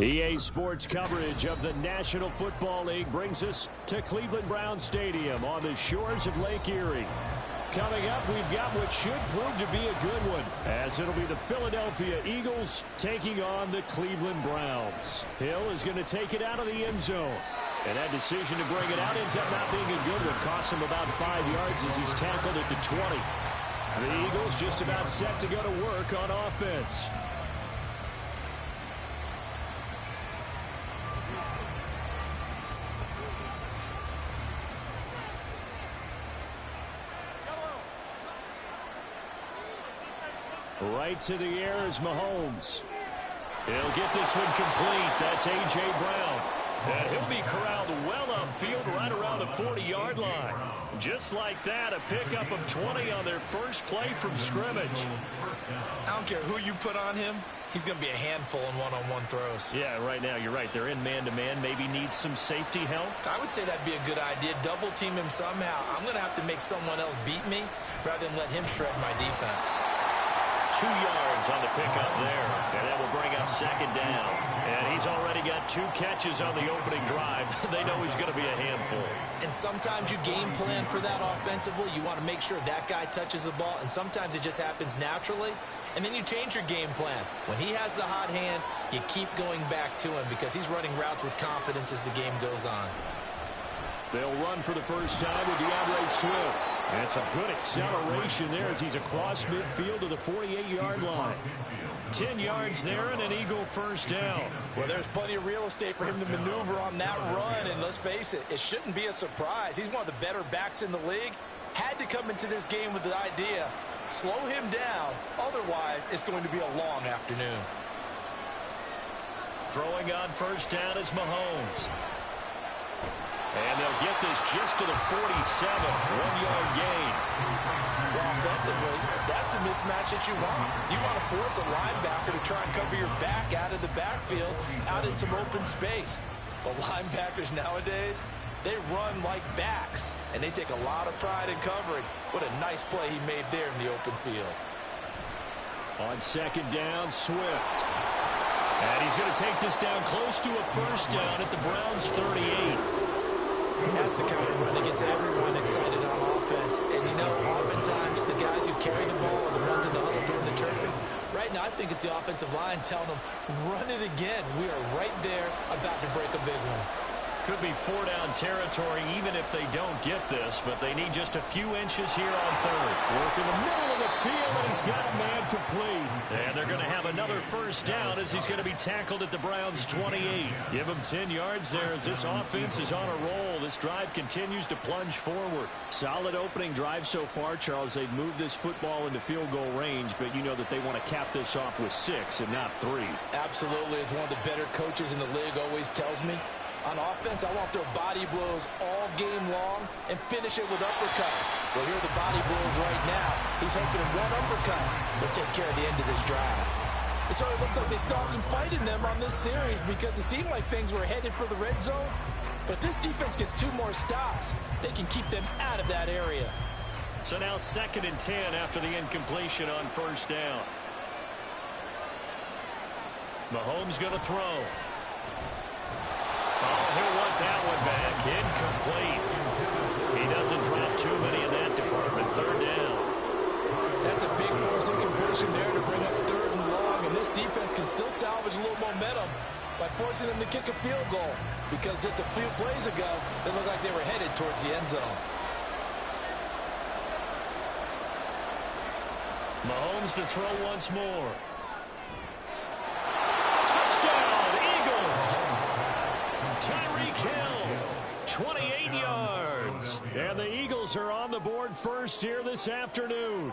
[SPEAKER 1] EA Sports coverage of the National Football League brings us to Cleveland Browns Stadium on the shores of Lake Erie. Coming up, we've got what should prove to be a good one, as it'll be the Philadelphia Eagles taking on the Cleveland Browns. Hill is going to take it out of the end zone. And that decision to bring it out ends up not being a good one. Cost him about 5 yards as he's tackled at the 20. The Eagles just about set to go to work on offense. Right to the air is Mahomes. He'll get this one complete. That's A.J. Brown. And he'll be corralled well upfield right around the 40-yard line. Just like that, a pickup of 20 on their first play from scrimmage.
[SPEAKER 7] I don't care who you put on him. He's going to be a handful in one-on-one throws.
[SPEAKER 1] Yeah, right now, you're right. They're in man-to-man. Maybe needs some safety help.
[SPEAKER 2] I would say that'd be a good idea. Double team him somehow. I'm going to have to make someone else beat me rather than let him shred my defense.
[SPEAKER 1] 2 yards on the pickup there. And that will bring up second down. And he's already got 2 catches on the opening drive. They know he's going to be a handful.
[SPEAKER 2] And sometimes you game plan for that offensively. You want to make sure that guy touches the ball. And sometimes it just happens naturally. And then you change your game plan. When he has the hot hand, you keep going back to him because he's running routes with confidence as the game goes on.
[SPEAKER 1] They'll run for the first time with DeAndre Swift. And it's a good acceleration there as he's across midfield to the 48-yard line. 10 yards there and an Eagle first down.
[SPEAKER 3] Well, there's plenty of real estate for him to maneuver on that run. And let's face it, it shouldn't be a surprise. He's one of the better backs in the league. Had to come into this game with the idea, slow him down. Otherwise, it's going to be a long afternoon.
[SPEAKER 1] Throwing on first down is Mahomes. And they'll get this just to the 47, 1-yard gain.
[SPEAKER 3] Well, offensively, that's the mismatch that you want. You want to force a linebacker to try and cover your back out of the backfield, out in some open space. But linebackers nowadays, they run like backs, and they take a lot of pride in covering. What a nice play he made there in the open field.
[SPEAKER 1] On second down, Swift. And he's going to take this down close to a first down at the Browns' 38.
[SPEAKER 2] That's the kind of run that gets everyone excited on offense. And, you know, oftentimes the guys who carry the ball are the ones in the huddle doing the chirping. Right now, I think it's the offensive line telling them, run it again. We are right there about to break a big one.
[SPEAKER 1] Could be 4-down territory even if they don't get this, but they need just a few inches here on third. Work in the middle of the field, and he's got a man complete. And they're going to have another first down as he's going to be tackled at the Browns' 28. Give him 10 yards there as this offense is on a roll. This drive continues to plunge forward. Solid opening drive so far, Charles. They've moved this football into field goal range, but you know that they want to cap this off with 6 and not 3.
[SPEAKER 3] Absolutely. As one of the better coaches in the league always tells me, on offense, I want their body blows all game long and finish it with uppercuts. Well, here are the body blows right now. He's hoping one uppercut will take care of the end of this drive. And so it looks like they start some fight in them on this series because it seemed like things were headed for the red zone. But if this defense gets 2 more stops, they can keep them out of that area.
[SPEAKER 1] So now 2nd and 10 after the incompletion on first down. Mahomes going to throw. Oh, he'll want that one back. Incomplete. He doesn't drop too many in that department. 3rd down.
[SPEAKER 3] That's a big force incompletion there to bring up 3rd and long. And this defense can still salvage a little momentum by forcing them to kick a field goal. Because just a few plays ago, they looked like they were headed towards the end zone.
[SPEAKER 1] Mahomes to throw once more. Touchdown, Eagles! Tyreek Hill, 28 yards. And the Eagles are on the board first here this afternoon.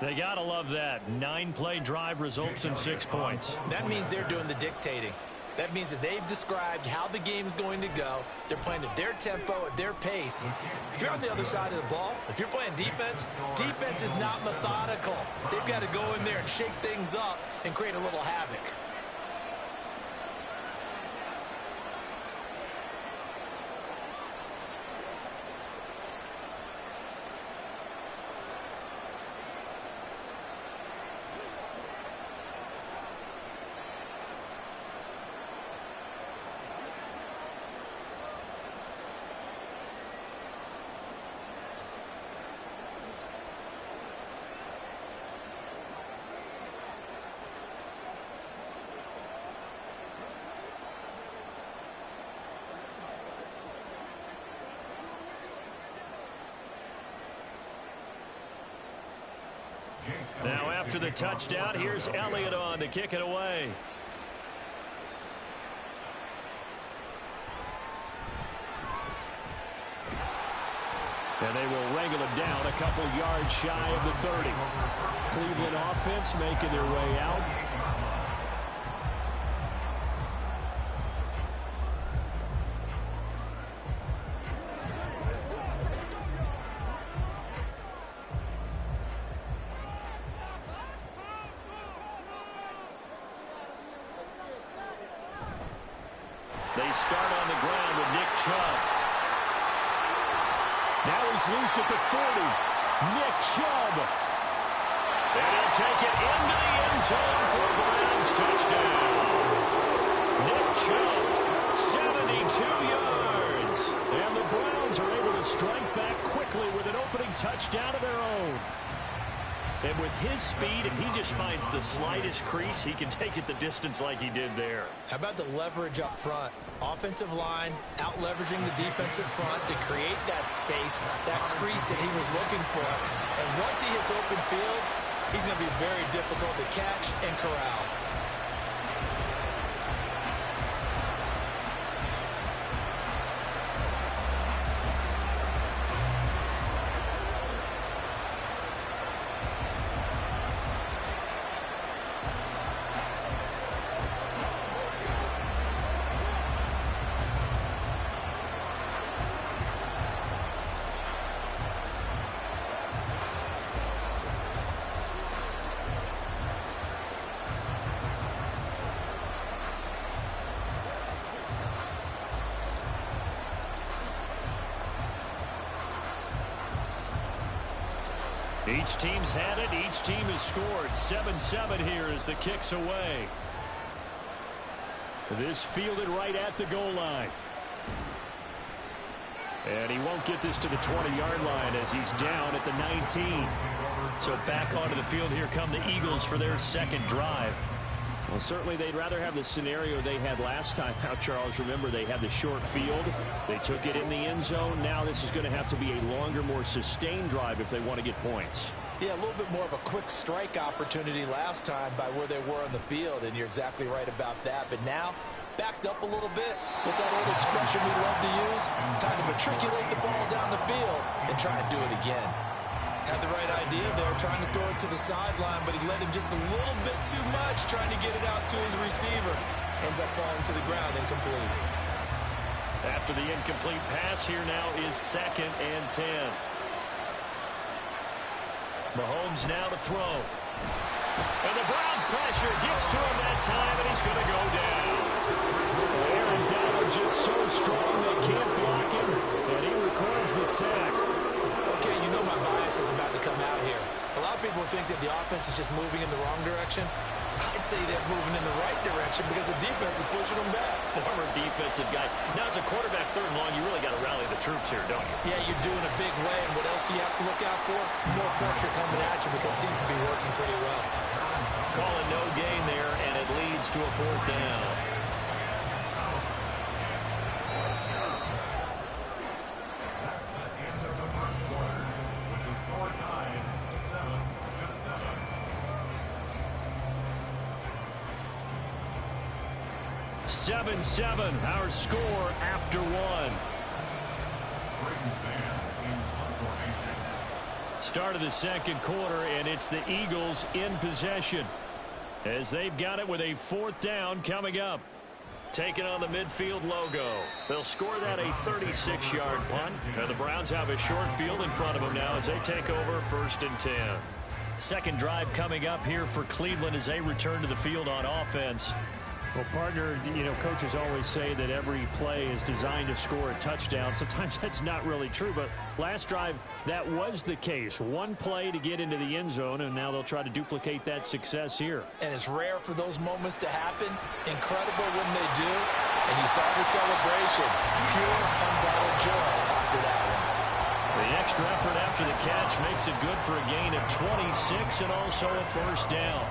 [SPEAKER 1] They got to love that. 9-play drive results in 6 points.
[SPEAKER 2] That means they're doing the dictating. That means that they've described how the game's going to go. They're playing at their tempo, at their pace. If you're on the other side of the ball, if you're playing defense, defense is not methodical. They've got to go in there and shake things up and create a little havoc.
[SPEAKER 1] after the touchdown. Here's Elliott on to kick it away. And they will wrangle him down a couple yards shy of the 30. Cleveland offense making their way out. They start on the ground with Nick Chubb. Now he's loose at the 40. Nick Chubb. And he'll take it into the end zone for a Browns touchdown. Nick Chubb, 72 yards. And the Browns are able to strike back quickly with an opening touchdown of their own. And with his speed, if he just finds the slightest crease, he can take it the distance like he did there.
[SPEAKER 2] How about the leverage up front? Offensive line out leveraging the defensive front to create that space, that crease that he was looking for. And once he hits open field, he's going to be very difficult to catch and corral.
[SPEAKER 1] Each team's had it. Each team has scored. 7-7 here as the kick's away. This fielded right at the goal line. And he won't get this to the 20-yard line as he's down at the 19. So back onto the field here come the Eagles for their second drive. Well, certainly they'd rather have the scenario they had last time out, Charles. Remember, they had the short field. They took it in the end zone. Now this is going to have to be a longer, more sustained drive if they want to get points.
[SPEAKER 3] Yeah, a little bit more of a quick strike opportunity last time by where they were on the field, and you're exactly right about that. But now, backed up a little bit. What's that old expression we love to use? Time to matriculate the ball down the field and try to do it again.
[SPEAKER 2] Had the right idea there, trying to throw it to the sideline, but he led him just a little bit too much, trying to get it out to his receiver. Ends up falling to the ground, incomplete.
[SPEAKER 1] After the incomplete pass, here now is 2nd and 10. Mahomes now to throw. And the Browns pressure gets to him that time, and he's going to go down. Aaron Donald just so strong they can't block him, and he records the sack.
[SPEAKER 2] Okay, you know my bias is about to come out here. A lot of people think that the offense is just moving in the wrong direction. I'd say they're moving in the right direction because the defense is pushing them back.
[SPEAKER 1] Former defensive guy. Now, as a quarterback, 3rd and long, you really got to rally the troops here, don't you?
[SPEAKER 2] Yeah, you're doing a big way, and what else do you have to look out for? More pressure coming at you because it seems to be working pretty well.
[SPEAKER 1] Calling no gain there, and it leads to a 4th down.
[SPEAKER 4] That's the end of the first quarter, with the score tied 7-7.
[SPEAKER 1] 7-7, our score after 1.
[SPEAKER 4] Brayton Van in punt formation.
[SPEAKER 1] Start of the second quarter, and it's the Eagles in possession as they've got it with a 4th down coming up. Taking on the midfield logo. They'll score that a 36-yard punt. And the Browns have a short field in front of them now as they take over 1st and 10. Second drive coming up here for Cleveland as they return to the field on offense. Well, partner, you know, coaches always say that every play is designed to score a touchdown. Sometimes that's not really true, but last drive, that was the case. One play to get into the end zone, and now they'll try to duplicate that success here.
[SPEAKER 3] And it's rare for those moments to happen. Incredible when they do. And you saw the celebration. Pure, unbridled joy after that one.
[SPEAKER 1] The extra effort after the catch makes it good for a gain of 26 and also a 1st down.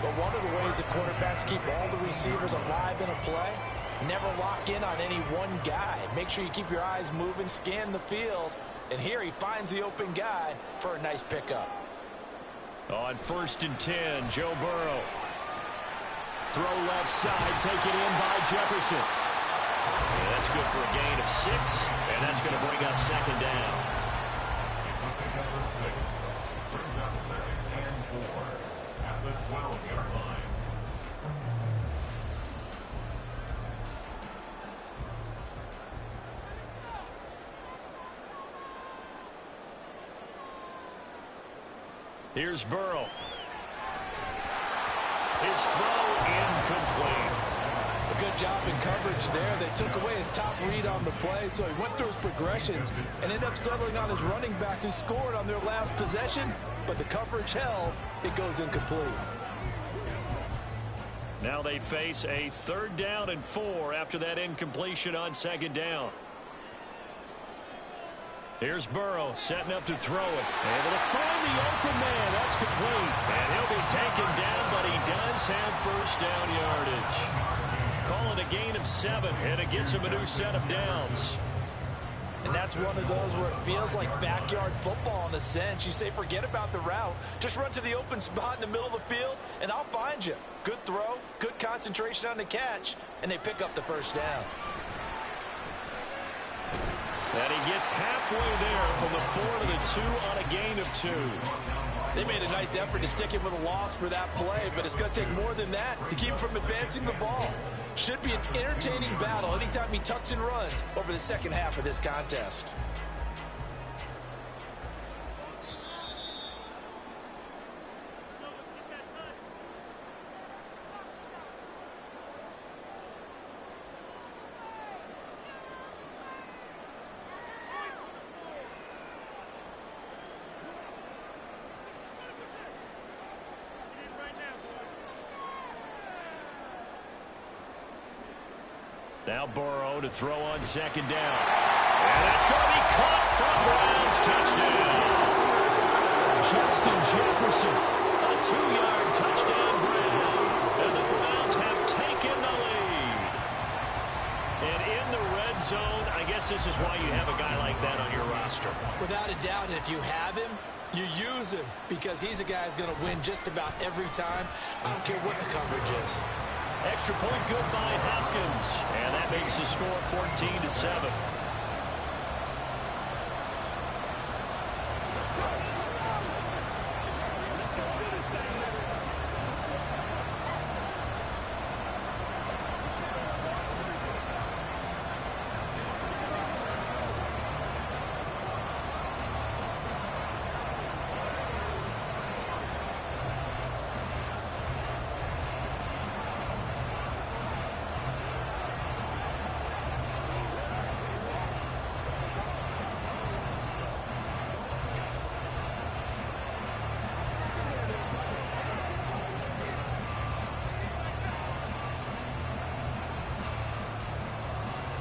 [SPEAKER 3] But one of the ways that quarterbacks keep all the receivers alive in a play, never lock in on any one guy. Make sure you keep your eyes moving, scan the field, and here he finds the open guy for a nice pickup.
[SPEAKER 1] On 1st and 10, Joe Burrow. Throw left side, taken in by Jefferson. And that's good for a gain of 6, and that's going to bring up 2nd down.
[SPEAKER 4] It's up to number 6. Brings up 2nd and 4 at the 12-yard line.
[SPEAKER 1] Here's Burrow. His throw incomplete.
[SPEAKER 3] A good job in coverage there. They took away his top read on the play, so he went through his progressions and ended up settling on his running back who scored on their last possession, but the coverage held. It goes incomplete.
[SPEAKER 1] Now they face a 3rd down and 4 after that incompletion on 2nd down. Here's Burrow setting up to throw it. Able to find the open man. That's complete. And he'll be taken down, but he does have 1st down yardage. Calling a gain of 7, and it gets him a new set of downs.
[SPEAKER 3] And that's one of those where it feels like backyard football in a sense. You say forget about the route. Just run to the open spot in the middle of the field, and I'll find you. Good throw, good concentration on the catch, and they pick up the 1st down.
[SPEAKER 1] And he gets halfway there from the 4 to the 2 on a gain of 2.
[SPEAKER 3] They made a nice effort to stick him with a loss for that play, but it's going to take more than that to keep him from advancing the ball. Should be an entertaining battle anytime he tucks and runs over the 2nd half of this contest.
[SPEAKER 1] Now Burrow to throw on 2nd down. And that's going to be caught from Browns. Touchdown. Justin Jefferson. A 2-yard touchdown Brown. And the Browns have taken the lead. And in the red zone, I guess this is why you have a guy like that on your roster.
[SPEAKER 2] Without a doubt, and if you have him, you use him because he's a guy who's going to win just about every time. I don't care what the coverage is.
[SPEAKER 1] Extra point good by Hopkins. And that makes the score 14-7.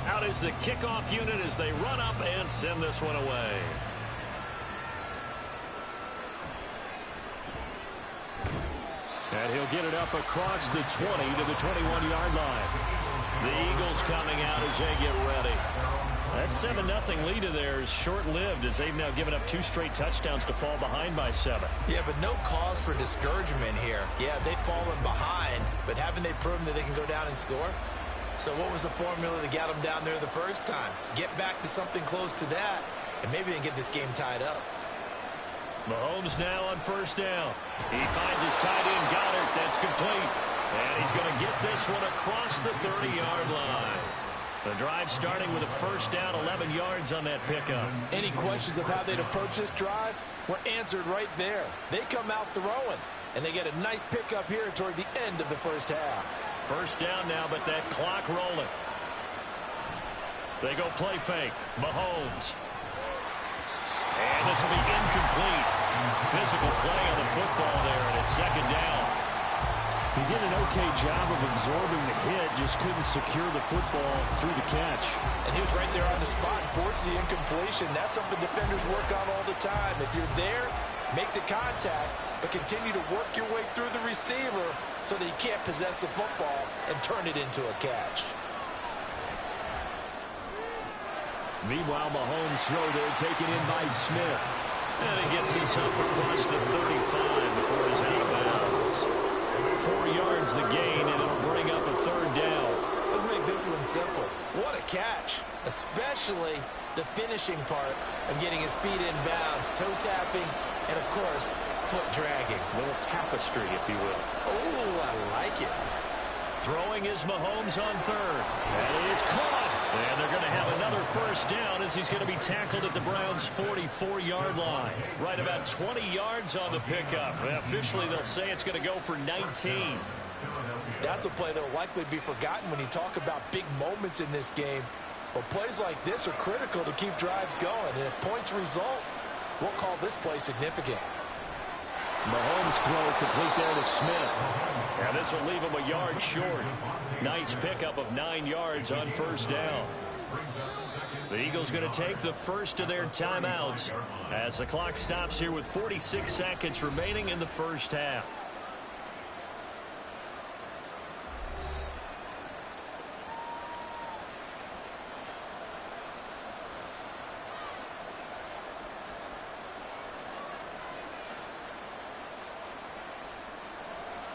[SPEAKER 1] Out is the kickoff unit as they run up and send this one away. And he'll get it up across the 20 to the 21-yard line. The Eagles coming out as they get ready. That 7-0 lead of theirs short-lived as they've now given up 2 straight touchdowns to fall behind by 7.
[SPEAKER 2] Yeah, but no cause for discouragement here. Yeah, they've fallen behind, but haven't they proven that they can go down and score? So what was the formula that got them down there the first time? Get back to something close to that, and maybe they can get this game tied up.
[SPEAKER 1] Mahomes now on 1st down. He finds his tight end, Goddard. That's complete. And he's going to get this one across the 30-yard line. The drive starting with a 1st down, 11 yards on that pickup.
[SPEAKER 3] Any questions of how they'd approach this drive were answered right there. They come out throwing, and they get a nice pickup here toward the end of the 1st half.
[SPEAKER 1] 1st down now, but that clock rolling. They go play fake. Mahomes. And this will be incomplete. Physical play on the football there, and it's 2nd down.
[SPEAKER 6] He did an okay job of absorbing the hit, just couldn't secure the football through the catch.
[SPEAKER 3] And he was right there on the spot and forced the incompletion. That's something defenders work on all the time. If you're there, make the contact, but continue to work your way through the receiver so that he can't possess the football and turn it into a catch.
[SPEAKER 6] Meanwhile, Mahomes' throw there taken in by Smith.
[SPEAKER 1] And he gets this up across the 35 before he's out of bounds. 4 yards the gain, and it'll bring up a third down.
[SPEAKER 2] Let's make this one simple. What a catch, especially the finishing part of getting his feet in bounds, toe tapping, and of course, foot dragging.
[SPEAKER 6] A little tapestry, if you will.
[SPEAKER 2] Oh, I like it.
[SPEAKER 1] Throwing is Mahomes on third. And he is caught. And they're going to have another first down as he's going to be tackled at the Browns' 44-yard line. Right about 20 yards on the pickup. Officially, they'll say it's going to go for 19.
[SPEAKER 3] That's a play that will likely be forgotten when you talk about big moments in this game. But plays like this are critical to keep drives going. And if points result, we'll call this play significant.
[SPEAKER 1] Mahomes throw complete there to Smith. And this will leave him a yard short. Nice pickup of 9 yards on first down. The Eagles going to take the first of their timeouts as the clock stops here with 46 seconds remaining in the first half.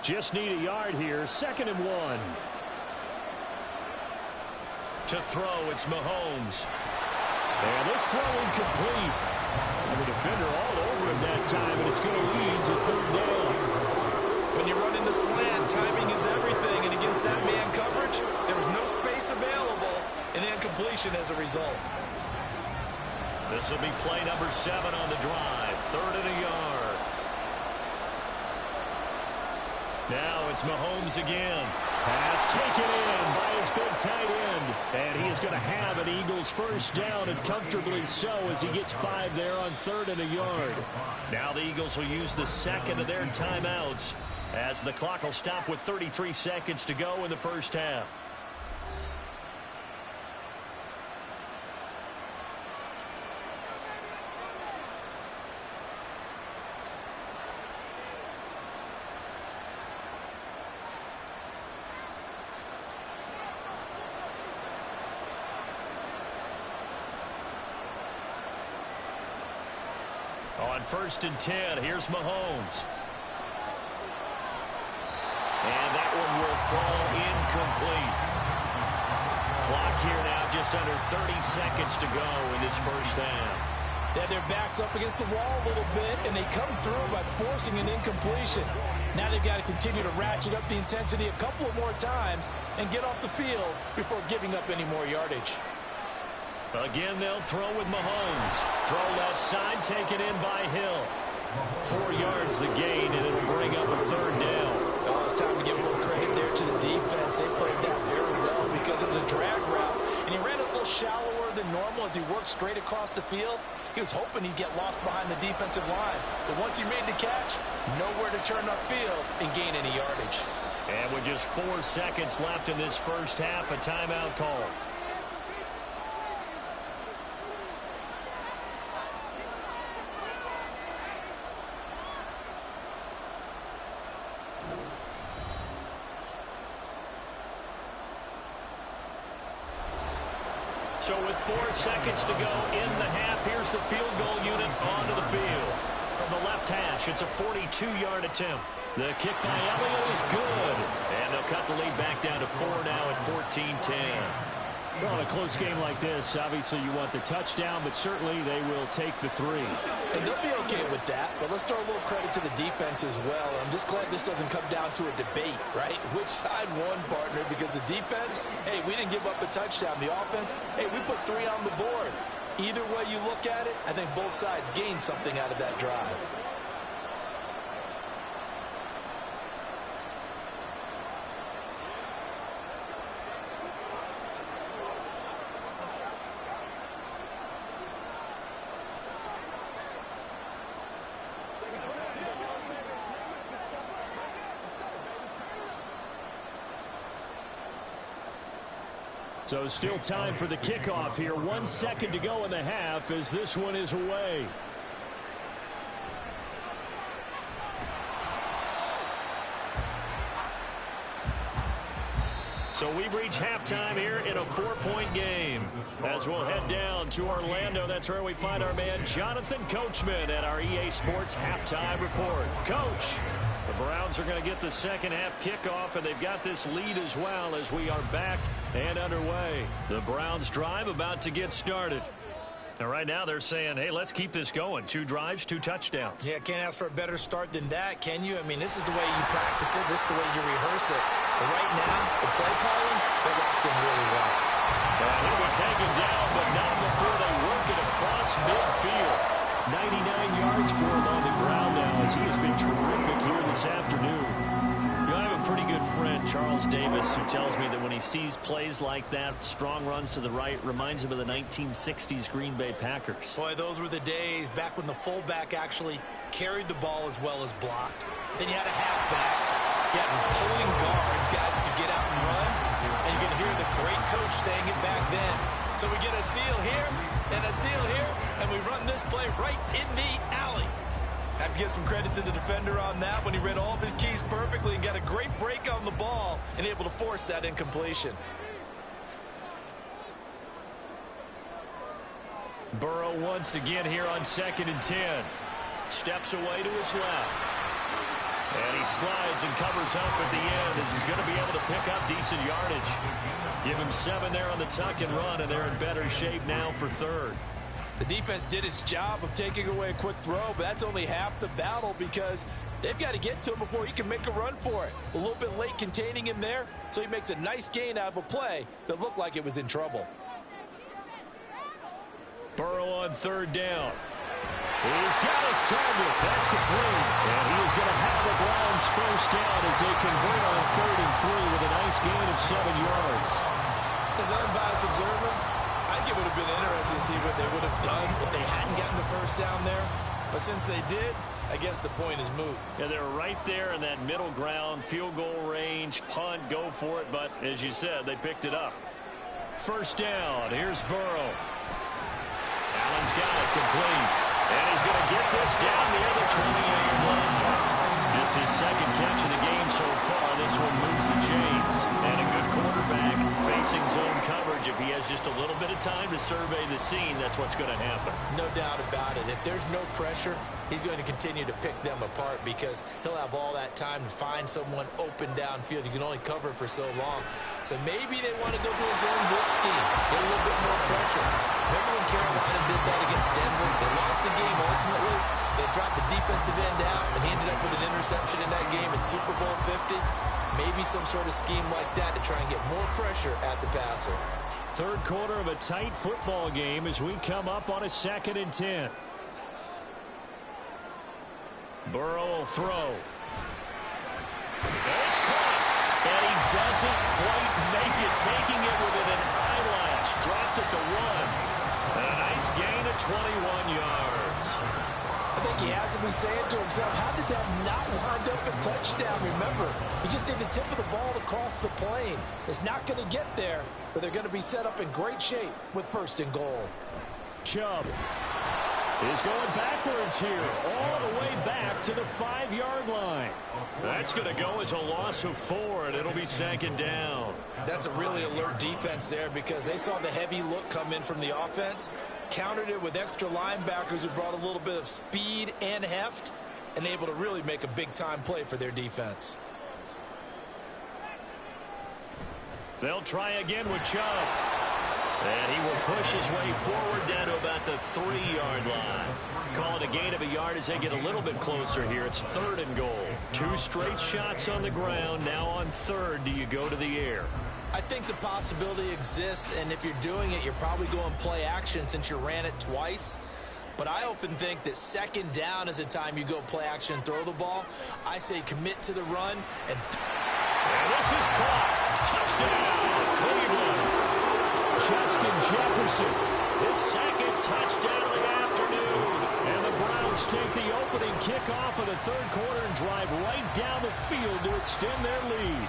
[SPEAKER 1] Just need a yard here. 2nd and 1. To throw, it's Mahomes. And this throw incomplete. And the defender all over him that time, and it's going to lead to third down.
[SPEAKER 7] When you run into slant, timing is everything. And against that man coverage, there was no space available, and incompletion as a result.
[SPEAKER 1] This will be play number 7 on the drive. 3rd and a yard. Now it's Mahomes again. Pass taken in by his big tight end. And he is going to have an Eagles first down, and comfortably so, as he gets 5 there on 3rd and a yard. Now the Eagles will use the second of their timeouts as the clock will stop with 33 seconds to go in the first half. On 1st and 10, here's Mahomes. And that one will fall incomplete. Clock here now just under 30 seconds to go in this first half.
[SPEAKER 3] They have their backs up against the wall a little bit, and they come through by forcing an incompletion. Now they've got to continue to ratchet up the intensity a couple of more times and get off the field before giving up any more yardage.
[SPEAKER 1] Again, they'll throw with Mahomes. Throw left side, taken in by Hill. 4 yards the gain, and it'll bring up a third down.
[SPEAKER 2] Oh, it's time to give a little credit there to the defense. They played that very well because it was a drag route, and he ran a little shallower than normal as he worked straight across the field. He was hoping he'd get lost behind the defensive line, but once he made the catch, nowhere to turn upfield and gain any yardage.
[SPEAKER 1] And with just 4 seconds left in this first half, a timeout call. So with 4 seconds to go in the half, here's the field goal unit onto the field. From the left hash, it's a 42-yard attempt. The kick by Elliott is good. And they'll cut the lead back down to 4 now at 14-10. Well, in a close game like this, obviously you want the touchdown, but certainly they will take the 3.
[SPEAKER 3] And they'll be okay with that, but let's throw a little credit to the defense as well. I'm just glad this doesn't come down to a debate, right? Which side won, partner? Because the defense, hey, we didn't give up a touchdown. The offense, hey, we put 3 on the board. Either way you look at it, I think both sides gained something out of that drive.
[SPEAKER 1] So still time for the kickoff here. 1 second to go in the half as this one is away. So we've reached halftime here in a 4-point game. As we'll head down to Orlando, that's where we find our man Jonathan Coachman at our EA Sports Halftime Report. Coach, the Browns are going to get the second half kickoff, and they've got this lead as well as we are back and underway. The Browns drive about to get started. Now, right now, they're saying, hey, let's keep this going. 2 drives, 2 touchdowns.
[SPEAKER 2] Yeah, can't ask for a better start than that, can you? I mean, this is the way you practice it. This is the way you rehearse it. But right now, the play calling, they're locked in really well.
[SPEAKER 1] And he'll be taken down, but not before they work it across midfield. 99 yards for him on the ground now as he has been terrific here this afternoon. You know, I have a pretty good friend, Charles Davis, who tells me that when he sees plays like that, strong runs to the right, reminds him of the 1960s Green Bay Packers.
[SPEAKER 2] Boy, those were the days back when the fullback actually carried the ball as well as blocked. Then you had a halfback. You had pulling guards, guys who could get out and run. And you can hear the great coach saying it back then. So we get a seal here and a seal here, and we run this play right in the alley.
[SPEAKER 7] Have to give some credit to the defender on that when he read all of his keys perfectly and got a great break on the ball and able to force that incompletion.
[SPEAKER 1] Burrow once again here on 2nd and 10. Steps away to his left. And he slides and covers up at the end as he's going to be able to pick up decent yardage. Give him 7 there on the tuck and run, and they're in better shape now for 3rd.
[SPEAKER 3] The defense did its job of taking away a quick throw, but that's only half the battle because they've got to get to him before he can make a run for it. A little bit late containing him there, so he makes a nice gain out of a play that looked like it was in trouble.
[SPEAKER 1] Burrow on 3rd down. He's got his target. That's complete. And he is going to have the Browns first down as they convert on 3rd and 3 with a nice gain of 7 yards.
[SPEAKER 2] As an unbiased observer, I think it would have been interesting to see what they would have done if they hadn't gotten the first down there. But since they did, I guess the point is moot.
[SPEAKER 1] Yeah, they're right there in that middle ground, field goal range, punt, go for it. But as you said, they picked it up. First down. Here's Burrow. Allen's got it complete. And he's going to get this down near the 28-yard line. Just his 2nd catch of the game so far. This one moves the chains. And a good quarterback facing zone coverage. If he has just a little bit of time to survey the scene, that's what's going to happen.
[SPEAKER 2] No doubt about it. If there's no pressure, he's going to continue to pick them apart because he'll have all that time to find someone open downfield. You can only cover for so long. So maybe they want to go to a zone blitz scheme, get a little bit more pressure. Remember when Carolina did that against Denver? They lost the game ultimately. They dropped the defensive end out, and he ended up with an interception in that game in Super Bowl 50. Maybe some sort of scheme like that to try and get more pressure at the passer.
[SPEAKER 1] 3rd quarter of a tight football game as we come up on a 2nd and 10. Burrow will throw. And it's caught. And he doesn't quite make it, taking it within an eyelash. Dropped at the 1. And a nice gain of 21 yards.
[SPEAKER 3] I think he has to be saying to himself, how did that not wind up a touchdown? Remember, he just did the tip of the ball across the plane. It's not going to get there, but they're going to be set up in great shape with 1st and goal.
[SPEAKER 1] Chubb is going backwards here, all the way back to the 5-yard line. That's going to go as a loss of 4, and it'll be 2nd down.
[SPEAKER 2] That's a really alert defense there because they saw the heavy look come in from the offense, countered it with extra linebackers who brought a little bit of speed and heft, and able to really make a big-time play for their defense.
[SPEAKER 1] They'll try again with Chubb. And he will push his way forward down to about the 3-yard line. Call it a gain of a yard as they get a little bit closer here. It's 3rd and goal. 2 straight shots on the ground. Now on 3rd, do you go to the air?
[SPEAKER 2] I think the possibility exists, and if you're doing it, you're probably going play action since you ran it twice. But I often think that 2nd down is a time you go play action and throw the ball. I say commit to the run. And
[SPEAKER 1] this is caught. Touchdown, Cleveland. Justin Jefferson, his 2nd touchdown of the afternoon. And the Browns take the opening kickoff of the 3rd quarter and drive right down the field to extend their lead.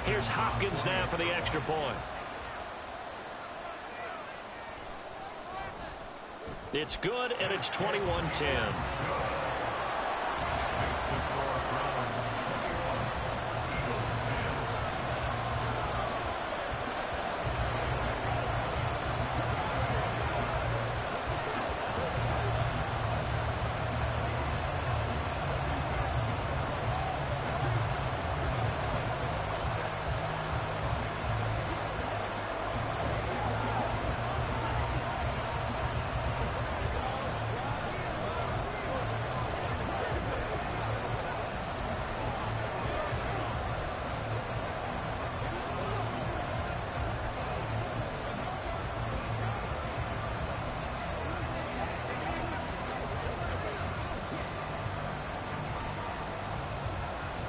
[SPEAKER 1] Here's Hopkins now for the extra point. It's good, and it's 21-10.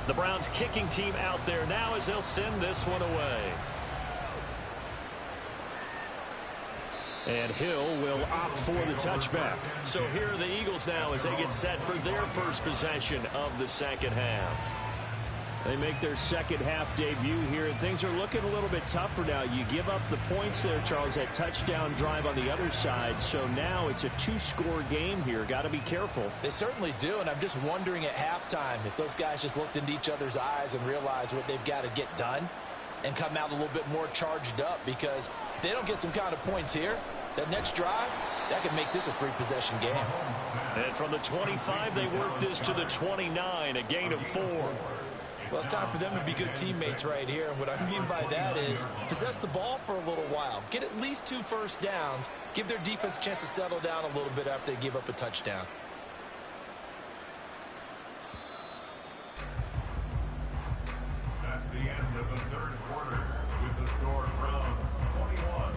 [SPEAKER 1] The Browns kicking team out there now as they'll send this one away. And Hill will opt for the touchback. So here are the Eagles now as they get set for their first possession of the second half. They make their second half debut here, and things are looking a little bit tougher now. You give up the points there, Charles, that touchdown drive on the other side. So now it's a two-score game here. Got to be careful.
[SPEAKER 3] They certainly do, and I'm just wondering at halftime if those guys just looked into each other's eyes and realized what they've got to get done and come out a little bit more charged up, because if they don't get some kind of points here, that next drive, that could make this a three-possession game.
[SPEAKER 1] And from the 25, they work this to the 29, a gain of 4.
[SPEAKER 2] Well, it's time for them to be good teammates right here. And what I mean by that is possess the ball for a little while. Get at least 2 first downs. Give their defense a chance to settle down a little bit after they give up a touchdown.
[SPEAKER 4] That's the end of the third quarter with the score Browns 21,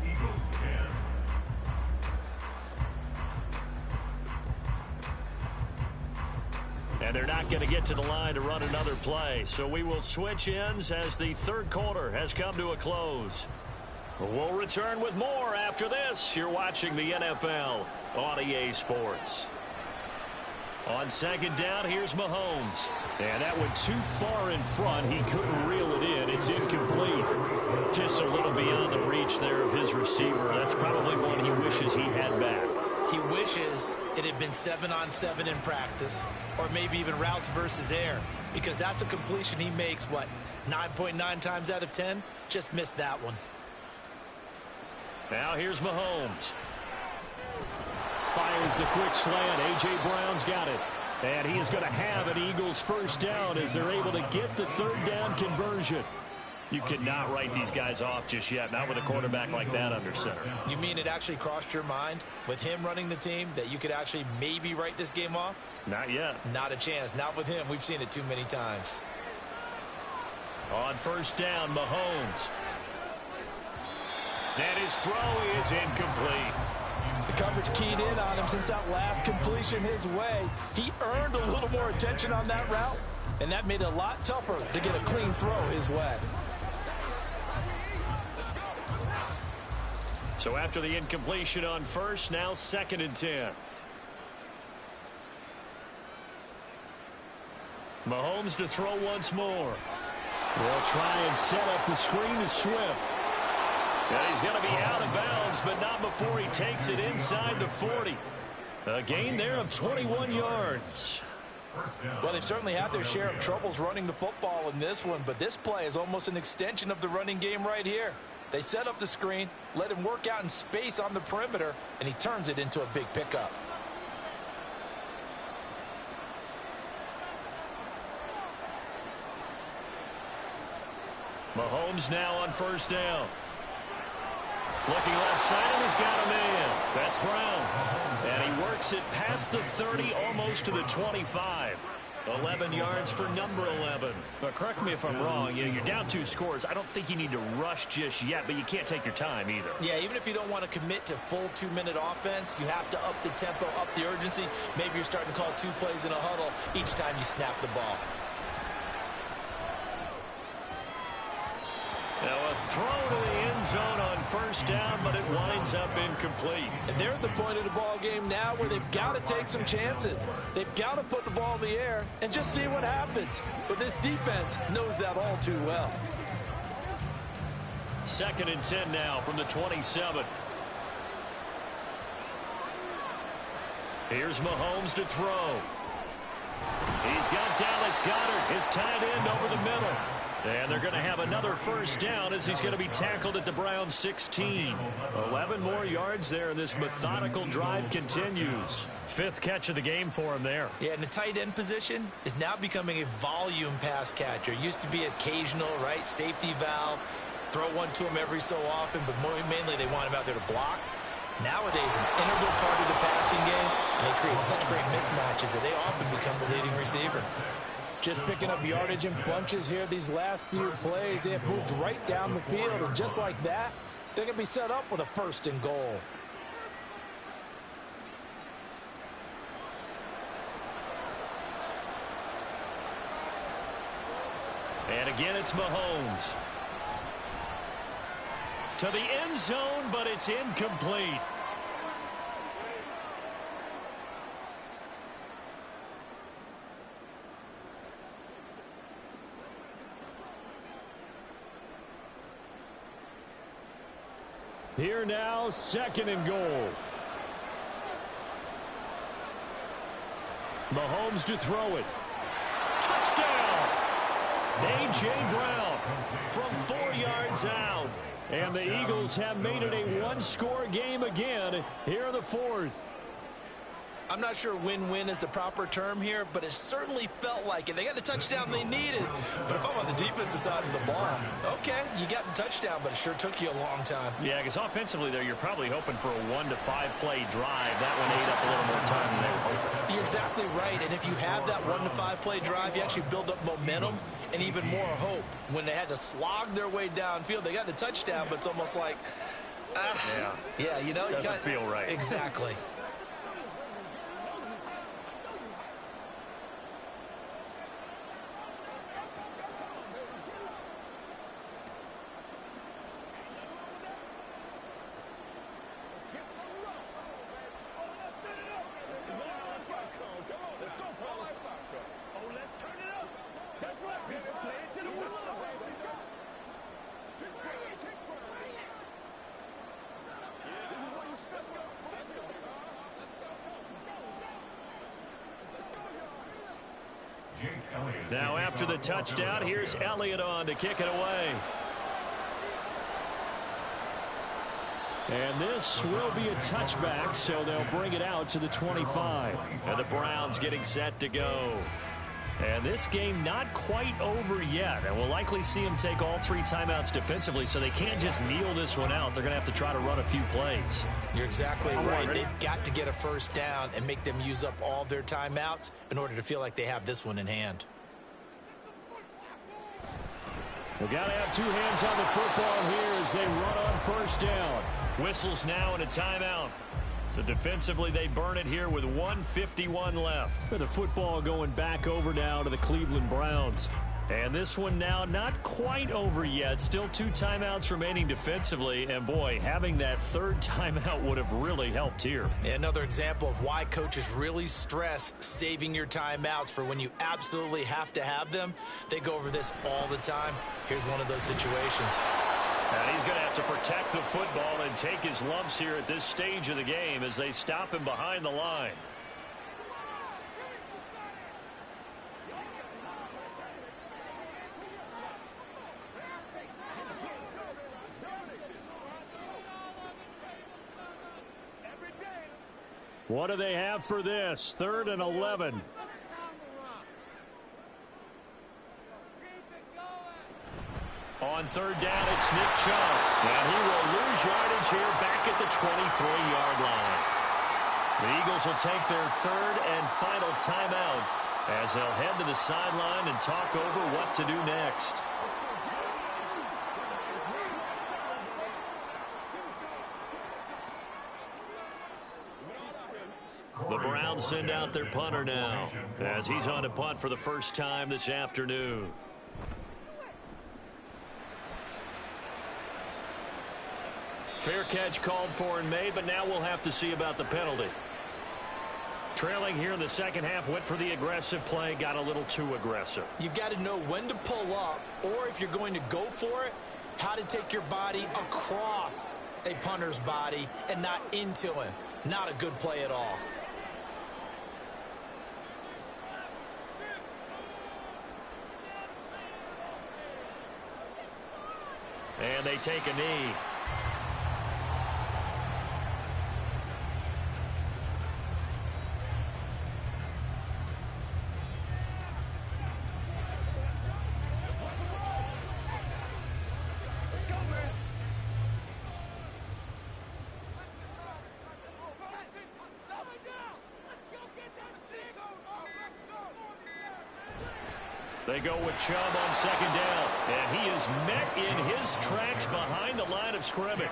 [SPEAKER 4] Eagles 10.
[SPEAKER 1] And they're not going to get to the line to run another play. So we will switch ends as the third quarter has come to a close. We'll return with more after this. You're watching the NFL on EA Sports. On second down, here's Mahomes. And that went too far in front. He couldn't reel it in. It's incomplete. Just a little beyond the reach there of his receiver. That's probably one he wishes he had back.
[SPEAKER 2] He wishes it had been 7-on-7 in practice, or maybe even routes versus air, because that's a completion he makes, 9.9 times out of 10? Just missed that one.
[SPEAKER 1] Now here's Mahomes. Fires the quick slant. A.J. Brown's got it. And he is going to have an Eagles first down as they're able to get the third down conversion. You cannot write these guys off just yet, not with a quarterback like that under center.
[SPEAKER 2] You mean it actually crossed your mind with him running the team that you could actually maybe write this game off?
[SPEAKER 1] Not yet.
[SPEAKER 2] Not a chance. Not with him. We've seen it too many times.
[SPEAKER 1] On first down, Mahomes. And his throw is incomplete.
[SPEAKER 3] The coverage keyed in on him since that last completion his way. He earned a little more attention on that route, and that made it a lot tougher to get a clean throw his way.
[SPEAKER 1] So after the incompletion on first, now 2nd and 10. Mahomes to throw once more. They'll try and set up the screen to Swift. And he's going to be out of bounds, but not before he takes it inside the 40. A gain there of 21 yards.
[SPEAKER 3] Well, they've certainly had their share of troubles running the football in this one, but this play is almost an extension of the running game right here. They set up the screen, let him work out in space on the perimeter, and he turns it into a big pickup.
[SPEAKER 1] Mahomes now on first down. Looking left side, and he's got a man. That's Brown. And he works it past the 30, almost to the 25. 11 yards for number 11. But correct me if I'm wrong. You're down 2 scores. I don't think you need to rush just yet, but you can't take your time either.
[SPEAKER 2] Yeah, even if you don't want to commit to full 2-minute offense, you have to up the tempo, up the urgency. Maybe you're starting to call 2 plays in a huddle each time you snap the ball.
[SPEAKER 1] Now a throw to the end zone on first down, but it winds up incomplete.
[SPEAKER 3] And they're at the point of the ball game now where they've got to take some chances. They've got to put the ball in the air and just see what happens. But this defense knows that all too well.
[SPEAKER 1] 2nd and 10 now from the 27. Here's Mahomes to throw. He's got Dallas Goedert, his tight end, over the middle. And they're going to have another first down as he's going to be tackled at the Browns 16. 11 more yards there, and this methodical drive continues. 5th catch of the game for him there.
[SPEAKER 2] Yeah, and the tight end position is now becoming a volume pass catcher. Used to be occasional, right? Safety valve. Throw one to him every so often, but mainly they want him out there to block. Nowadays, an integral part of the passing game, and they create such great mismatches that they often become the leading receiver.
[SPEAKER 3] Just picking up yardage in bunches here these last few plays. They have moved right down the field, and just like that, they're going to be set up with a 1st and goal.
[SPEAKER 1] And again, it's Mahomes. To the end zone, but it's incomplete. Here now, 2nd and goal. Mahomes to throw it. Touchdown! A.J. Brown from 4 yards out. And the Eagles have made it a one-score game again here in the 4th.
[SPEAKER 2] I'm not sure win-win is the proper term here, but it certainly felt like it. They got the touchdown they needed. But if I'm on the defensive side of the ball, okay, you got the touchdown, but it sure took you a long time.
[SPEAKER 1] Yeah, because offensively there, you're probably hoping for a 1 to 5 play drive. That one ate up a little more time than they were hoping.
[SPEAKER 2] You're exactly right, and if you have that 1 to 5 play drive, you actually build up momentum and even more hope. When they had to slog their way downfield, they got the touchdown, but it's almost like, yeah, you know,
[SPEAKER 1] doesn't feel right.
[SPEAKER 2] Exactly.
[SPEAKER 1] Now after the touchdown, here's Elliott on to kick it away. And this will be a touchback, so they'll bring it out to the 25. And the Browns getting set to go. And this game not quite over yet. And we'll likely see them take all 3 timeouts defensively, so they can't just kneel this one out. They're going to have to try to run a few plays.
[SPEAKER 2] You're exactly right. They've got to get a first down and make them use up all their timeouts in order to feel like they have this one in hand.
[SPEAKER 1] We've got to have 2 hands on the football here as they run on first down. Whistles now and a timeout. So defensively, they burn it here with 1:51 left. The football going back over now to the Cleveland Browns. And this one now not quite over yet. Still 2 timeouts remaining defensively. And, boy, having that 3rd timeout would have really helped here.
[SPEAKER 2] Another example of why coaches really stress saving your timeouts for when you absolutely have to have them. They go over this all the time. Here's one of those situations.
[SPEAKER 1] And he's going to have to protect the football and take his lumps here at this stage of the game as they stop him behind the line. What do they have for this? 3rd and 11. On 3rd down, it's Nick Chubb. And he will lose yardage here back at the 23-yard line. The Eagles will take their 3rd and final timeout as they'll head to the sideline and talk over what to do next. The Browns send out their punter now as he's on to punt for the first time this afternoon. Fair catch called for and made, but now we'll have to see about the penalty. Trailing here in the second half, went for the aggressive play, got a little too aggressive.
[SPEAKER 2] You've got to know when to pull up, or if you're going to go for it, how to take your body across a punter's body and not into him. Not a good play at all.
[SPEAKER 1] And they take a knee. They go with Chubb on 2nd down, and he is met in his tracks behind the line of scrimmage.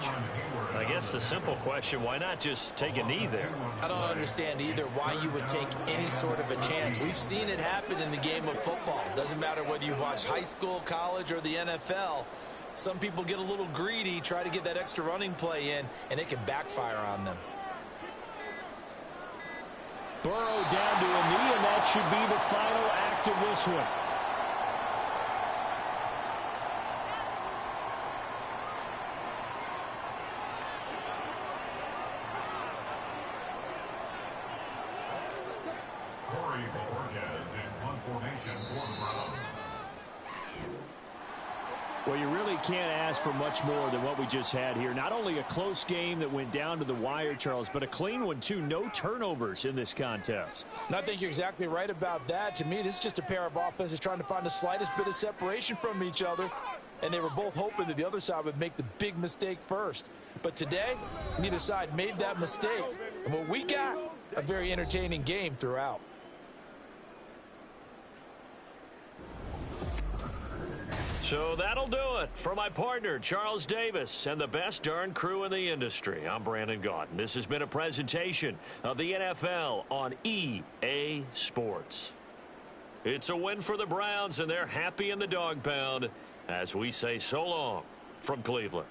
[SPEAKER 1] I guess the simple question, why not just take a knee there?
[SPEAKER 2] I don't understand either why you would take any sort of a chance. We've seen it happen in the game of football. Doesn't matter whether you've watched high school, college, or the NFL. Some people get a little greedy, try to get that extra running play in, and it can backfire on them.
[SPEAKER 1] Burrow down to a knee, and that should be the final act of this one.
[SPEAKER 4] Corey Borges in punt formation for the Browns.
[SPEAKER 6] Well, you really can't ask for much more than what we just had here. Not only a close game that went down to the wire, Charles, but a clean one, too. No turnovers in this contest.
[SPEAKER 3] And I think you're exactly right about that. To me, this is just a pair of offenses trying to find the slightest bit of separation from each other. And they were both hoping that the other side would make the big mistake first. But today, neither side made that mistake. And what we got, a very entertaining game throughout.
[SPEAKER 1] So that'll do it for my partner, Charles Davis, and the best darn crew in the industry. I'm Brandon Gaudin. This has been a presentation of the NFL on EA Sports. It's a win for the Browns, and they're happy in the dog pound as we say so long from Cleveland.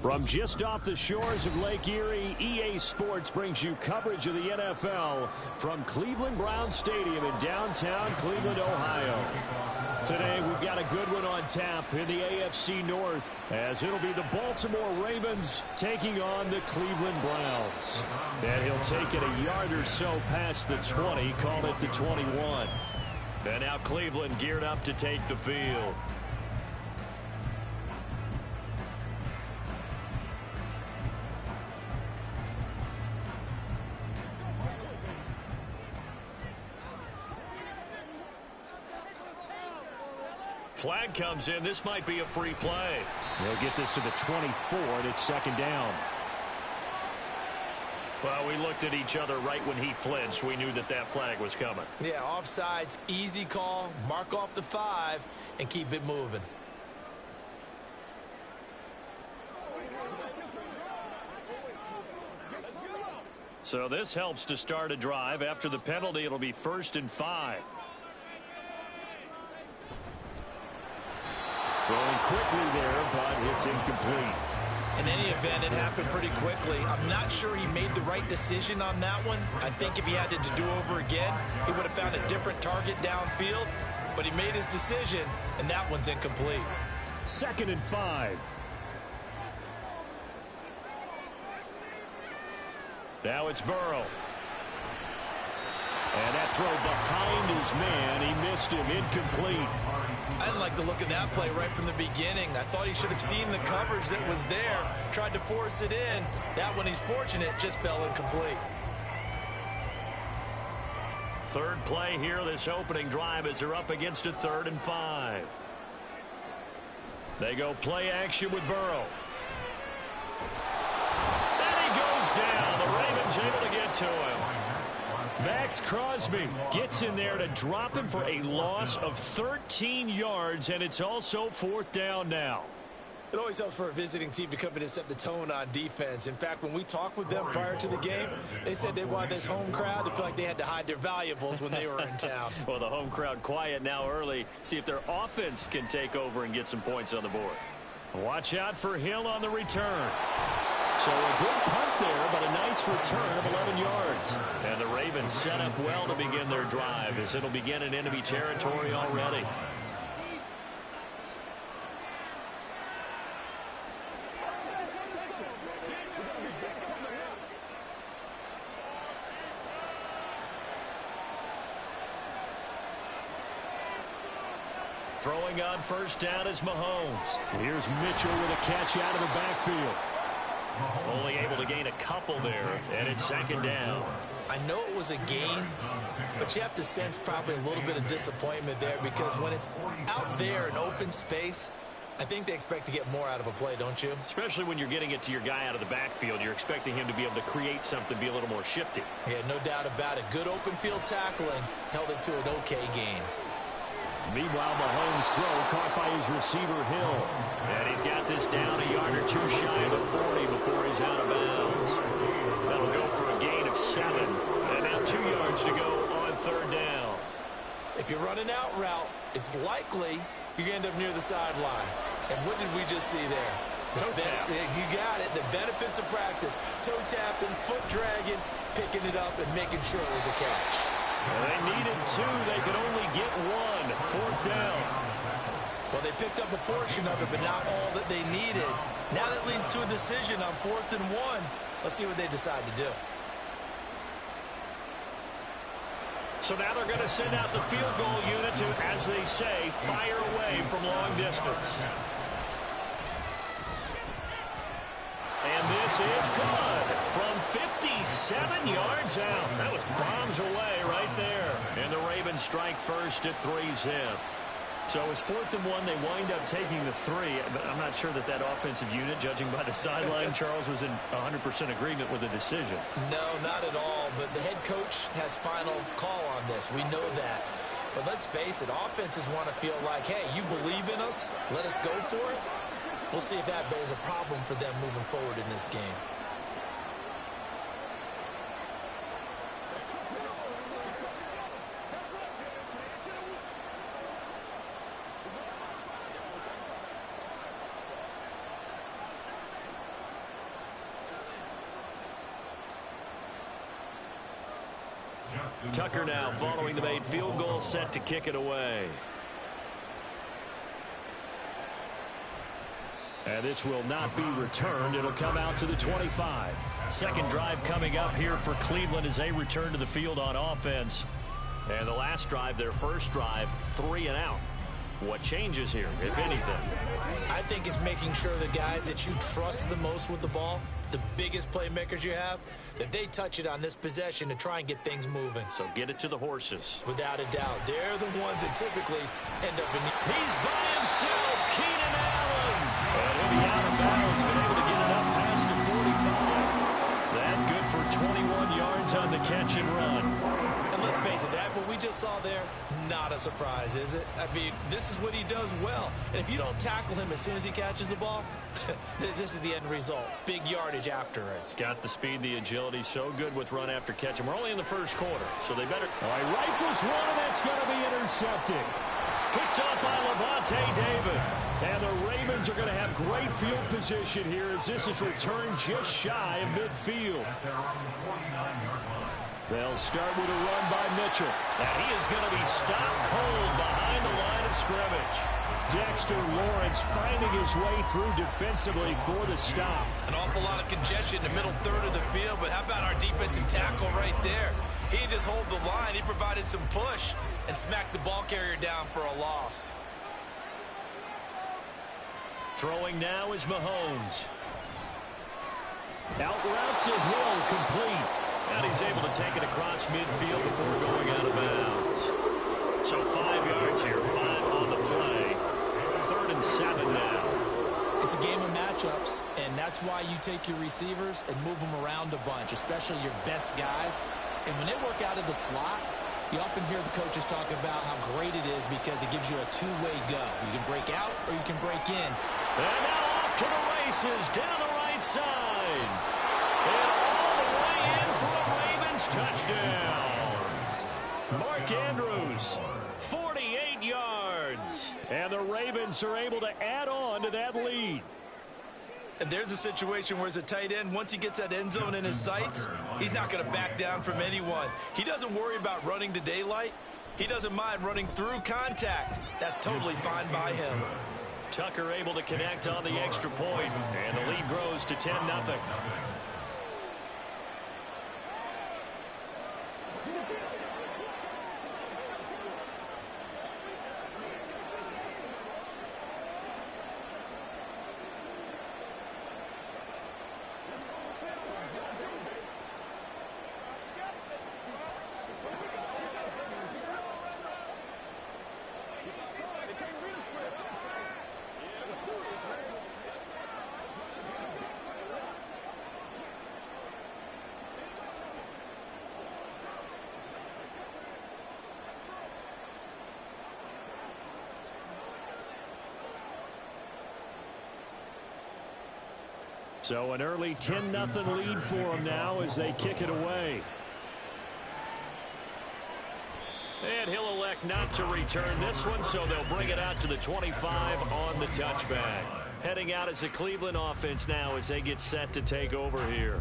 [SPEAKER 1] From just off the shores of Lake Erie, EA Sports brings you coverage of the NFL from Cleveland Browns Stadium in downtown Cleveland, Ohio. Today, we've got a good one on tap in the AFC North, as it'll be the Baltimore Ravens taking on the Cleveland Browns. And he'll take it a yard or so past the 20, call it the 21. And now Cleveland geared up to take the field. Flag comes in. This might be a free play.
[SPEAKER 6] They'll get this to the 24, and it's second down.
[SPEAKER 1] Well, we looked at each other right when he flinched. We knew that that flag was coming.
[SPEAKER 2] Yeah, offsides, easy call. Mark off the 5 and keep it moving.
[SPEAKER 1] So this helps to start a drive. After the penalty, it'll be 1st and 5.
[SPEAKER 6] Going quickly there, but it's incomplete.
[SPEAKER 2] In any event, it happened pretty quickly. I'm not sure he made the right decision on that one. I think if he had to do over again, he would have found a different target downfield. But he made his decision, and that one's incomplete.
[SPEAKER 6] 2nd and 5.
[SPEAKER 1] Now it's Burrow. And that throw behind his man. He missed him. Incomplete.
[SPEAKER 2] I didn't like the look of that play right from the beginning. I thought he should have seen the coverage that was there, tried to force it in. That one, he's fortunate, just fell incomplete.
[SPEAKER 1] Third play here, this opening drive, as they're up against a 3rd and 5. They go play action with Burrow. And he goes down. The Ravens able to get to him. Max Crosby gets in there to drop him for a loss of 13 yards, and it's also 4th down now.
[SPEAKER 2] It always helps for a visiting team to come in and set the tone on defense. In fact, when we talked with them prior to the game, they said they wanted this home crowd to feel like they had to hide their valuables when they were in town.
[SPEAKER 1] Well, the home crowd quiet now early. See if their offense can take over and get some points on the board. Watch out for Hill on the return. So a good punt there, but a nice return of 11 yards. And the Ravens set up well to begin their drive, as it'll begin in enemy territory already. Throwing on 1st down is Mahomes.
[SPEAKER 6] Here's Mitchell with a catch out of the backfield.
[SPEAKER 1] Only able to gain a couple there, and it's 2nd down.
[SPEAKER 2] I know it was a gain, but you have to sense probably a little bit of disappointment there, because when it's out there in open space, I think they expect to get more out of a play, don't you?
[SPEAKER 1] Especially when you're getting it to your guy out of the backfield. You're expecting him to be able to create something, be a little more shifty.
[SPEAKER 2] Yeah, no doubt about it. Good open field tackling, held it to an okay gain.
[SPEAKER 6] Meanwhile, Mahomes' throw caught by his receiver, Hill.
[SPEAKER 1] And he's got this down a yard or 2 shy of the 40 before he's out of bounds. That'll go for a gain of 7. And now 2 yards to go on 3rd down.
[SPEAKER 2] If you're running out route, it's likely you're going to end up near the sideline. And what did we just see there?
[SPEAKER 1] Toe tap.
[SPEAKER 2] You got it. The benefits of practice. Toe tapping, foot dragging, picking it up, and making sure it was a catch.
[SPEAKER 1] Well, they needed 2. They could only get 1. 4th down.
[SPEAKER 2] Well, they picked up a portion of it, but not all that they needed. Now that leads to a decision on 4th and 1. Let's see what they decide to do.
[SPEAKER 1] So now they're going to send out the field goal unit to, as they say, fire away from long distance. And this is good from 57 yards out. That was bombs away right there. And the Ravens strike first at 3-zip. So it was 4th and 1. They wind up taking the 3. But I'm not sure that offensive unit, judging by the sideline, Charles, was in 100% agreement with the decision.
[SPEAKER 2] No, not at all. But the head coach has final call on this. We know that. But let's face it, offenses want to feel like, hey, you believe in us? Let us go for it. We'll see if that is a problem for them moving forward in this game.
[SPEAKER 1] Tucker now following the made field goal, set to kick it away. And this will not be returned. It'll come out to the 25. Second drive coming up here for Cleveland as they return to the field on offense. And the last drive, their first drive, 3 and out. What changes here, if anything?
[SPEAKER 2] I think it's making sure the guys that you trust the most with the ball, the biggest playmakers you have, that they touch it on this possession to try and get things moving.
[SPEAKER 1] So get it to the horses.
[SPEAKER 2] Without a doubt. They're the ones that typically end up in the...
[SPEAKER 1] He's by himself, Keenan Allen. And he'll be out of bounds, been able to get it up past the 45. That good for 21 yards on the catch and run.
[SPEAKER 2] And let's face it, that what we just saw there, not a surprise, is it? I mean, this is what he does well. And if you don't tackle him as soon as he catches the ball, this is the end result. Big yardage after it.
[SPEAKER 1] Got the speed, the agility, so good with run after catch. And we're only in the first quarter, so they better... All right, rifles one, and that's going to be intercepted. Picked up by Lavonte David. And the Ravens are going to have great field position here as this is returned just shy of midfield. They'll start with a run by Mitchell. And he is going to be stopped cold behind the line of scrimmage. Dexter Lawrence finding his way through defensively for the stop.
[SPEAKER 7] An awful lot of congestion in the middle third of the field, but how about our defensive tackle right there? He didn't just hold the line. He provided some push and smacked the ball carrier down for a loss.
[SPEAKER 1] Throwing now is Mahomes. Out route to Hill, complete. And he's able to take it across midfield before going out of bounds. So 5 yards here, 5 on the play. 3rd and 7 now.
[SPEAKER 2] It's a game of matchups, and that's why you take your receivers and move them around a bunch, especially your best guys. And when they work out of the slot, you often hear the coaches talk about how great it is because it gives you a two-way go. You can break out or you can break in.
[SPEAKER 1] And now off to the races, down the right side. And all the way in for a Ravens touchdown. Mark Andrews, 48 yards. And the Ravens are able to add on to that lead.
[SPEAKER 7] And there's a situation where as a tight end, once he gets that end zone in his sights, he's not going to back down from anyone. He doesn't worry about running to daylight. He doesn't mind running through contact. That's totally fine by him.
[SPEAKER 1] Tucker able to connect on the extra point, and the lead grows to 10-0. So an early 10-0 lead for them now as they kick it away. And he'll elect not to return this one, so they'll bring it out to the 25 on the touchback. Heading out as a Cleveland offense now as they get set to take over here.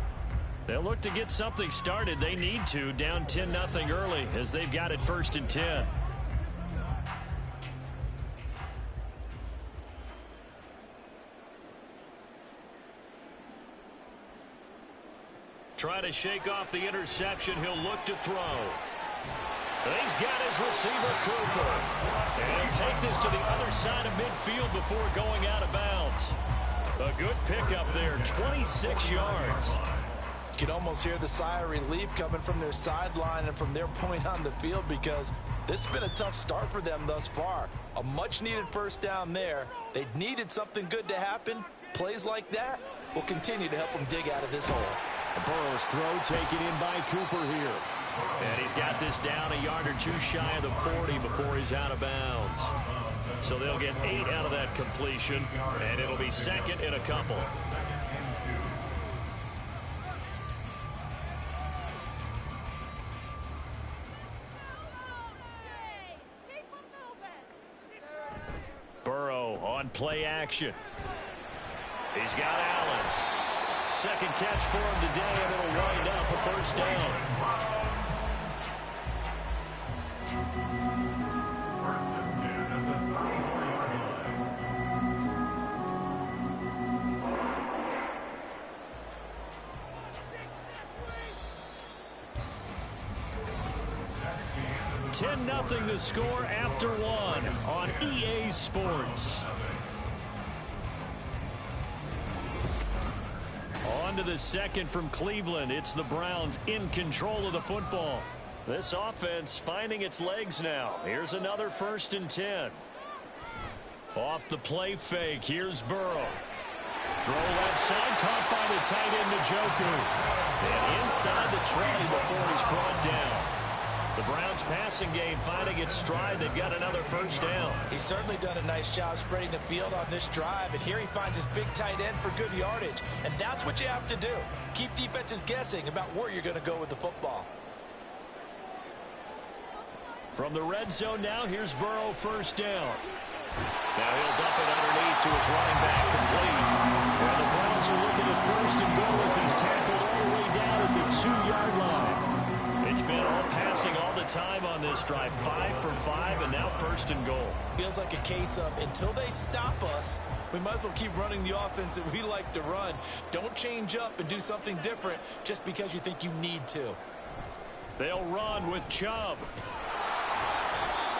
[SPEAKER 1] They'll look to get something started. They need to, down 10-0 early as they've got it 1st and 10. Try to shake off the interception. He'll look to throw. He's got his receiver, Cooper. And he'll take this to the other side of midfield before going out of bounds. A good pickup there, 26 yards.
[SPEAKER 3] You can almost hear the sigh of relief coming from their sideline and from their point on the field because this has been a tough start for them thus far. A much-needed first down there. They needed something good to happen. Plays like that will continue to help them dig out of this hole.
[SPEAKER 1] Burrow's throw taken in by Cooper here. And he's got this down a yard or two shy of the 40 before he's out of bounds. So they'll get 8 out of that completion, and it'll be 2nd and a couple. Burrow on play action. He's got Allen. Second catch for him today, and it'll wind up a first down. 10-0 the score after one on EA Sports. On to the second from Cleveland. It's the Browns in control of the football. This offense finding its legs now. Here's another 1st and 10. Off the play fake. Here's Burrow. Throw left side, caught by the tight end Njoku. And inside the 20 before he's brought down. The Browns passing game finding its stride. They've got another 1st down.
[SPEAKER 3] He's certainly done a nice job spreading the field on this drive. And here he finds his big tight end for good yardage. And that's what you have to do. Keep defenses guessing about where you're going to go with the football.
[SPEAKER 1] From the red zone now, here's Burrow 1st down. Now he'll dump it underneath to his running back complete. And the Browns are looking at 1st and goal as he's tackled all the way down at the 2-yard line. It's been all passing all the time on this drive. 5 for 5, and now 1st and goal.
[SPEAKER 2] Feels like a case of until they stop us, we might as well keep running the offense that we like to run. Don't change up and do something different just because you think you need to.
[SPEAKER 1] They'll run with Chubb.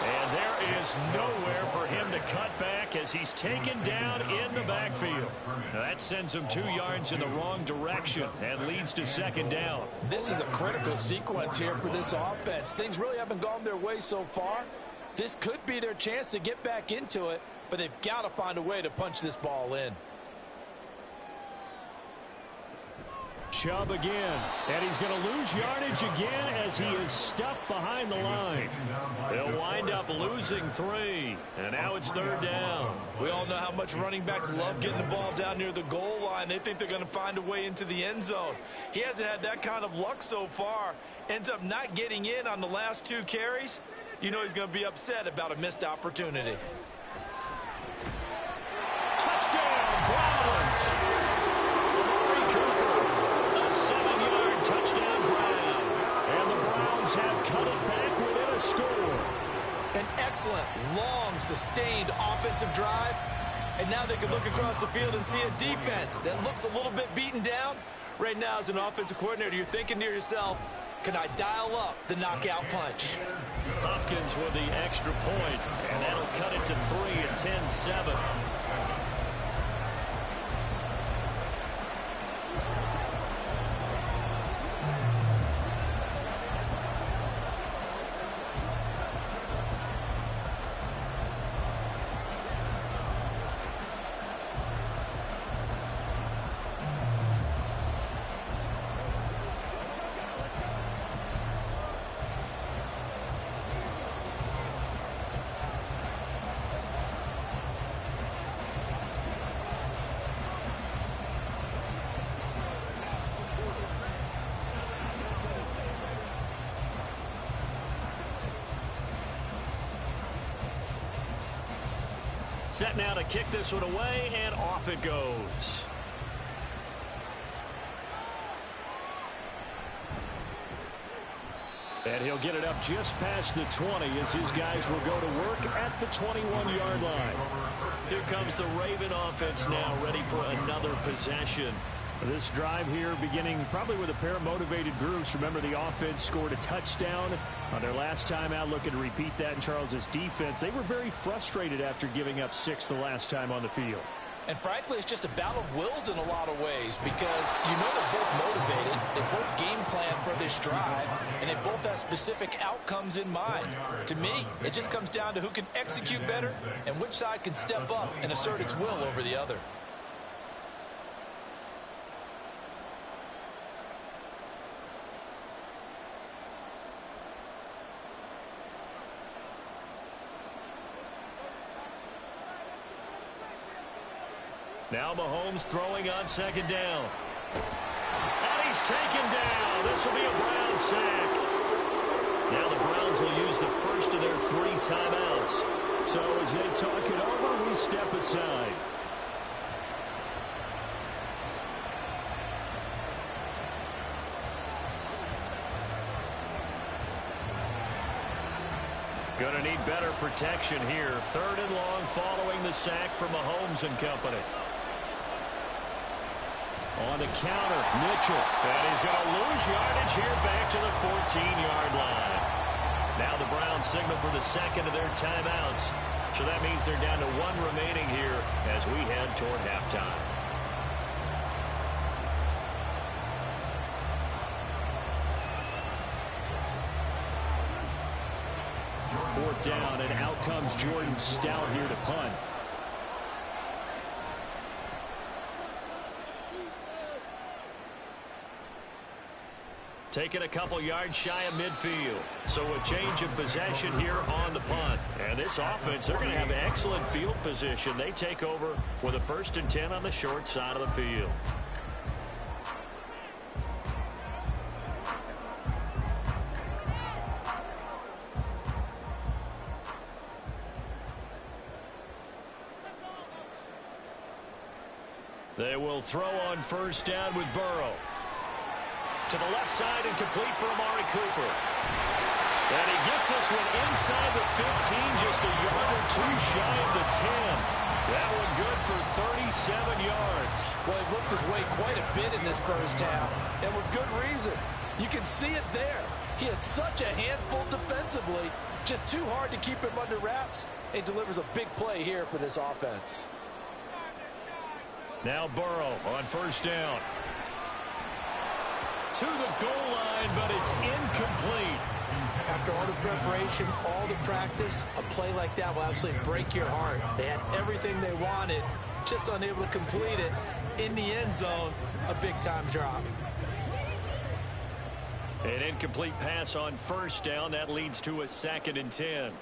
[SPEAKER 1] And there is nowhere for him to cut back as he's taken down in the backfield. Now that sends him 2 yards in the wrong direction and leads to 2nd down.
[SPEAKER 3] This is a critical sequence here for this offense. Things really haven't gone their way so far. This could be their chance to get back into it, but they've got to find a way to punch this ball in.
[SPEAKER 1] Chubb again, and he's going to lose yardage again as he is stuffed behind the line. They'll wind up losing 3, and now it's 3rd down.
[SPEAKER 2] We all know how much running backs love getting the ball down near the goal line. They think they're going to find a way into the end zone. He hasn't had that kind of luck so far. Ends up not getting in on the last 2 carries. You know he's going to be upset about a missed opportunity.
[SPEAKER 1] Touchdown, Browns! Touchdown Brown. And the Browns have cut it back within a score.
[SPEAKER 2] An excellent, long, sustained offensive drive. And now they can look across the field and see a defense that looks a little bit beaten down. Right now, as an offensive coordinator, you're thinking to yourself, can I dial up the knockout punch?
[SPEAKER 1] Hopkins with the extra point, and that'll cut it to 3 at 10-7. Set now to kick this one away, and off it goes. And he'll get it up just past the 20 as his guys will go to work at the 21-yard line. Here comes the Raven offense now, ready for another possession. This drive here beginning probably with a pair of motivated groups. Remember, the offense scored a touchdown on their last time out. Looking to repeat that in Charles's defense. They were very frustrated after giving up 6 the last time on the field.
[SPEAKER 3] And frankly, it's just a battle of wills in a lot of ways because you know they're both motivated, they both game plan for this drive, and they both have specific outcomes in mind. To me, it just comes down to who can execute better and which side can step up and assert its will over the other.
[SPEAKER 1] Now Mahomes throwing on 2nd down. And he's taken down. This will be a Browns sack. Now the Browns will use the first of their 3 timeouts. So as they talk it over, we step aside. Going to need better protection here. 3rd and long following the sack from Mahomes and company. On the counter, Mitchell. And he's going to lose yardage here back to the 14-yard line. Now the Browns signal for the second of their timeouts. So that means they're down to one remaining here as we head toward halftime. Fourth down, and out comes Jordan Stout here to punt. Taking a couple yards shy of midfield. So a change of possession here on the punt. And this offense, they're going to have excellent field position. They take over with a 1st and 10 on the short side of the field. They will throw on 1st down with Burrow. To the left side and complete for Amari Cooper. And he gets this one inside the 15, just a yard or two shy of the 10. That one good for 37 yards.
[SPEAKER 3] Well, he looked his way quite a bit in this first half, and with good reason. You can see it there. He is such a handful defensively, just too hard to keep him under wraps, and delivers a big play here for this offense.
[SPEAKER 1] Now Burrow on 1st down. To the goal line, but it's incomplete.
[SPEAKER 2] After all the preparation, all the practice, a play like that will absolutely break your heart. They had everything they wanted, just unable to complete it. In the end zone, a big-time drop.
[SPEAKER 1] An incomplete pass on 1st down. That leads to a 2nd and 10.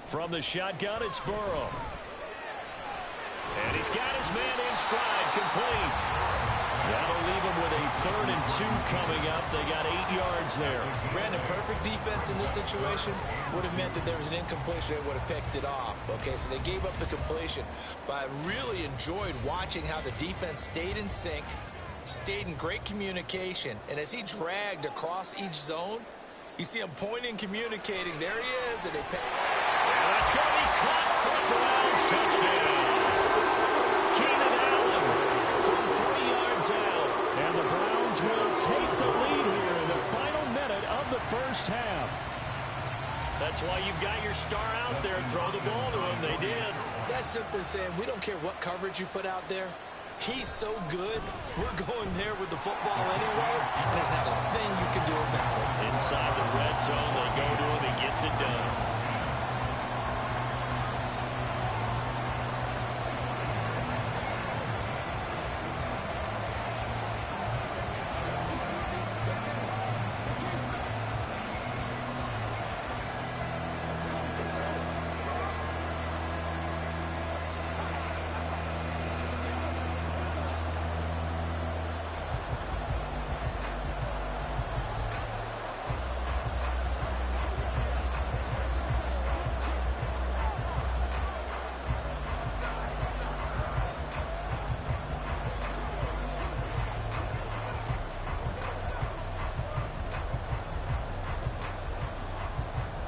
[SPEAKER 1] From the shotgun, it's Burrow. And he's got his man in stride, complete. That'll leave him with a 3rd and 2 coming up. They got 8 yards there.
[SPEAKER 2] Brandon, perfect defense in this situation would have meant that there was an incompletion. They would have picked it off. Okay, so they gave up the completion. But I really enjoyed watching how the defense stayed in sync, stayed in great communication. And as he dragged across each zone, you see him pointing, communicating. There he is. And
[SPEAKER 1] that's going to be caught for the Browns. Touchdown. Keenan Allen from 3 yards out. And the Browns will take the lead here in the final minute of the first half. That's why you've got your star out there. Throw the ball to him. They did.
[SPEAKER 2] That's simply saying we don't care what coverage you put out there. He's so good, we're going there with the football anyway, and there's not a thing you can do about it.
[SPEAKER 1] Inside the red zone, they go to him. He gets it done.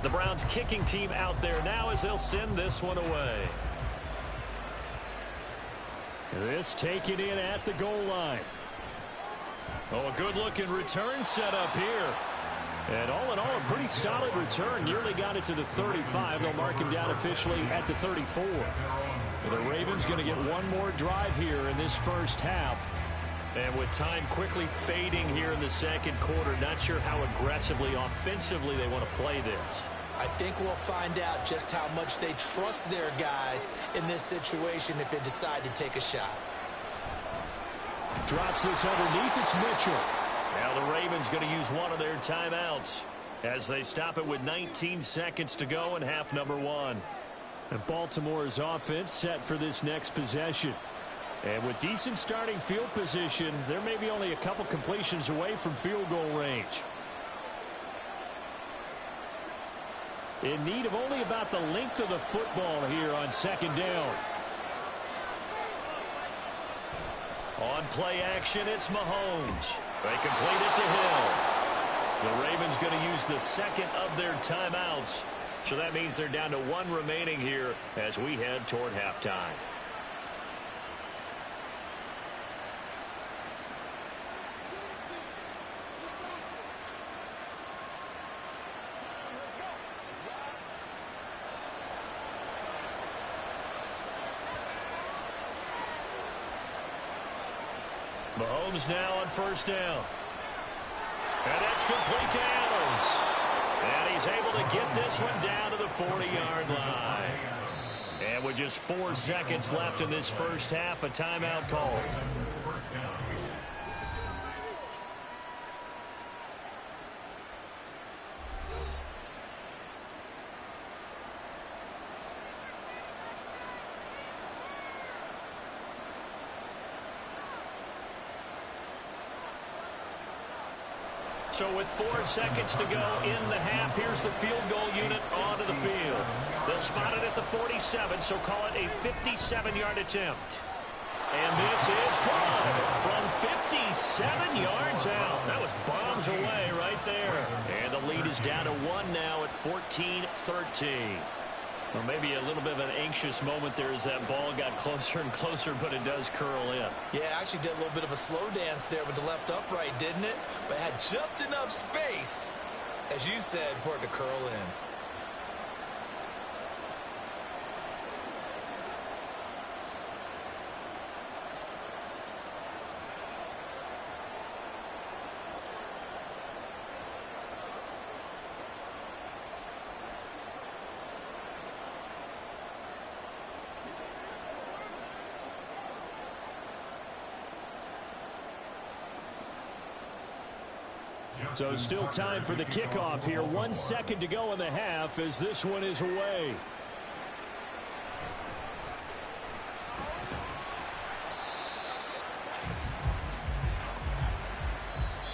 [SPEAKER 1] The Browns kicking team out there now as they'll send this one away. This taken in at the goal line. Oh, a good-looking return set up here. And all in all, a pretty solid return. Nearly got it to the 35. They'll mark him down officially at the 34. The Ravens going to get one more drive here in this first half. And with time quickly fading here in the second quarter, not sure how aggressively, offensively they want to play this.
[SPEAKER 2] I think we'll find out just how much they trust their guys in this situation if they decide to take a shot.
[SPEAKER 1] Drops this underneath. It's Mitchell. Now the Ravens going to use one of their timeouts as they stop it with 19 seconds to go in half number 1. And Baltimore's offense set for this next possession. And with decent starting field position, they're maybe only a couple completions away from field goal range. In need of only about the length of the football here on second down. On play action, it's Mahomes. They complete it to Hill. The Ravens going to use the second of their timeouts. So that means they're down to one remaining here as we head toward halftime. Mahomes now on first down. And that's complete to Adams. And he's able to get this one down to the 40-yard line. And with just 4 seconds left in this first half, a timeout called. So with 4 seconds to go in the half, here's the field goal unit onto the field. They'll spot it at the 47, so call it a 57-yard attempt. And this is good from 57 yards out. That was bombs away right there. And the lead is down to 1 now at 14-13. Well, maybe a little bit of an anxious moment there as that ball got closer and closer, but it does curl in.
[SPEAKER 2] Yeah, actually did a little bit of a slow dance there with the left upright, didn't it? But had just enough space, as you said, for it to curl in.
[SPEAKER 1] So still time for the kickoff here. 1 second to go in the half as this one is away.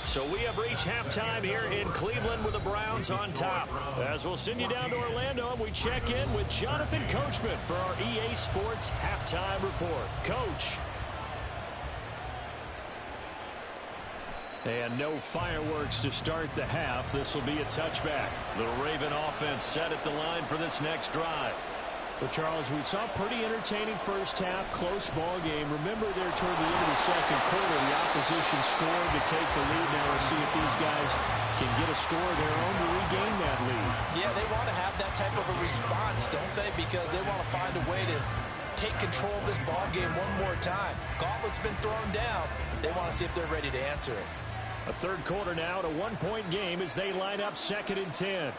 [SPEAKER 1] So we have reached halftime here in Cleveland with the Browns on top. As we'll send you down to Orlando, and we check in with Jonathan Coachman for our EA Sports Halftime Report. Coach. And no fireworks to start the half. This will be a touchback. The Raven offense set at the line for this next drive. Well, Charles, we saw a pretty entertaining first half, close ball game. Remember there toward the end of the second quarter, the opposition scored to take the lead. Now we'll see if these guys can get a score of their own to regain that lead.
[SPEAKER 3] Yeah, they want to have that type of a response, don't they? Because they want to find a way to take control of this ball game one more time. Gauntlet's been thrown down. They want to see if they're ready to answer it.
[SPEAKER 1] A third quarter now, to 1-point game as they line up 2nd and 10.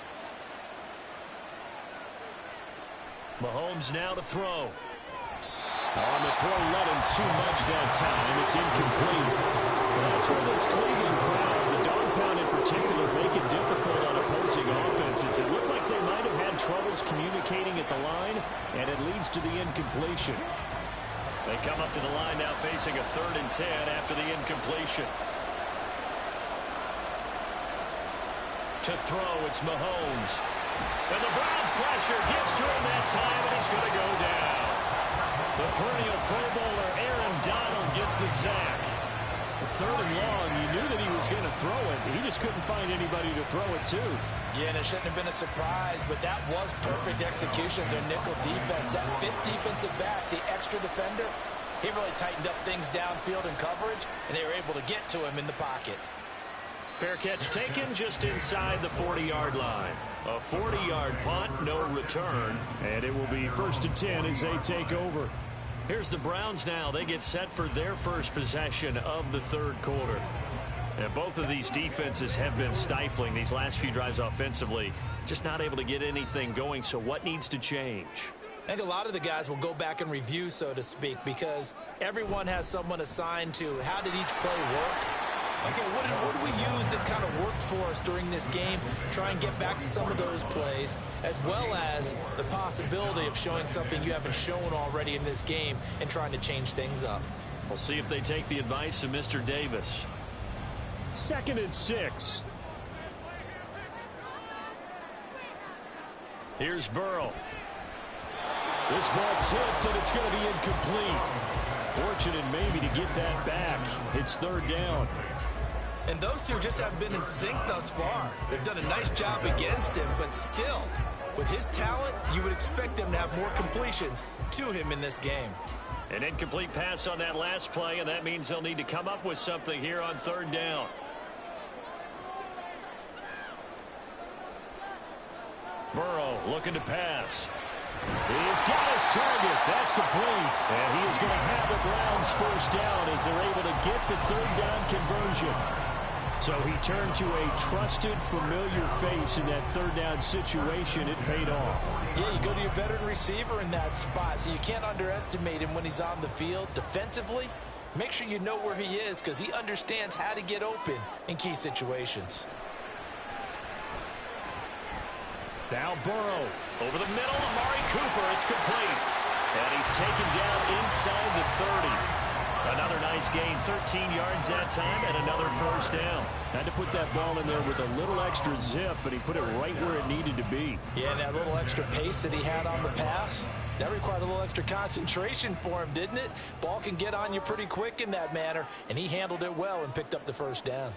[SPEAKER 1] Mahomes now to throw. On the throw, let him too much that time. It's incomplete. That's where this Cleveland crowd, the dog pound in particular, make it difficult on opposing offenses. It looked like they might have had troubles communicating at the line, and it leads to the incompletion. They come up to the line now facing a 3rd and 10 after the incompletion. To throw, it's Mahomes. And the Browns pressure gets to him that time, and he's going to go down. The perennial Pro Bowler Aaron Donald gets the sack. 3rd and long, you knew that he was going to throw it. He just couldn't find anybody to throw it to.
[SPEAKER 3] Yeah, and it shouldn't have been a surprise, but that was perfect execution of their nickel defense. That 5th defensive back, the extra defender, he really tightened up things downfield in coverage, and they were able to get to him in the pocket.
[SPEAKER 1] Fair catch taken just inside the 40-yard line. A 40-yard punt, no return, and it will be 1st and 10 as they take over. Here's the Browns now. They get set for their first possession of the 3rd quarter. And both of these defenses have been stifling these last few drives offensively. Just not able to get anything going, so what needs to change?
[SPEAKER 2] I think a lot of the guys will go back and review, so to speak, because everyone has someone assigned to how did each play work. Okay, what did we use that kind of worked for us during this game? Try and get back to some of those plays, as well as the possibility of showing something you haven't shown already in this game and trying to change things up.
[SPEAKER 1] We'll see if they take the advice of Mr. Davis. 2nd and 6. Here's Burrow. This ball tipped, and it's going to be incomplete. Fortunate maybe to get that back. It's 3rd down.
[SPEAKER 2] And those two just haven't been in sync thus far. They've done a nice job against him, but still, with his talent, you would expect them to have more completions to him in this game.
[SPEAKER 1] An incomplete pass on that last play, and that means they'll need to come up with something here on 3rd down. Burrow looking to pass. He's got his target. That's complete. And he is going to have the Browns first down as they're able to get the third down conversion. So he turned to a trusted, familiar face in that third down situation. It paid off.
[SPEAKER 3] Yeah, you go to your veteran receiver in that spot, so you can't underestimate him when he's on the field. Defensively, make sure you know where he is because he understands how to get open in key situations.
[SPEAKER 1] Now Burrow over the middle. Amari Cooper. It's complete. And he's taken down inside the 30. Another nice gain, 13 yards that time, and another first down. Had to put that ball in there with a little extra zip, but he put it right where it needed to be.
[SPEAKER 3] Yeah, and that little extra pace that he had on the pass, that required a little extra concentration for him, didn't it? Ball can get on you pretty quick in that manner, and he handled it well and picked up the first down.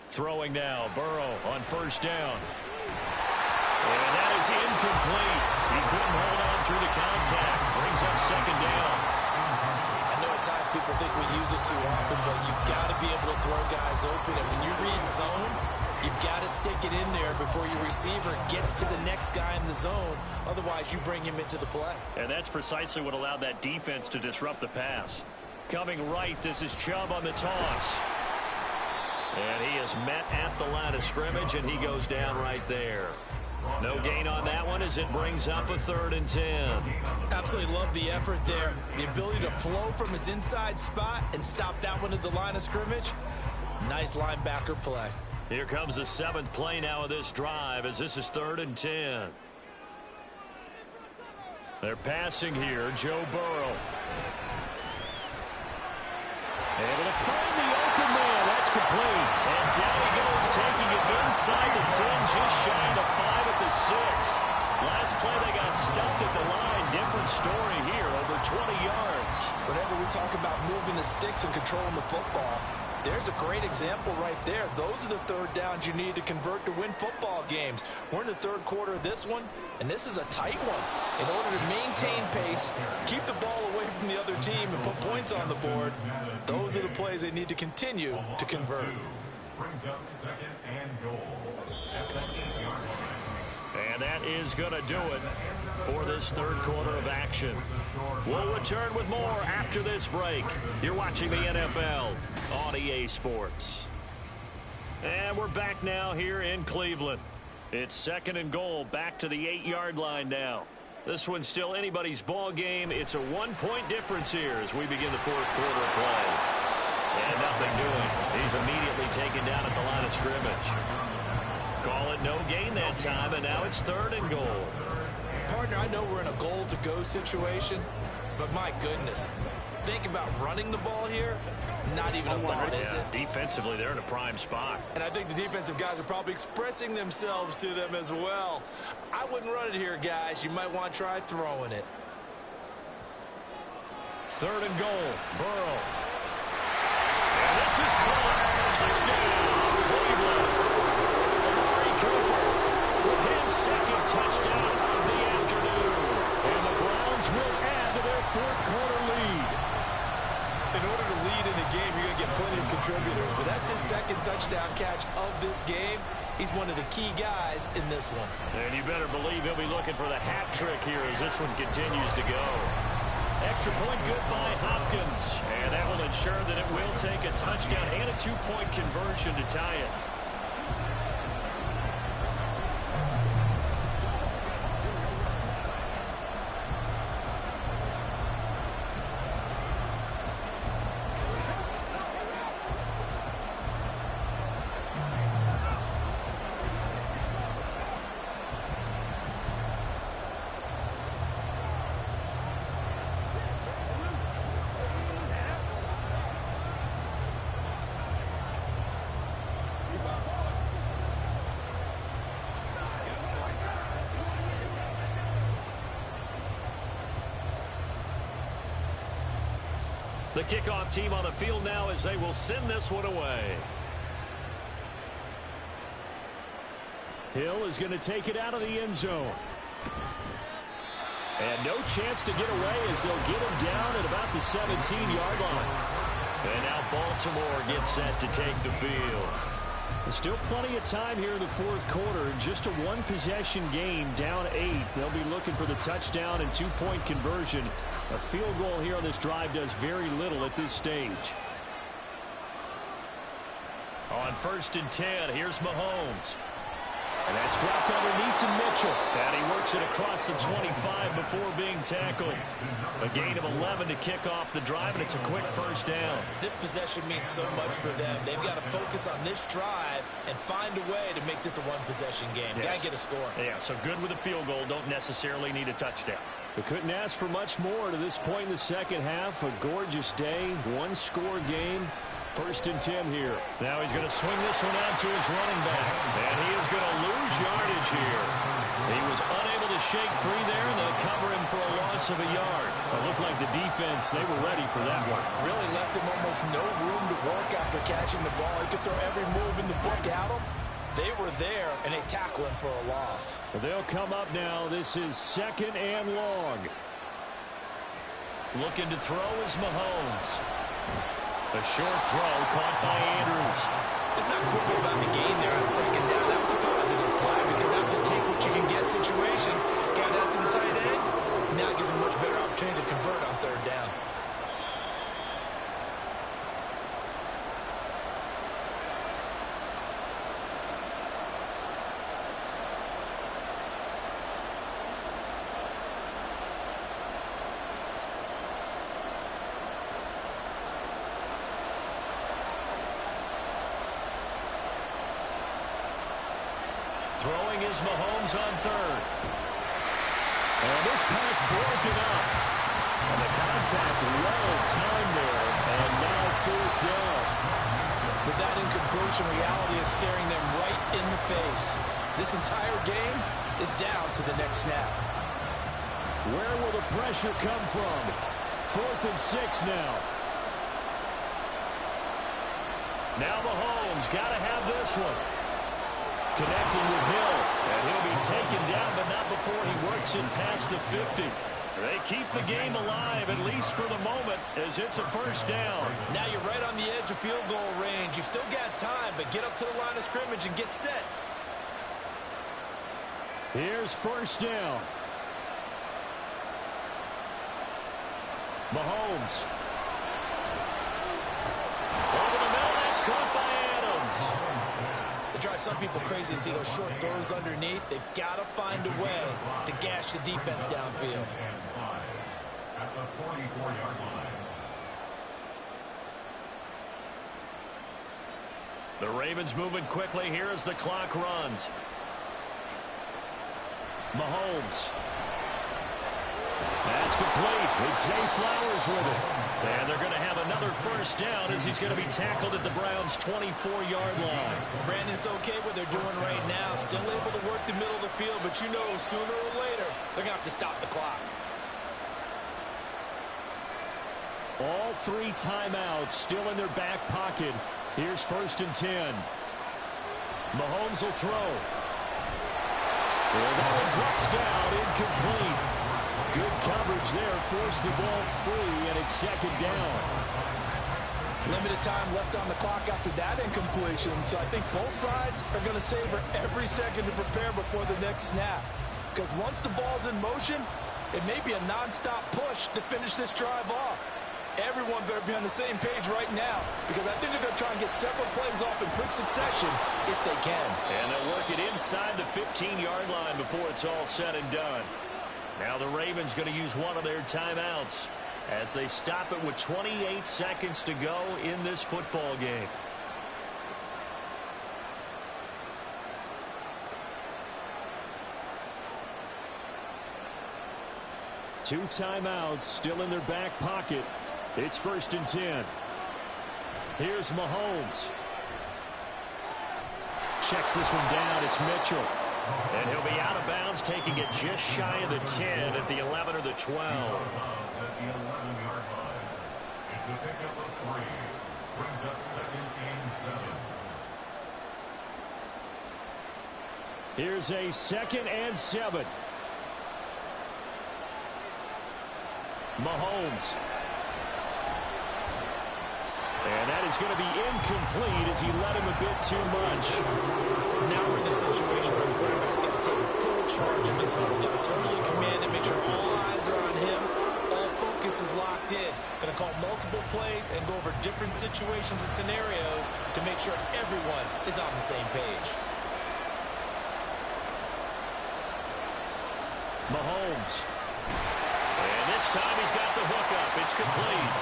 [SPEAKER 1] Throwing now, Burrow on first down. And that is incomplete. He couldn't hold on through the contact. Brings up second down.
[SPEAKER 2] I know at times people think we use it too often, but you've got to be able to throw guys open. And when you read zone, you've got to stick it in there before your receiver gets to the next guy in the zone. Otherwise, you bring him into the play.
[SPEAKER 1] And that's precisely what allowed that defense to disrupt the pass. Coming right, this is Chubb on the toss. And he is met at the line of scrimmage, and he goes down right there. No gain on that one as it brings up a 3rd and 10.
[SPEAKER 2] Absolutely love the effort there. The ability to flow from his inside spot and stop that one at the line of scrimmage. Nice linebacker play.
[SPEAKER 1] Here comes the 7th play now of this drive as this is 3rd and 10. They're passing here, Joe Burrow. Able to find the open man. That's complete. And down he goes, taking it inside the 10, just shy of the 5 at the 6. Last play, they got stuffed at the line. Different story here, over 20 yards.
[SPEAKER 3] Whenever we talk about moving the sticks and controlling the football, there's a great example right there. Those are the third downs you need to convert to win football games. We're in the third quarter of this one, and this is a tight one. In order to maintain pace, keep the ball away from the other team, and put points on the board, those are the plays they need to continue to convert.
[SPEAKER 4] Brings up 2nd and goal.
[SPEAKER 1] And that is going to do it for this third quarter of action. We'll return with more after this break. You're watching the NFL on EA Sports. And we're back now here in Cleveland. It's 2nd and goal, back to the 8-yard line now. This one's still anybody's ball game. It's a 1-point difference here as we begin the 4th quarter of play. And nothing doing. He's immediately taken down at the line of scrimmage. Call it no gain that time, and now it's 3rd and goal.
[SPEAKER 2] Partner, I know we're in a goal-to-go situation, but my goodness, think about running the ball here. Not even a thought, is it?
[SPEAKER 1] Defensively, they're in a prime spot.
[SPEAKER 2] And I think the defensive guys are probably expressing themselves to them as well. I wouldn't run it here, guys. You might want to try throwing it.
[SPEAKER 1] 3rd and goal, Burrow. And this is caught. Touchdown, Cleveland. Amari Cooper with his 2nd touchdown of the afternoon. And the Browns will add to their 4th quarter lead.
[SPEAKER 2] In order to lead in a game, you're going to get plenty of contributors, but that's his 2nd touchdown catch of this game. He's one of the key guys in this one.
[SPEAKER 1] And you better believe he'll be looking for the hat trick here as this one continues to go. Extra point good by Hopkins. And that will ensure that it will take a touchdown and a 2-point conversion to tie it. The kickoff team on the field now as they will send this one away. Hill is going to take it out of the end zone. And no chance to get away as they'll get him down at about the 17-yard line. And now Baltimore gets set to take the field.
[SPEAKER 6] Still plenty of time here in the fourth quarter. Just a one-possession game, down 8. They'll be looking for the touchdown and two-point conversion. A field goal here on this drive does very little at this stage.
[SPEAKER 1] On 1st and 10, here's Mahomes. And that's dropped underneath to Mitchell. And he works it across the 25 before being tackled. A gain of 11 to kick off the drive, and it's a quick first down.
[SPEAKER 2] This possession means so much for them. They've got to focus on this drive and find a way to make this a one-possession game.
[SPEAKER 1] Yes.
[SPEAKER 2] Got to get a score.
[SPEAKER 1] Yeah, so good with a field goal. Don't necessarily need a touchdown.
[SPEAKER 6] They couldn't ask for much more to this point in the second half. A gorgeous day, one-score game. 1st and 10 here.
[SPEAKER 1] Now he's going to swing this one out to his running back. And he is going to lose yardage here. He was unable to shake free there, and they'll cover him for a loss of a yard.
[SPEAKER 6] It looked like the defense, they were ready for that one.
[SPEAKER 3] Really left him almost no room to work after catching the ball. He could throw every move in the book at him. They were there, and they tackle him for a loss.
[SPEAKER 6] Well, they'll come up now. This is 2nd and long.
[SPEAKER 1] Looking to throw is Mahomes. A short throw caught by Andrews.
[SPEAKER 2] It's not quibble about the gain there on 2nd down. That was a positive play because that was a take-what-you-can-get situation. Got out to the tight end. Now it gives him a much better opportunity to convert on 3rd down.
[SPEAKER 1] Throwing is Mahomes on 3rd. And this pass broken up. And the contact well timed there. And now 4th down.
[SPEAKER 3] With that incompletion, reality is staring them right in the face. This entire game is down to the next snap.
[SPEAKER 6] Where will the pressure come from? 4th and 6 now.
[SPEAKER 1] Now Mahomes got to have this one. Connecting with Hill, and he'll be taken down, but not before he works it past the 50. They keep the game alive, at least for the moment, as it's a 1st down.
[SPEAKER 2] Now you're right on the edge of field goal range. You've still got time, but get up to the line of scrimmage and get set.
[SPEAKER 6] Here's 1st down. Mahomes.
[SPEAKER 1] Over the middle, that's caught by Adams.
[SPEAKER 2] It drives some people crazy to see those short throws underneath. They've got to find a way to gash the defense downfield.
[SPEAKER 4] At the 44-yard line.
[SPEAKER 1] The Ravens moving quickly here as the clock runs.
[SPEAKER 6] Mahomes. That's complete. It's Zay Flowers with it.
[SPEAKER 1] And they're going to have another 1st down as he's going to be tackled at the Browns' 24-yard line.
[SPEAKER 2] Brandon, it's okay what they're doing right now. Still able to work the middle of the field, but you know sooner or later they're going to have to stop the clock.
[SPEAKER 6] All 3 timeouts still in their back pocket. Here's 1st and 10. Mahomes will throw. And that one drops down, incomplete. Good coverage there, forced the ball free, and it's 2nd down.
[SPEAKER 3] Limited time left on the clock after that incompletion, so I think both sides are going to savor every second to prepare before the next snap. Because once the ball's in motion, it may be a non-stop push to finish this drive off. Everyone better be on the same page right now, because I think they're going to try and get several plays off in quick succession if they can.
[SPEAKER 1] And they'll work it inside the 15-yard line before it's all said and done. Now the Ravens going to use one of their timeouts as they stop it with 28 seconds to go in this football game.
[SPEAKER 6] Two timeouts still in their back pocket. It's 1st and 10. Here's Mahomes. Checks this one down. It's Mitchell.
[SPEAKER 1] And he'll be out of bounds, taking it just shy of the 10 at the 11 or the 12.
[SPEAKER 4] At the 11-yard line. It's a pickup of 3. Brings up 2nd and 7.
[SPEAKER 6] Here's a 2nd and 7. Mahomes. And that is going to be incomplete as he led him a bit too much.
[SPEAKER 2] Now we're in the situation where the quarterback's got to take full charge of his huddle. Got to totally command it, make sure all eyes are on him. All focus is locked in. Going to call multiple plays and go over different situations and scenarios to make sure everyone is on the same page.
[SPEAKER 1] Mahomes. And this time he's got the hook up. It's complete.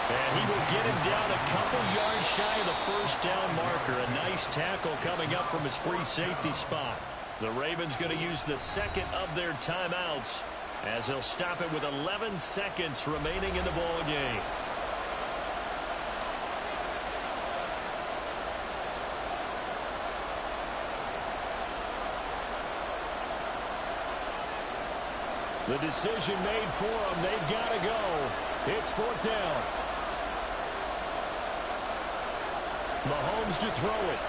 [SPEAKER 1] And he will get him down a couple yards shy of the first down marker. A nice tackle coming up from his free safety spot. The Ravens going to use the second of their timeouts as they'll stop it with 11 seconds remaining in the ball game. The decision made for them. They've got to go. It's fourth down. Mahomes to throw it.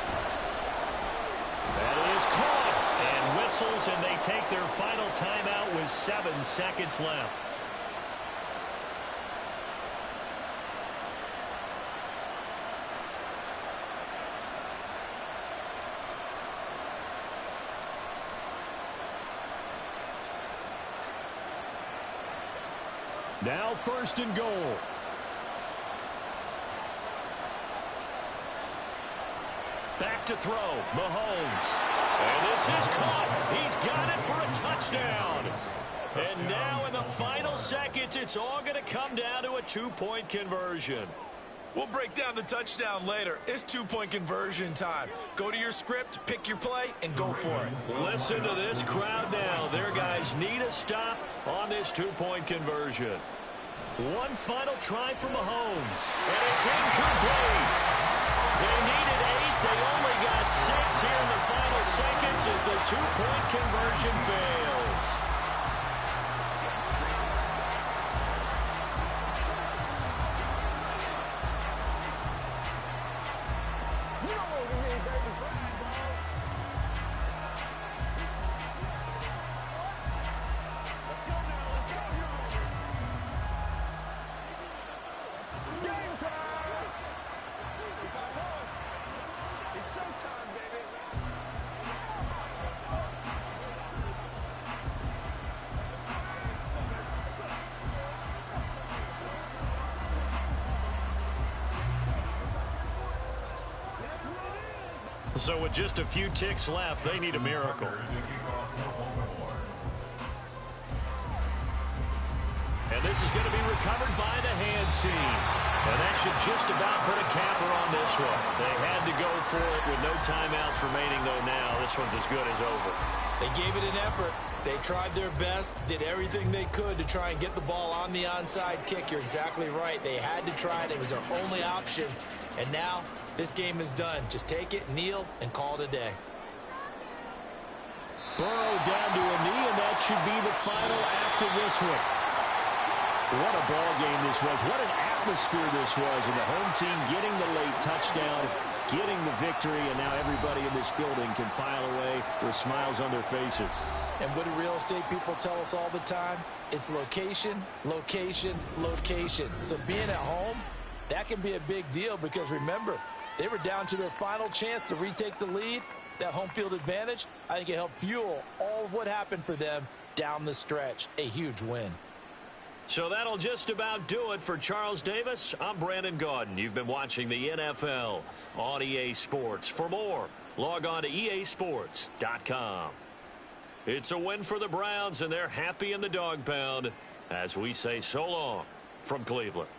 [SPEAKER 1] That is caught. And whistles, and they take their final timeout with 7 seconds left. Now first and goal. Back to throw. Mahomes. And this is caught. He's got it for a touchdown. And now in the final seconds, it's all going to come down to a two-point conversion.
[SPEAKER 7] We'll break down the touchdown later. It's two-point conversion time. Go to your script, pick your play, and go for it.
[SPEAKER 1] Listen to this crowd now. Their guys need a stop on this two-point conversion. One final try for Mahomes. And it's incomplete. They needed 8. They only got 6 here in the final seconds as the two-point conversion fails.
[SPEAKER 5] You know what we need, baby. Slide, bro. Let's go now. Let's go, y'all. It's game time. It's showtime, baby.
[SPEAKER 1] So with just a few ticks left, they need a miracle. And this is going to be recovered by the hands team. And that should just about put a capper on this one. They had to go for it with no timeouts remaining, though now. This one's as good as over.
[SPEAKER 2] They gave it an effort. They tried their best, did everything they could to try and get the ball on the onside kick. You're exactly right. They had to try it. It was their only option. And now this game is done. Just take it, kneel, and call it a day.
[SPEAKER 1] Burrow down to a knee, and that should be the final act of this one. What a ball game this was. What an atmosphere this was. And the home team getting the late touchdown, getting the victory, and now everybody in this building can file away with smiles on their faces.
[SPEAKER 2] And what do real estate people tell us all the time? It's location, location, location. So being at home, that can be a big deal because remember, they were down to their final chance to retake the lead. That home field advantage, I think it helped fuel all of what happened for them down the stretch. A huge win.
[SPEAKER 1] So that'll just about do it for Charles Davis. I'm Brandon Gaudin. You've been watching the NFL on EA Sports. For more, log on to easports.com. It's a win for the Browns, and they're happy in the dog pound as we say so long from Cleveland.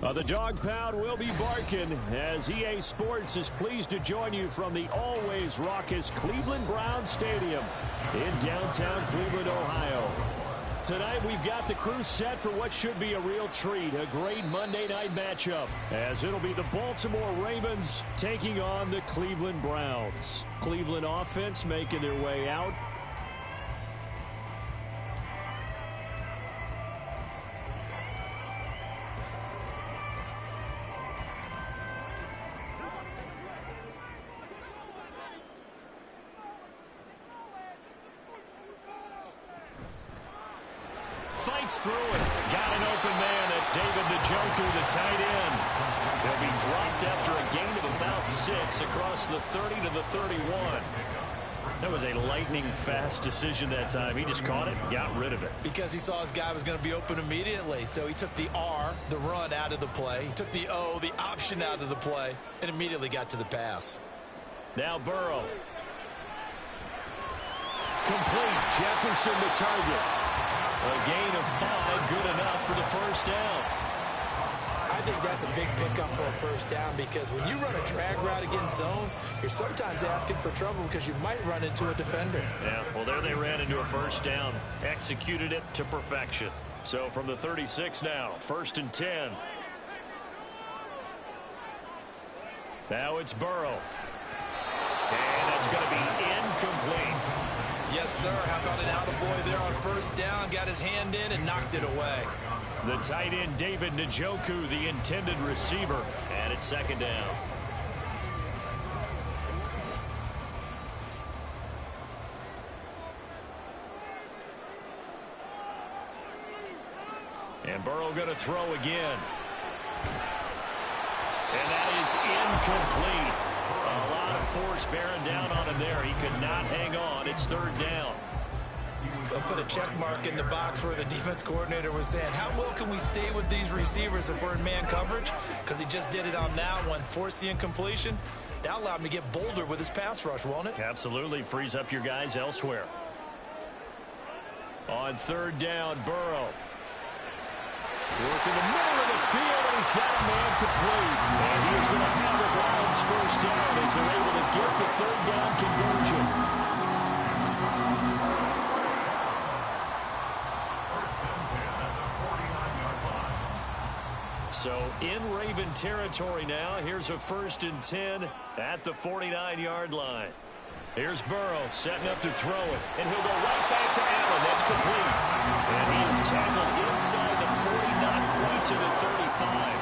[SPEAKER 6] The dog pound will be barking as EA Sports is pleased to join you from the always raucous Cleveland Browns Stadium in downtown Cleveland, Ohio. Tonight we've got the crew set for what should be a real treat, a great Monday night matchup, as it'll be the Baltimore Ravens taking on the Cleveland Browns. Cleveland offense making their way out.
[SPEAKER 1] Fights through it. Got an open man. That's David Njoku, the tight end. He'll be dropped after a gain of about 6 across the 30 to the 31.
[SPEAKER 6] That was a lightning-fast decision that time. He just caught it and got rid of it.
[SPEAKER 7] Because he saw his guy was going to be open immediately. So he took the R, the run, out of the play. He took the O, the option, out of the play, and immediately got to the pass.
[SPEAKER 1] Now Burrow. Complete. Jefferson the target. A gain of 5, good enough for the first down.
[SPEAKER 2] I think that's a big pickup for a first down because when you run a drag route against zone, you're sometimes asking for trouble because you might run into a defender.
[SPEAKER 6] Yeah, well, there they ran into a first down. Executed it to perfection.
[SPEAKER 1] So from the 36 now, 1st and 10. Now it's Burrow. And that's going to be incomplete.
[SPEAKER 7] Yes, sir. How about an attaboy there on first down? Got his hand in and knocked it away.
[SPEAKER 1] The tight end, David Njoku, the intended receiver. And it's 2nd down. And Burrow going to throw again. And that is incomplete. A lot of force bearing down on him there. He could not hang on. It's 3rd down.
[SPEAKER 2] They'll put a check mark in the box where the defense coordinator was saying, how well can we stay with these receivers if we're in man coverage? Because he just did it on that one, forced the incompletion. That allowed him to get bolder with his pass rush, won't it?
[SPEAKER 1] Absolutely. Frees up your guys elsewhere. On 3rd down, Burrow. Working the middle of the field, and he's got a man complete. And he is going to have the Browns first down as they're able to get the 3rd down conversion. So in Raven territory now. Here's a 1st and 10 at the 49-yard line. Here's Burrow setting up to throw it. And he'll go right back to Allen. That's complete. And he is tackled inside the 40, not quite to the 35.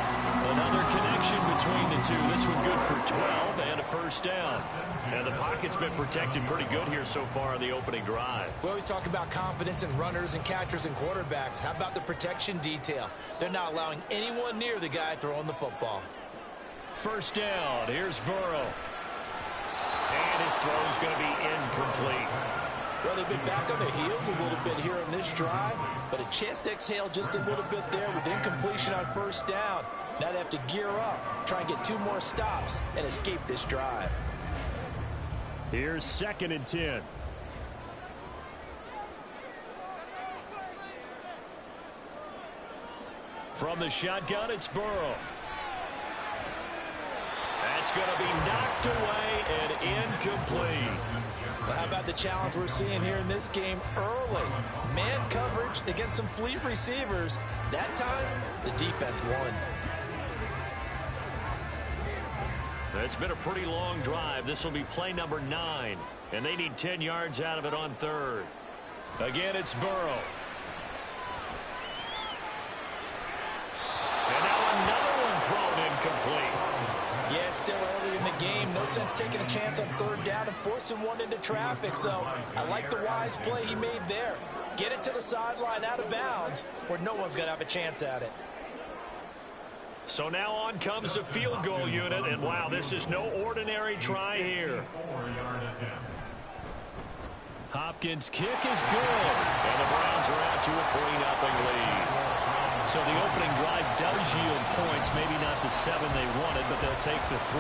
[SPEAKER 1] Another connection between the two. This one good for 12 and a first down. And the pocket's been protected pretty good here so far in the opening drive.
[SPEAKER 2] We always talk about confidence in runners and catchers and quarterbacks. How about the protection detail? They're not allowing anyone near the guy throwing the football.
[SPEAKER 1] First down. Here's Burrow. And his throw is going to be incomplete.
[SPEAKER 3] Well, they've been back on their heels a little bit here in this drive, but a chance to exhale just a little bit there with incompletion on first down. Now they have to gear up, try and get 2 more stops, and escape this drive.
[SPEAKER 1] Here's 2nd and 10. From the shotgun, it's Burrow. That's going to be knocked away and incomplete.
[SPEAKER 3] Well, how about the challenge we're seeing here in this game early? Man coverage against some fleet receivers. That time, the defense won.
[SPEAKER 1] It's been a pretty long drive. This will be play number 9. And they need 10 yards out of it on 3rd. Again, it's Burrow. And now another one thrown incomplete.
[SPEAKER 3] Yeah, it's still early in the game. No sense taking a chance on 3rd down and forcing one into traffic. So I like the wise play he made there. Get it to the sideline out of bounds where no one's going to have a chance at it.
[SPEAKER 1] So now on comes the field goal unit. And wow, this is no ordinary try here. Hopkins' kick is good. And the Browns are out to a 3-0 lead. So the opening drive does yield points, maybe not the 7 they wanted, but they'll take the 3.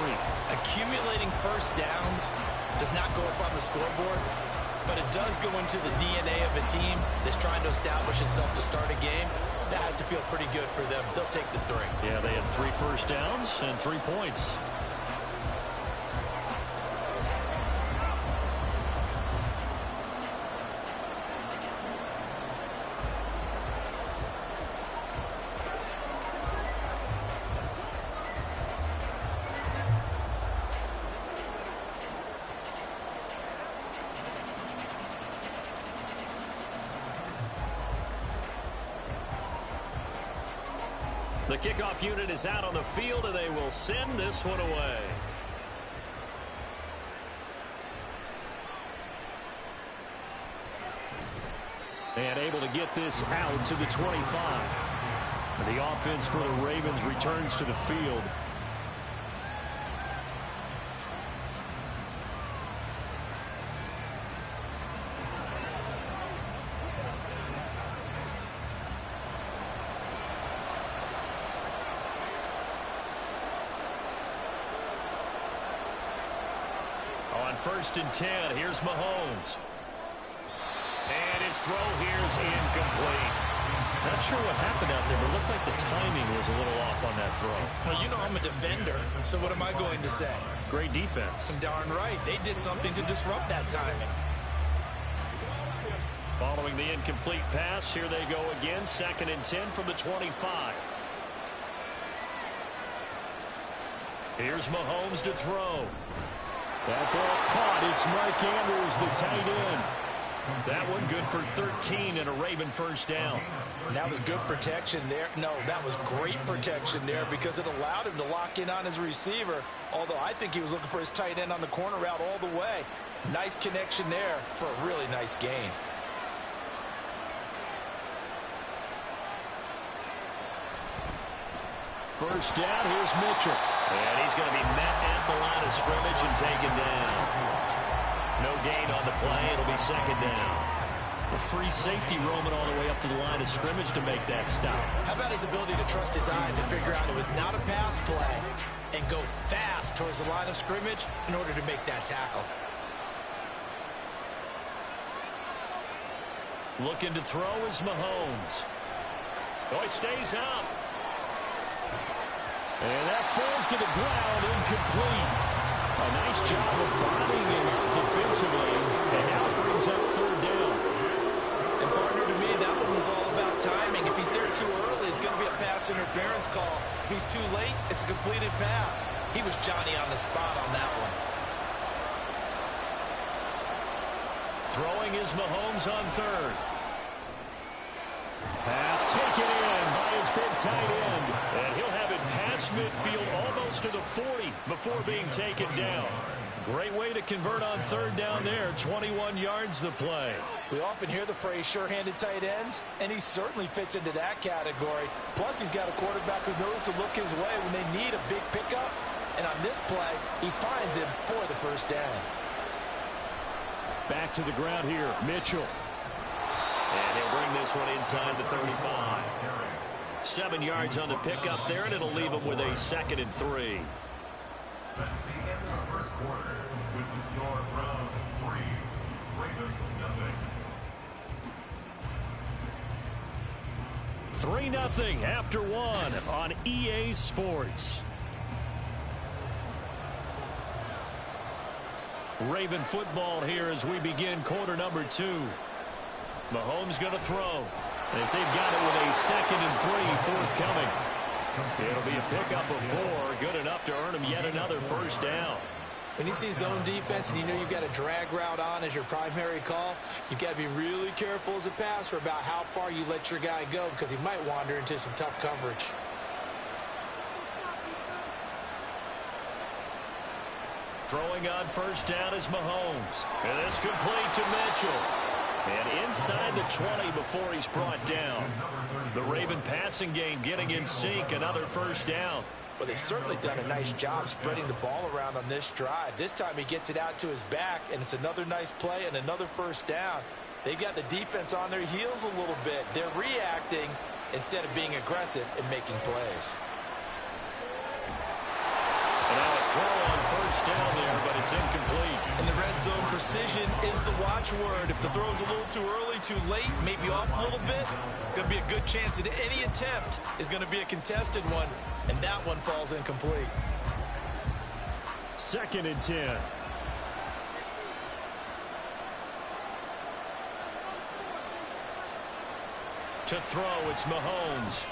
[SPEAKER 2] Accumulating first downs does not go up on the scoreboard, but it does go into the DNA of a team that's trying to establish itself to start a game. That has to feel pretty good for them. They'll take the 3.
[SPEAKER 1] Yeah, they had 3 first downs and 3 points. The kickoff unit is out on the field, and they will send this one away. And able to get this out to the 25. The offense for the Ravens returns to the field. On 1st and 10, here's Mahomes. And his throw here is incomplete. Not sure what happened out there, but it looked like the timing was a little off on that throw.
[SPEAKER 2] Well, you know I'm a defender, so what am I going to say?
[SPEAKER 1] Great defense.
[SPEAKER 2] Darn right. They did something to disrupt that timing.
[SPEAKER 1] Following the incomplete pass, here they go again. 2nd and 10 from the 25. Here's Mahomes to throw. That ball caught. It's Mark Andrews, the tight end. That one good for 13 and a Raven first down.
[SPEAKER 3] That was good protection there. No, that was great protection there because it allowed him to lock in on his receiver, although I think he was looking for his tight end on the corner route all the way. Nice connection there for a really nice gain.
[SPEAKER 1] First down, here's Mitchell. And he's going to be met at the line of scrimmage and taken down. No gain on the play. It'll be 2nd down. The free safety roaming all the way up to the line of scrimmage to make that stop.
[SPEAKER 2] How about his ability to trust his eyes and figure out it was not a pass play and go fast towards the line of scrimmage in order to make that tackle.
[SPEAKER 1] Looking to throw is Mahomes. Oh, he stays out. And that falls to the ground, incomplete. A nice job of bodying him out defensively, and now brings up 3rd down.
[SPEAKER 2] And partner, to me, that one was all about timing. If he's there too early, it's going to be a pass interference call. If he's too late, it's a completed pass. He was Johnny on the spot on that one.
[SPEAKER 1] Throwing is Mahomes on third. Pass taken in by his big tight end. And he'll have it past midfield almost to the 40 before being taken down. Great way to convert on third down there. 21 yards the play.
[SPEAKER 3] We often hear the phrase sure-handed tight ends, and he certainly fits into that category. Plus, he's got a quarterback who knows to look his way when they need a big pickup. And on this play, he finds him for the first down.
[SPEAKER 1] Back to the ground here, Mitchell. And he'll bring this one inside the 35. 7 yards on the pickup there, and it'll leave him with a 2nd and 3.
[SPEAKER 4] That's the end of the first quarter with the score Browns 3, Ravens 0.
[SPEAKER 1] 3-0 after one on EA Sports. Raven football here as we begin quarter number 2. Mahomes going to throw. As they've got it with a 2nd and 3 forthcoming. It'll be a pickup of 4. Good enough to earn him yet another first down.
[SPEAKER 2] When you see zone defense and you know you've got a drag route on as your primary call, you've got to be really careful as a passer about how far you let your guy go because he might wander into some tough coverage.
[SPEAKER 1] Throwing on first down is Mahomes. And it's complete to Mitchell. And inside the 20 before he's brought down. The Raven passing game getting in sync. Another first down.
[SPEAKER 3] Well, they've certainly done a nice job spreading the ball around on this drive. This time he gets it out to his back, and it's another nice play and another first down. They've got the defense on their heels a little bit. They're reacting instead of being aggressive and making plays.
[SPEAKER 1] And now a throw on first down there, but it's incomplete.
[SPEAKER 7] And the red zone precision is the watchword. If the throw's a little too early, too late, maybe off a little bit, going to be a good chance that any attempt is going to be a contested one, and that one falls incomplete.
[SPEAKER 1] 2nd and 10. To throw, it's Mahomes.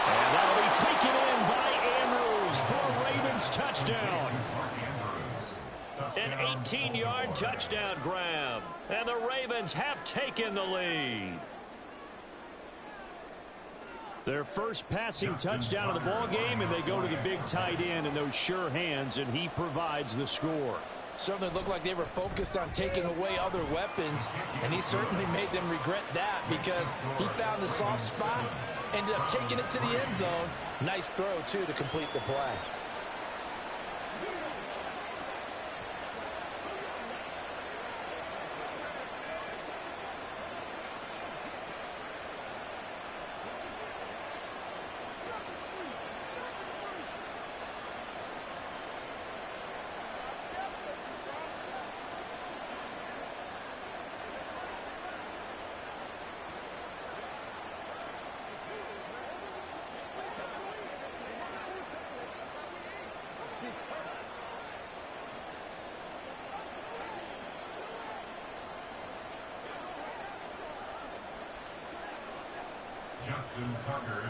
[SPEAKER 1] And that'll be taken in by Andrews for a Ravens touchdown. An 18-yard touchdown grab. And the Ravens have taken the lead. Their first passing touchdown of the ball game, and they go to the big tight end in those sure hands, and he provides the score.
[SPEAKER 3] Certainly looked like they were focused on taking away other weapons, and he certainly made them regret that because he found the soft spot, ended up taking it to the end zone. Nice throw, too, to complete the play.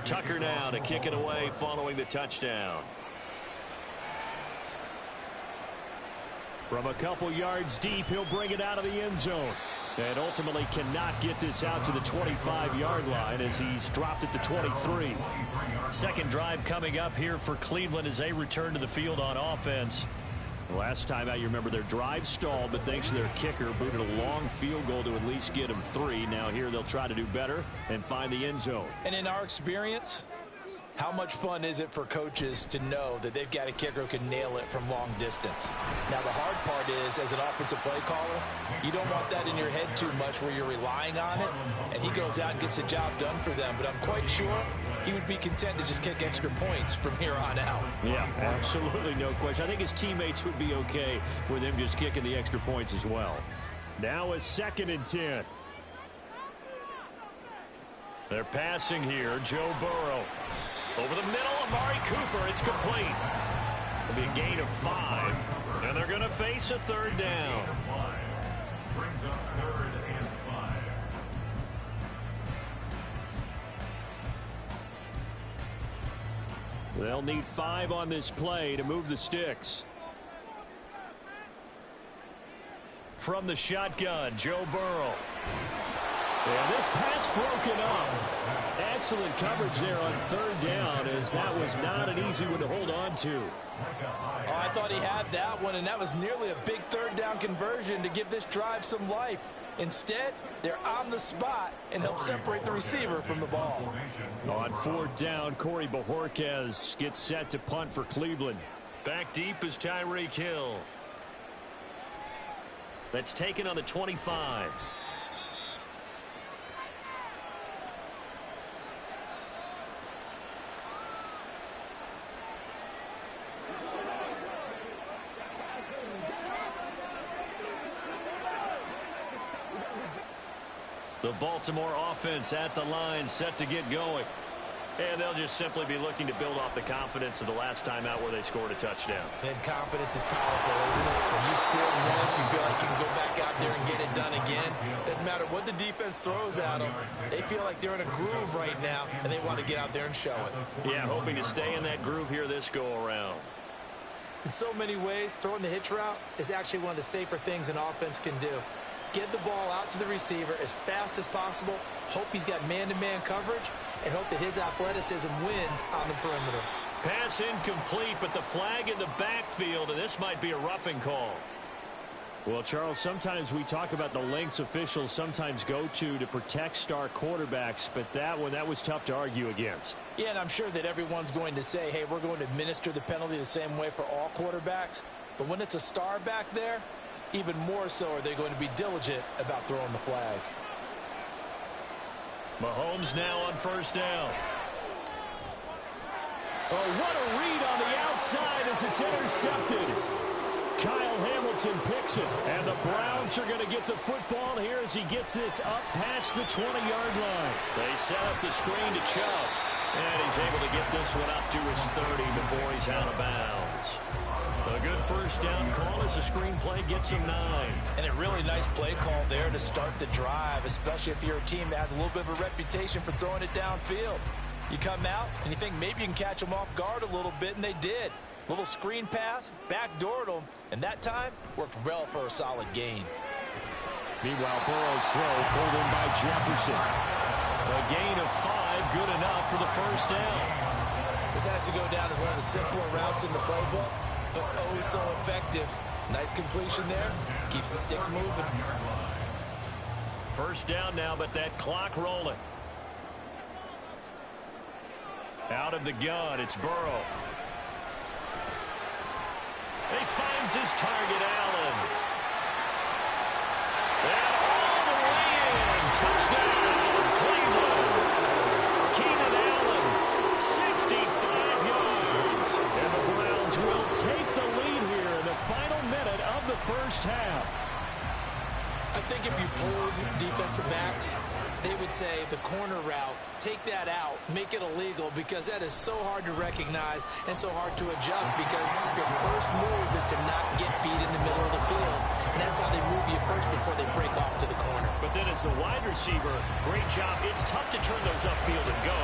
[SPEAKER 1] Tucker now to kick it away following the touchdown. From a couple yards deep, he'll bring it out of the end zone. And ultimately cannot get this out to the 25-yard line as he's dropped it to 23. Second drive coming up here for Cleveland as they return to the field on offense. Last time out, you remember their drive stalled, but thanks to their kicker, booted a long field goal to at least get them 3. Now here they'll try to do better and find the end zone.
[SPEAKER 3] And in our experience, how much fun is it for coaches to know that they've got a kicker who can nail it from long distance? Now, the hard part is, as an offensive play caller, you don't want that in your head too much where you're relying on it, and he goes out and gets the job done for them. But I'm quite sure he would be content to just kick extra points from here on out.
[SPEAKER 1] Yeah, absolutely no question. I think his teammates would be okay with him just kicking the extra points as well. Now a 2nd and 10. They're passing here. Joe Burrow. Over the middle, Amari Cooper. It's complete. It'll be a gain of 5. And they're going to face a third down.
[SPEAKER 4] Brings up 3rd and 5.
[SPEAKER 1] They'll need 5 on this play to move the sticks. from the shotgun, Joe Burrow. And this pass broken up. Excellent coverage there on third down, as that was not an easy one to hold on to.
[SPEAKER 3] Oh, I thought he had that one, and that was nearly a big third down conversion to give this drive some life. Instead, they're on the spot and help separate the receiver from the ball.
[SPEAKER 1] On fourth down, Corey Bojorquez gets set to punt for Cleveland. Back deep is Tyreek Hill. That's taken on the 25. The Baltimore offense at the line, set to get going. And they'll just simply be looking to build off the confidence of the last time out where they scored a touchdown.
[SPEAKER 2] And confidence is powerful, isn't it? When you score once, you feel like you can go back out there and get it done again. Doesn't matter what the defense throws at them. They feel like they're in a groove right now, and they want to get out there and show it.
[SPEAKER 1] Yeah, hoping to stay in that groove here this go-around.
[SPEAKER 2] In so many ways, throwing the hitch route is actually one of the safer things an offense can do. Get the ball out to the receiver as fast as possible, hope he's got man-to-man coverage, and hope that his athleticism wins on the perimeter.
[SPEAKER 1] Pass incomplete, but the flag in the backfield, and this might be a roughing call. Well, Charles, sometimes we talk about the lengths officials sometimes go to protect star quarterbacks, but that was tough to argue against.
[SPEAKER 3] Yeah, and I'm sure that everyone's going to say, hey, we're going to administer the penalty the same way for all quarterbacks. But when it's a star back there, even more so are they going to be diligent about throwing the flag.
[SPEAKER 1] Mahomes now on first down. Oh, what a read on the outside as it's intercepted. Kyle Hamilton picks it, and the Browns are going to get the football here as he gets this up past the 20-yard line. They set up the screen to Chubb, and he's able to get this one up to his 30 before he's out of bounds. A good first down call as the screenplay gets him 9.
[SPEAKER 3] And a really nice play call there to start the drive, especially if you're a team that has a little bit of a reputation for throwing it downfield. You come out and you think maybe you can catch them off guard a little bit, and they did. Little screen pass, backdoored them, and that time worked well for a solid gain.
[SPEAKER 1] Meanwhile, Burrow's throw pulled in by Jefferson. A gain of 5, good enough for the first down.
[SPEAKER 2] This has to go down as one of the simpler routes in the playbook, but oh so effective. Nice completion there. Keeps the sticks moving.
[SPEAKER 1] First down now, but that clock rolling. Out of the gun, it's Burrow. He finds his target, Allen. And all the way in. Touchdown, Cleveland. Keenan Allen, 65 yards. And the Browns will take the lead here in the final minute of the first half.
[SPEAKER 2] I think if you pulled defensive backs, they would say the corner route, take that out, make it illegal, because that is so hard to recognize and so hard to adjust, because your first move is to not get beat in the middle of the field, and that's how they move you first before they break off to the corner.
[SPEAKER 1] But then as a wide receiver, great job. It's tough to turn those upfield and go,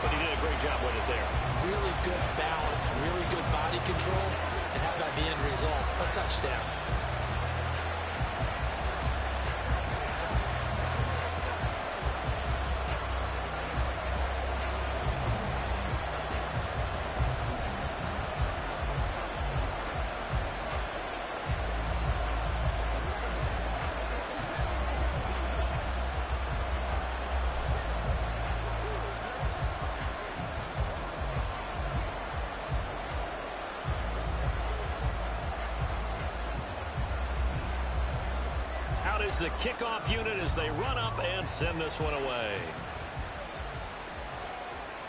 [SPEAKER 1] but he did a great job with it there.
[SPEAKER 2] Really good balance, really good body control, and how about the end result? A touchdown.
[SPEAKER 1] Is the kickoff unit as they run up and send this one away.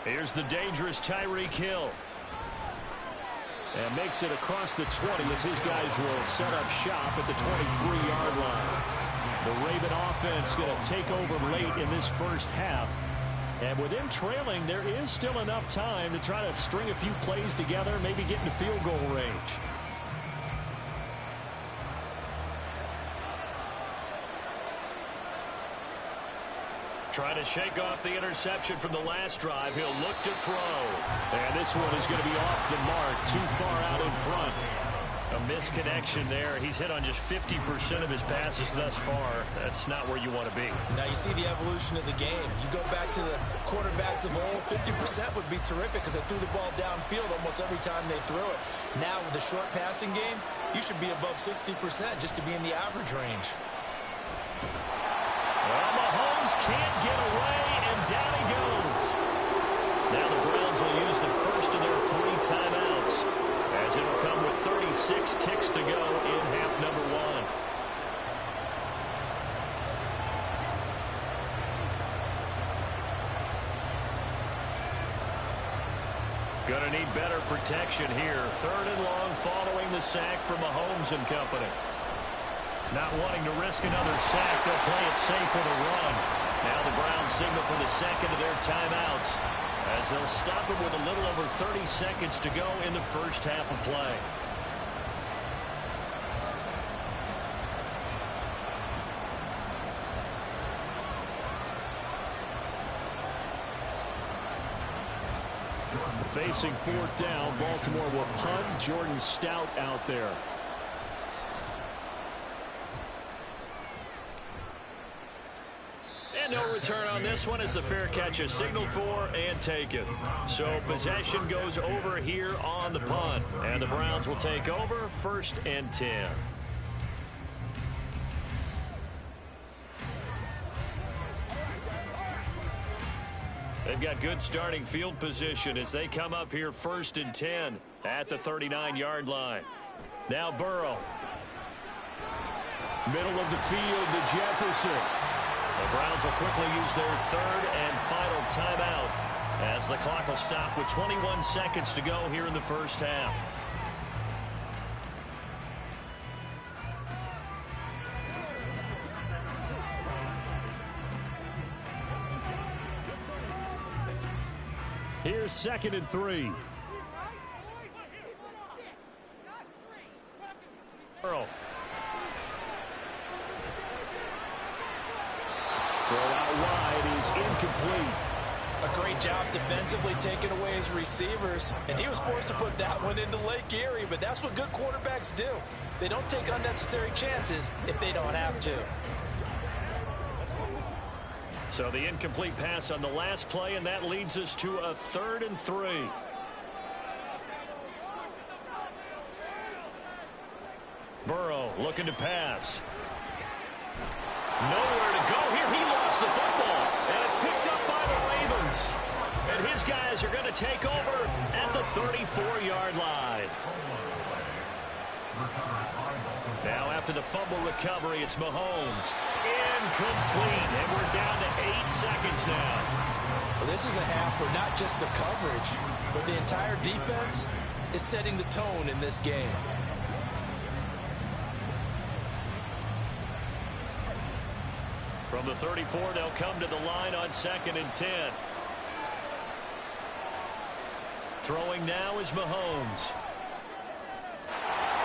[SPEAKER 1] Here's the dangerous Tyreek Hill. And makes it across the 20 as his guys will set up shop at the 23-yard line. The Raven offense going to take over late in this first half. And with them trailing, there is still enough time to try to string a few plays together, maybe get into field goal range. Trying to shake off the interception from the last drive. He'll look to throw. And this one is going to be off the mark, too far out in front.
[SPEAKER 6] A misconnection there. He's hit on just 50% of his passes thus far. That's not where you want to be.
[SPEAKER 2] Now you see the evolution of the game. You go back to the quarterbacks of old, 50% would be terrific because they threw the ball downfield almost every time they threw it. Now with the short passing game, you should be above 60% just to be in the average range.
[SPEAKER 1] Well, Mahomes can't get away, and down he goes. Now the Browns will use the first of their 3 timeouts, as it'll come with 36 ticks to go in half number 1. Gonna need better protection here. 3rd and long following the sack from Mahomes and company. Not wanting to risk another sack, they'll play it safe with a run. Now the Browns signal for the second of their timeouts, as they'll stop it with a little over 30 seconds to go in the first half of play. Facing 4th down, Baltimore will punt. Jordan Stout out there. And no return on this one as the fair catch is signaled for and taken. So possession goes over here on the punt. And the Browns will take over 1st and 10. They've got good starting field position as they come up here 1st and 10 at the 39-yard line. Now Burrow. Middle of the field to Jefferson. The Browns will quickly use their 3rd and final timeout as the clock will stop with 21 seconds to go here in the first half. Here's 2nd and 3. Burrow. Throw out wide is incomplete.
[SPEAKER 3] A great job defensively taking away his receivers, and he was forced to put that one into Lake Erie, but that's what good quarterbacks do. They don't take unnecessary chances if they don't have to.
[SPEAKER 1] So the incomplete pass on the last play, and that leads us to a 3rd and 3. Burrow looking to pass. Nowhere to go here. He lost the football, and it's picked up by the Ravens. And his guys are going to take over at the 34-yard line. Now after the fumble recovery, it's Mahomes. Incomplete, and we're down to 8 seconds now.
[SPEAKER 3] Well, this is a half where not just the coverage, but the entire defense is setting the tone in this game.
[SPEAKER 1] From the 34, they'll come to the line on 2nd and 10. Throwing now is Mahomes.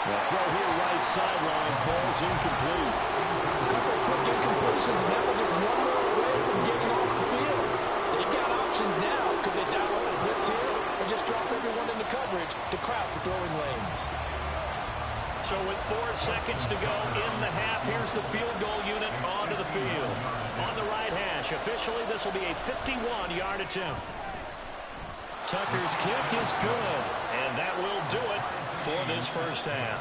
[SPEAKER 1] The throw here right sideline falls incomplete.
[SPEAKER 3] A couple of quick incompletions, and now they're just one more away from getting off the field. They've got options now. Could they dial up a blitz here or just drop everyone into coverage to crowd the throwing lanes?
[SPEAKER 1] So with 4 seconds to go in the half, here's the field goal unit onto the field. On the right hash, officially this will be a 51-yard attempt. Tucker's kick is good, and that will do it for this first half.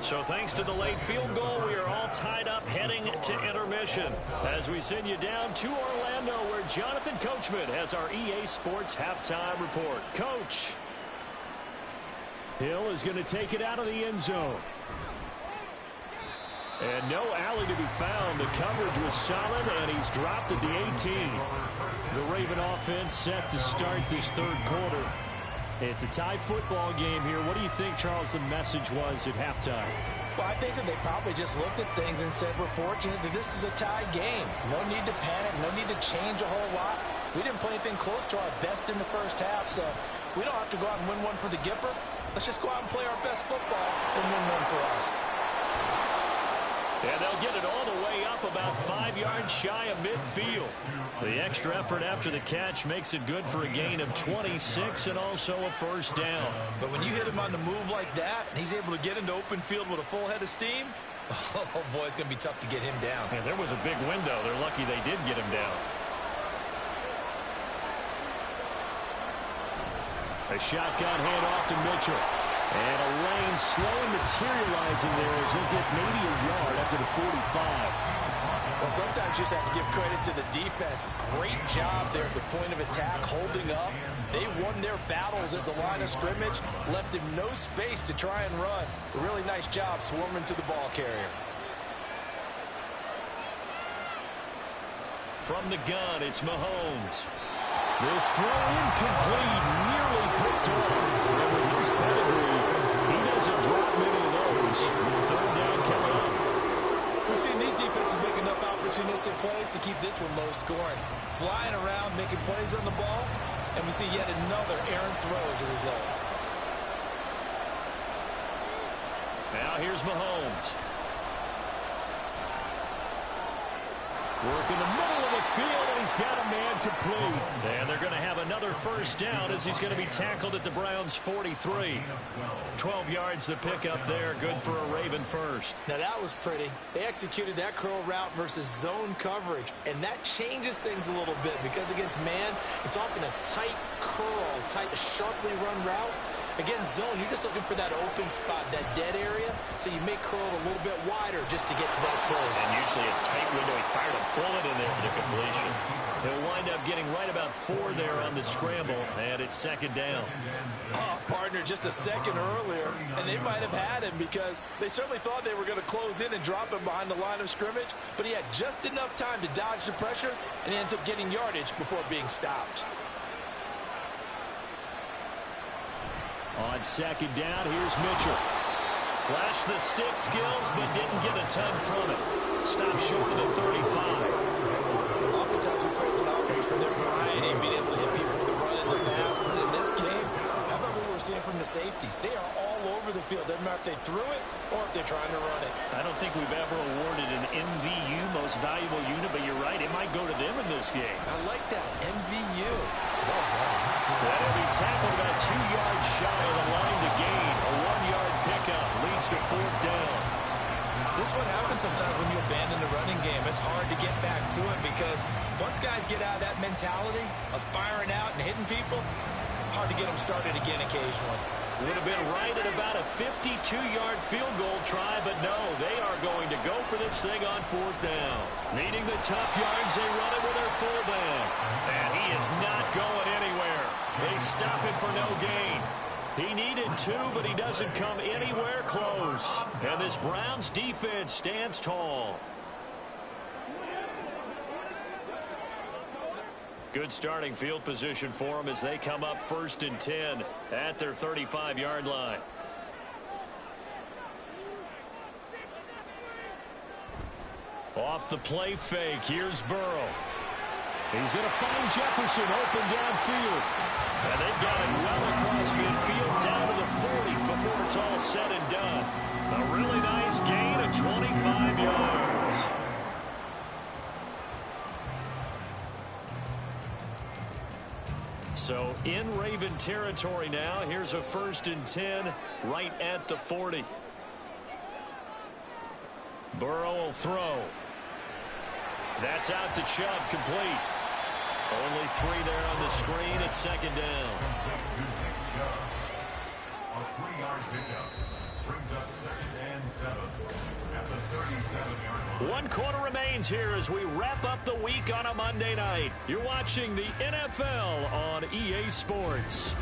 [SPEAKER 1] So thanks to the late field goal, we are all tied up heading to intermission as we send you down to Orlando, where Jonathan Coachman has our EA Sports halftime report. Coach. Hill is going to take it out of the end zone. And no alley to be found. The coverage was solid, and he's dropped at the 18. The Raven offense set to start this 3rd quarter. It's a tie football game here. What do you think, Charles, the message was at halftime?
[SPEAKER 3] Well, I think that they probably just looked at things and said, we're fortunate that this is a tie game. No need to panic. No need to change a whole lot. We didn't play anything close to our best in the first half, so we don't have to go out and win one for the Gipper. Let's just go out and play our best football and win one for us.
[SPEAKER 1] And they'll get it all the way up about 5 yards shy of midfield. The extra effort after the catch makes it good for a gain of 26 and also a first down.
[SPEAKER 7] But when you hit him on the move like that, and he's able to get into open field with a full head of steam, oh boy, it's going to be tough to get him down.
[SPEAKER 1] And there was a big window. They're lucky they did get him down. A shotgun handoff to Mitchell. And a lane slowly materializing there as he'll get maybe a yard after the 45.
[SPEAKER 3] Well, sometimes you just have to give credit to the defense. Great job there at the point of attack, holding up. They won their battles at the line of scrimmage, left him no space to try and run. A really nice job swarming to the ball carrier.
[SPEAKER 1] From the gun, it's Mahomes. This throw incomplete, nearly picked off. And with his pedigree, he doesn't drop many of those. Third down coming up.
[SPEAKER 2] We've seen these defenses make enough opportunistic plays to keep this one low scoring. Flying around, making plays on the ball, and we see yet another errant throw as a result.
[SPEAKER 1] Now here's Mahomes. Work in the middle of the field, and he's got a man complete. And they're going to have another first down as he's going to be tackled at the Browns' 43. 12 yards to pick up there, good for a Raven first.
[SPEAKER 2] Now that was pretty. They executed that curl route versus zone coverage, and that changes things a little bit because against man, it's often a tight curl, tight, sharply run route. Against zone, you're just looking for that open spot, that dead area, so you may curl it a little bit wider just to get to that place.
[SPEAKER 1] And usually a tight window. He fired a bullet in there for the completion. He'll wind up getting right about 4 there on the scramble, and it's second down.
[SPEAKER 3] Oh, partner, just a second earlier, and they might have had him because they certainly thought they were going to close in and drop him behind the line of scrimmage, but he had just enough time to dodge the pressure, and he ends up getting yardage before being stopped.
[SPEAKER 1] On second down, here's Mitchell. Flashed the stick skills, but didn't get a ton from it. Stopped short of the 35.
[SPEAKER 2] Oftentimes we praise an offense for their variety and being able to hit people with the run and the pass, but in this game, how about what we're seeing from the safeties? They are all over the field. Doesn't matter if they threw it or if they're trying to run it.
[SPEAKER 1] I don't think we've ever awarded an MVU, most valuable unit, but you're right, it might go to them in this game.
[SPEAKER 2] I like that, MVU. Well done.
[SPEAKER 1] That'll be tackled about 2 yards shy of the line to gain. A 1-yard pickup leads to fourth down.
[SPEAKER 2] This is what happens sometimes when you abandon the running game. It's hard to get back to it because once guys get out of that mentality of firing out and hitting people, hard to get them started again occasionally.
[SPEAKER 1] Would have been right at about a 52-yard field goal try, but no, they are going to go for this thing on fourth down. Needing the tough yards, they run it with their fullback. And he is not going anywhere. They stop him for no gain. He needed 2, but he doesn't come anywhere close. And this Browns defense stands tall. Good starting field position for them as they come up 1st and 10 at their 35-yard line. Off the play fake, here's Burrow. He's going to find Jefferson open downfield. And they've got it well across midfield down to the 40 before it's all said and done. A really nice gain of 25 yards. So in Raven territory now. Here's a 1st and 10 right at the 40. Burrow will throw. That's out to Chubb, complete. Only 3 there on the screen at second down.
[SPEAKER 4] A 3-yard pickup brings up 2nd and 7 at the 37-yard line.
[SPEAKER 1] 1 quarter remains here as we wrap up the week on a Monday night. You're watching the NFL on EA Sports.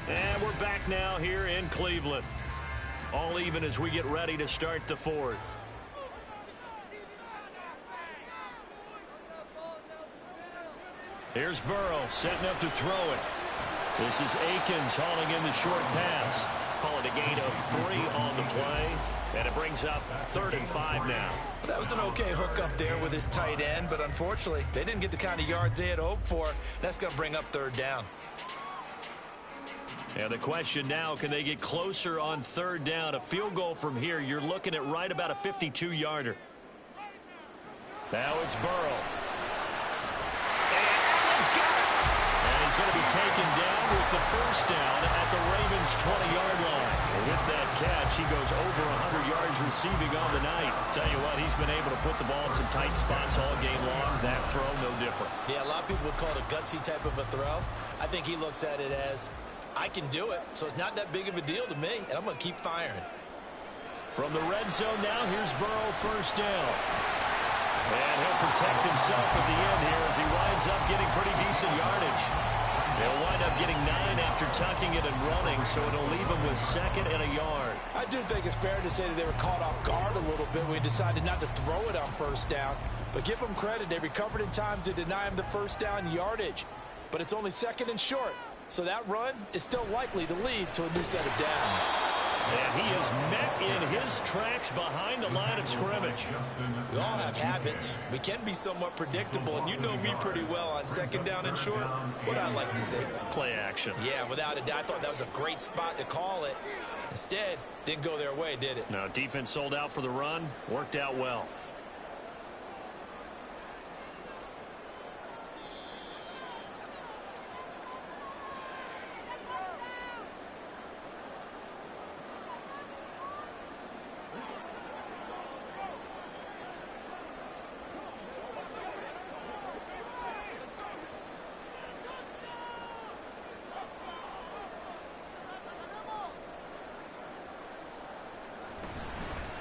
[SPEAKER 1] And we're back now here in Cleveland. All even as we get ready to start the 4th. Here's Burrow setting up to throw it. This is Akins hauling in the short pass. Call it a gain of 3 on the play. And it brings up 3rd and 5 now.
[SPEAKER 7] That was an okay hook up there with his tight end, but unfortunately, they didn't get the kind of yards they had hoped for. That's going to bring up 3rd down.
[SPEAKER 1] And the question now, can they get closer on third down? A field goal from here, you're looking at right about a 52-yarder. Now it's Burrow. And he's got it. And he's going to be taken down with the first down at the Ravens' 20-yard line. With that catch, he goes over 100 yards receiving on the night. Tell you what, he's been able to put the ball in some tight spots all game long. That throw, no different.
[SPEAKER 2] Yeah, a lot of people would call it a gutsy type of a throw. I think he looks at it as, I can do it, so it's not that big of a deal to me, and I'm going to keep firing.
[SPEAKER 1] From the red zone now, here's Burrow, first down. And he'll protect himself at the end here as he winds up getting pretty decent yardage. They'll wind up getting 9 after tucking it and running, so it'll leave him with second and a yard.
[SPEAKER 3] I do think it's fair to say that they were caught off guard a little bit when we decided not to throw it on first down. But give them credit. They recovered in time to deny him the first down yardage. But it's only second and short, so that run is still likely to lead to a new set of downs.
[SPEAKER 1] And he is met in his tracks behind the line of scrimmage.
[SPEAKER 2] We all have habits. We can be somewhat predictable, and you know me pretty well on second down and short. What I like to see.
[SPEAKER 1] Play action.
[SPEAKER 2] Yeah, without a doubt. I thought that was a great spot to call it. Instead, didn't go their way, did it?
[SPEAKER 1] No, defense sold out for the run. Worked out well.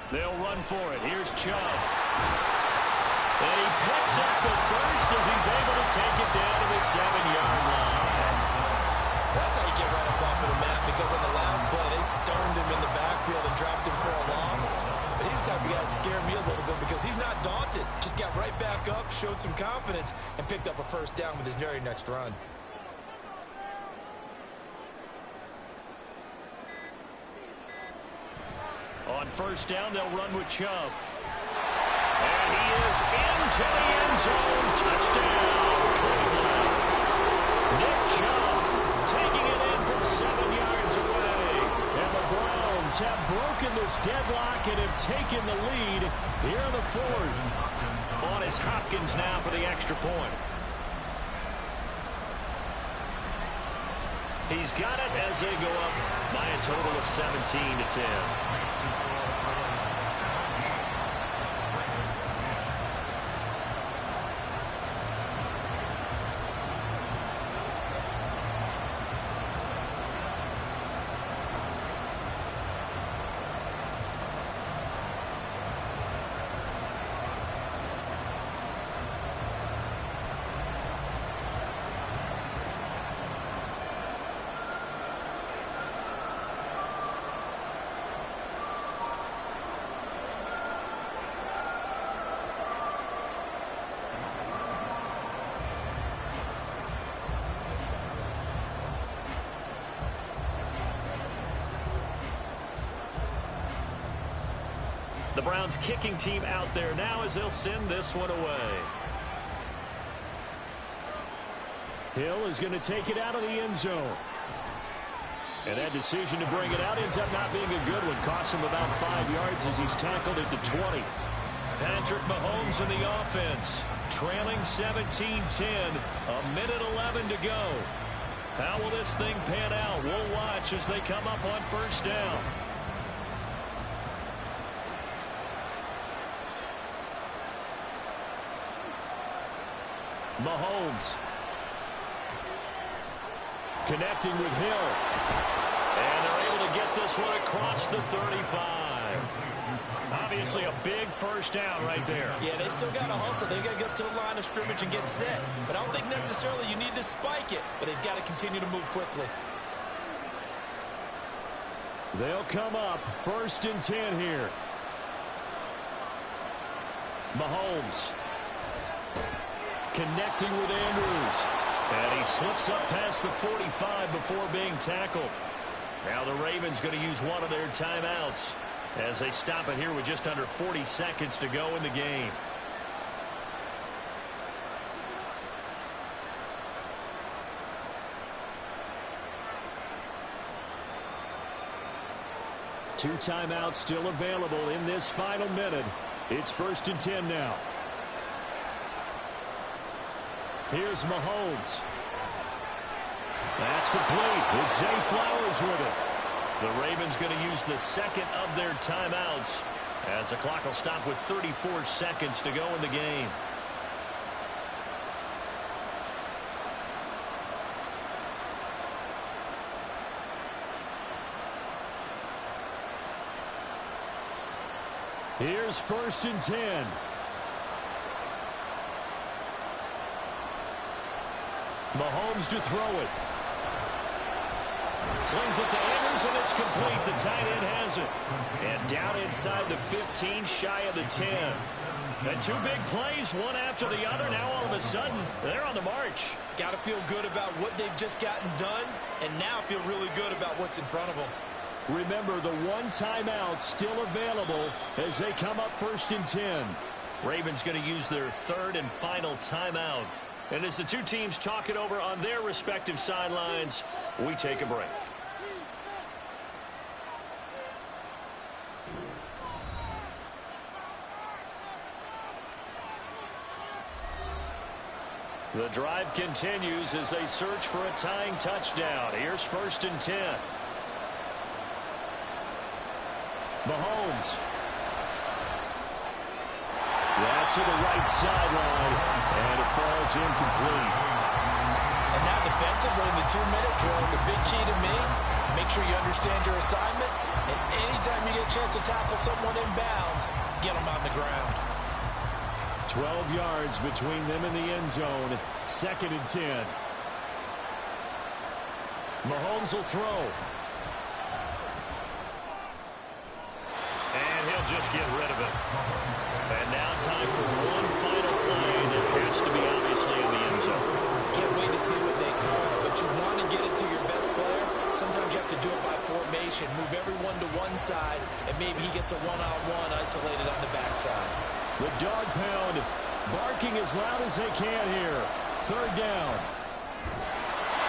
[SPEAKER 1] They'll run for it. Here's Chubb. And he picks up the first as he's able to take it down to the 7-yard line.
[SPEAKER 2] That's how you get right up off of the map, because on the last play, they stoned him in the backfield and dropped him for a loss. But he's the type of guy that scared me a little bit because he's not daunted. Just got right back up, showed some confidence, and picked up a first down with his very next run.
[SPEAKER 1] On first down, they'll run with Chubb. And he is into the end zone. Touchdown, Cleveland. Nick Chubb taking it in from 7 yards away. And the Browns have broken this deadlock and have taken the lead here in the fourth. On is Hopkins now for the extra point. He's got it as they go up by a total of 17-10. The Browns kicking team out there now as they'll send this one away. Hill is going to take it out of the end zone. And that decision to bring it out ends up not being a good one. Costs him about 5 yards as he's tackled at the 20. Patrick Mahomes in the offense. Trailing 17-10. A minute 11 to go. How will this thing pan out? We'll watch as they come up on first down. Mahomes connecting with Hill. And they're able to get this one across the 35. Obviously a big first down right there.
[SPEAKER 2] Yeah, they still got to hustle. They got to get up to the line of scrimmage and get set. But I don't think necessarily you need to spike it. But they've got to continue to move quickly.
[SPEAKER 1] They'll come up first and 10 here. Mahomes connecting with Andrews. And he slips up past the 45 before being tackled. Now the Ravens going to use one of their timeouts as they stop it here with just under 40 seconds to go in the game.
[SPEAKER 6] 2 timeouts still available in this final minute. It's 1st and 10 now. Here's Mahomes. That's complete. It's Zay Flowers with it.
[SPEAKER 1] The Ravens going to use the second of their timeouts as the clock will stop with 34 seconds to go in the game.
[SPEAKER 6] Here's 1st and 10. Mahomes to throw it.
[SPEAKER 1] Slings it to Andrews, and it's complete. The tight end has it. And down inside the 15, shy of the 10. And 2 big plays, one after the other. Now all of a sudden, they're on the march.
[SPEAKER 2] Got to feel good about what they've just gotten done, and now feel really good about what's in front of them.
[SPEAKER 6] Remember, the 1 timeout still available as they come up 1st and 10.
[SPEAKER 1] Ravens going to use their 3rd and final timeout. And as the 2 teams talk it over on their respective sidelines, we take a break. The drive continues as they search for a tying touchdown. Here's 1st and 10.
[SPEAKER 6] Mahomes. That's to the right sideline, and it falls incomplete.
[SPEAKER 3] And now defensively in the 2-minute drill, the big key to me, make sure you understand your assignments, and anytime you get a chance to tackle someone in bounds, get them on the ground.
[SPEAKER 6] 12 yards between them and the end zone. 2nd and 10. Mahomes will throw.
[SPEAKER 1] And he'll just get rid of it. And now time for one final play that has to be obviously in the end zone.
[SPEAKER 2] Can't wait to see what they call, but you want to get it to your best player. Sometimes you have to do it by formation. Move everyone to one side, and maybe he gets a one-on-one isolated on the backside.
[SPEAKER 6] The dog pound barking as loud as they can here. 3rd down.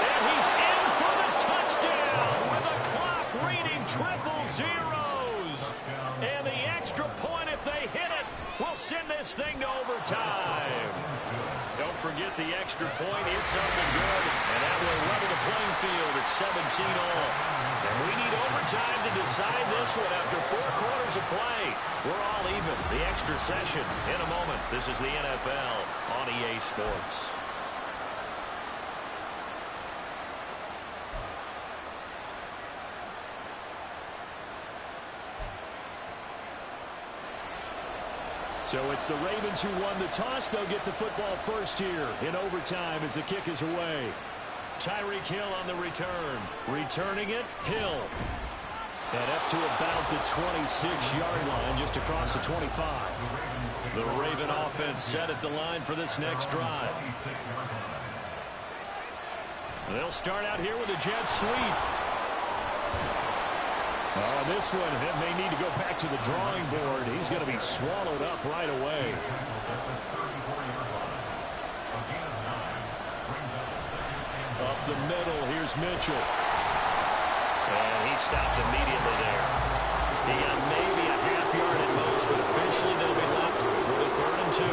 [SPEAKER 1] And he's in for the touchdown with the clock reading 000. And the extra point, if they hit it, will send this thing to overtime. Don't forget the extra point. It's up and good. And that will level the playing field at 17 all. And we need overtime to decide this one after 4 quarters of play. We're all even. The extra session in a moment. This is the NFL on EA Sports.
[SPEAKER 6] So it's the Ravens who won the toss. They'll get the football first here in overtime as the kick is away.
[SPEAKER 1] Tyreek Hill on the return. Returning it, Hill.
[SPEAKER 6] And up to about the 26-yard line, just across the 25.
[SPEAKER 1] The Raven offense set at the line for this next drive. They'll start out here with a jet sweep.
[SPEAKER 6] This one, it may need to go back to the drawing board. He's going to be swallowed up right away. Up the middle, here's Mitchell.
[SPEAKER 1] And he stopped immediately there. He got maybe a half yard at most, but officially they'll be left with a 3rd and 2.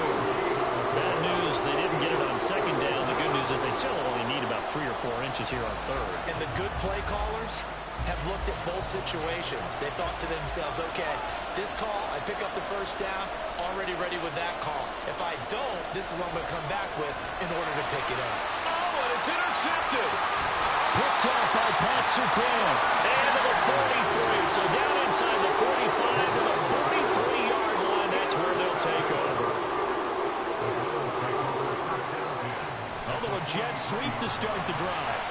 [SPEAKER 1] Bad news, they didn't get it on 2nd down. The good news is they still only need about 3 or 4 inches here on 3rd.
[SPEAKER 2] And the good play callers have looked at both situations. They thought to themselves, okay, this call, I pick up the 1st down, already ready with that call. If I don't, this is what I'm going to come back with in order to pick it up.
[SPEAKER 1] Oh, and it's intercepted.
[SPEAKER 6] Picked up by Pat Surtain.
[SPEAKER 1] And to the 43. So down inside the 45 to the 43-yard line. That's where they'll take over. A little jet sweep to start the drive.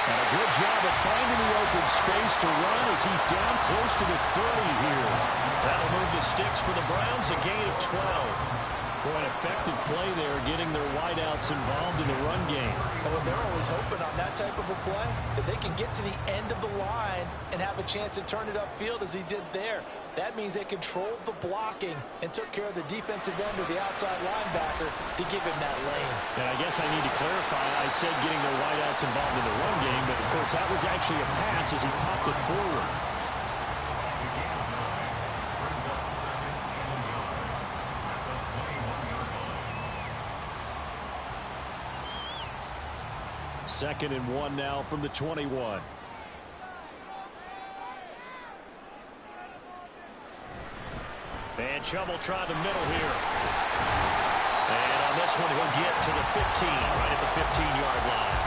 [SPEAKER 6] And a good job of finding the open space to run as he's down close to the 30 here.
[SPEAKER 1] That'll move the sticks for the Browns, a gain of 12.
[SPEAKER 6] Boy, an effective play there, getting their wideouts involved in the run game.
[SPEAKER 3] And when they're always hoping on that type of a play, that they can get to the end of the line and have a chance to turn it upfield as he did there. That means they controlled the blocking and took care of the defensive end of the outside linebacker to give him that lane.
[SPEAKER 6] And I guess I need to clarify, I said getting their wideouts involved in the run game, but of course that was actually a pass as he popped it forward. Second and 1 now from the 21. And Chubb will try the middle here. And on this one, he'll get to the 15, right at the 15-yard line.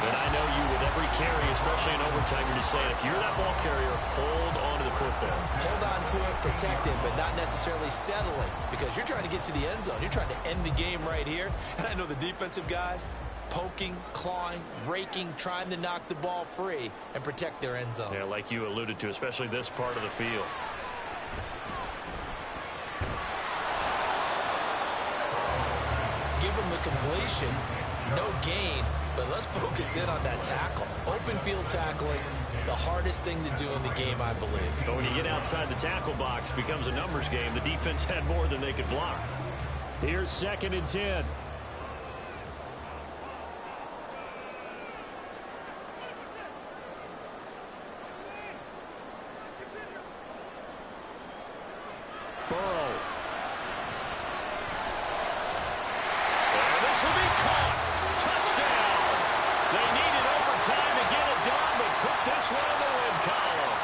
[SPEAKER 6] And I know you, with every carry, especially in overtime, you're just saying, if you're that ball carrier, hold on to the football.
[SPEAKER 2] Hold on to it, protect it, but not necessarily settling, because you're trying to get to the end zone. You're trying to end the game right here. And I know the defensive guys, poking, clawing, raking, trying to knock the ball free and protect their end zone.
[SPEAKER 6] Yeah, like you alluded to, especially this part of the field.
[SPEAKER 2] Give them the completion, no gain, but let's focus in on that tackle. Open field tackling, the hardest thing to do in the game, I believe.
[SPEAKER 6] But when you get outside the tackle box, it becomes a numbers game. The defense had more than they could block. Here's 2nd and 10. Burrow. And this will be caught. Touchdown. They needed overtime to get it done, but put this one in the win column.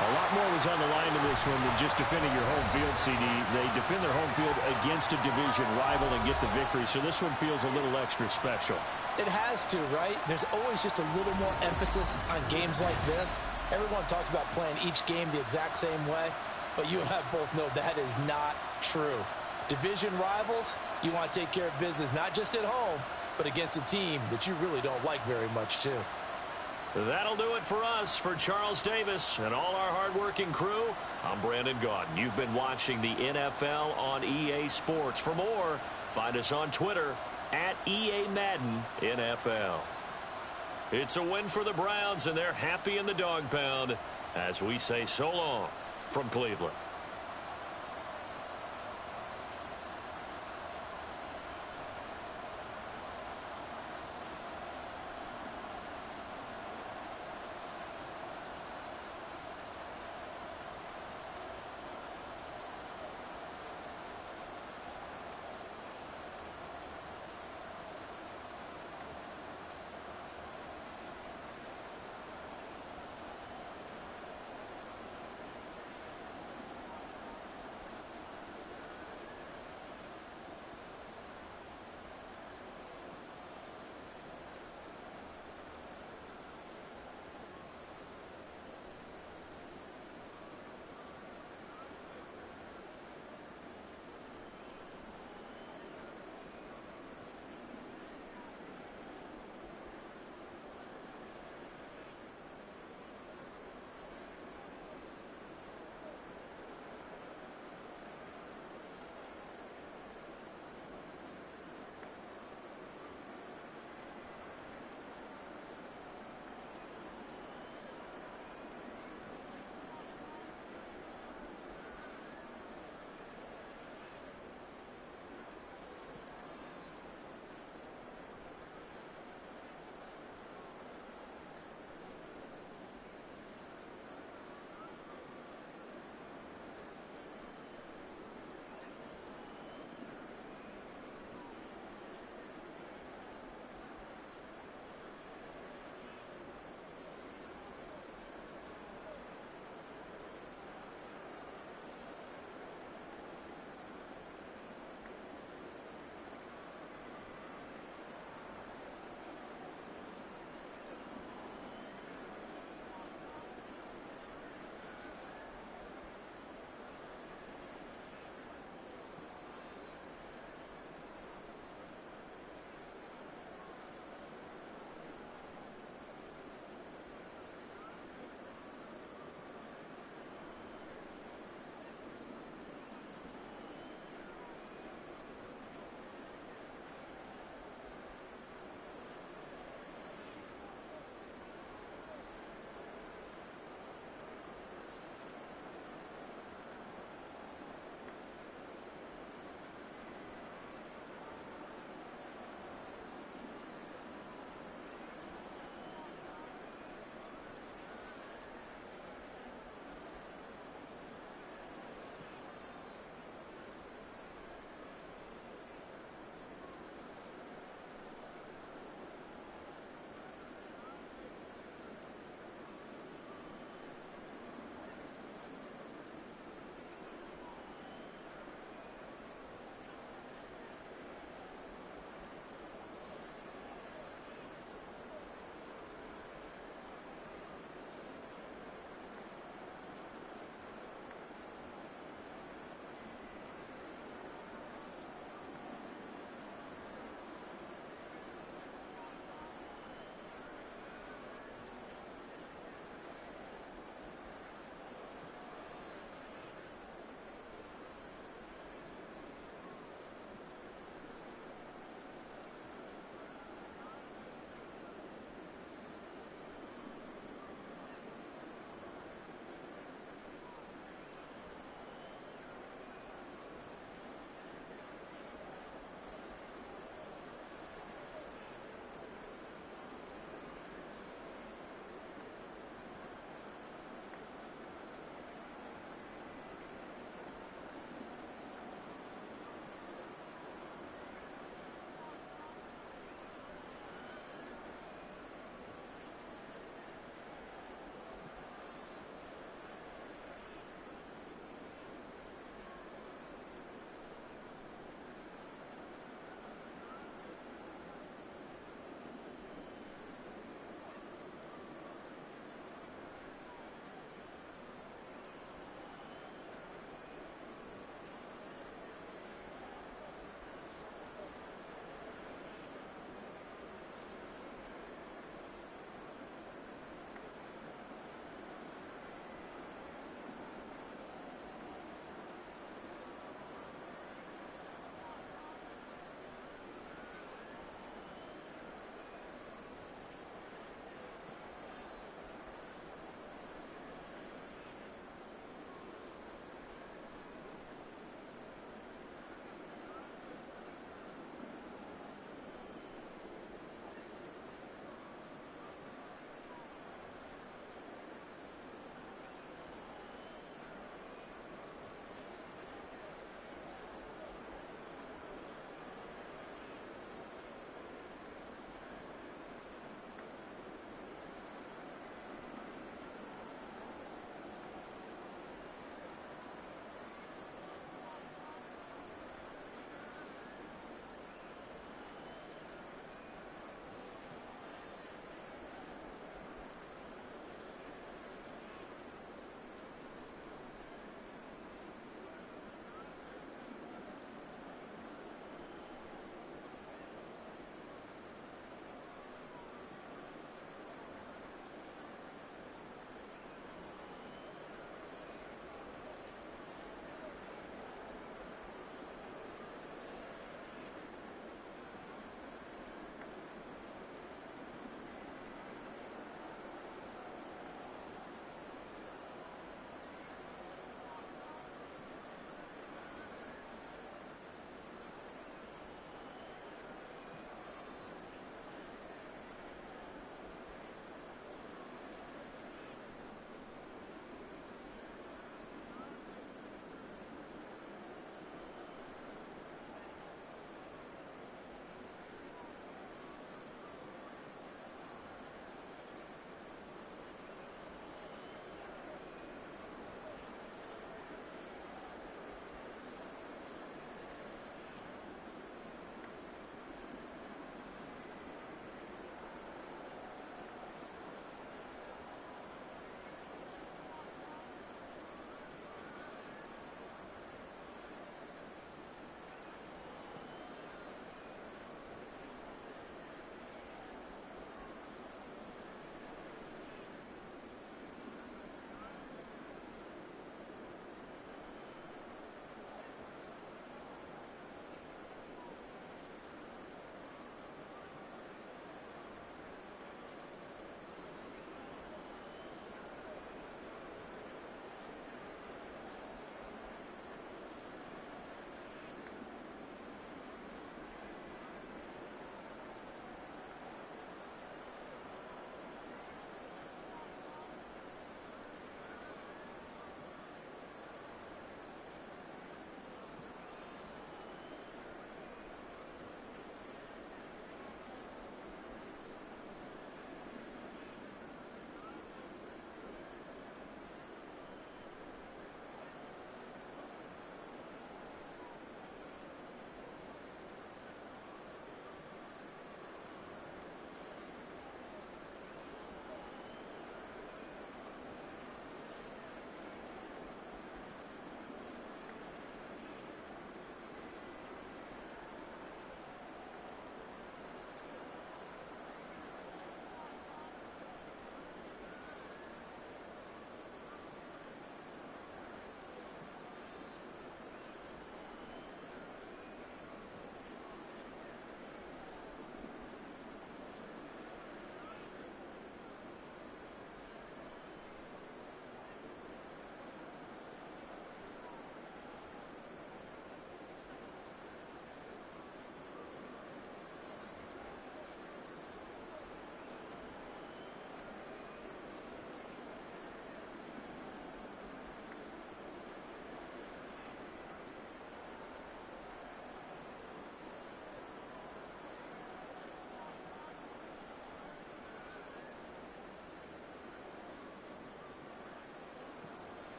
[SPEAKER 6] A lot more was on the line in this one than just defending your home field, CD. They defend their home field against a division rival and get the victory, so this one feels a little extra special.
[SPEAKER 3] It has to, right? There's always just a little more emphasis on games like this. Everyone talks about playing each game the exact same way, but you and I both know that is not true. Division rivals, you want to take care of business not just at home, but against a team that you really don't like very much too.
[SPEAKER 6] That'll do it for us. For Charles Davis and all our hardworking crew, I'm Brandon Gaudin. You've been watching the NFL on EA Sports. For more, find us on Twitter at EA Madden NFL. It's a win for the Browns, and they're happy in the dog pound as we say so long from Cleveland.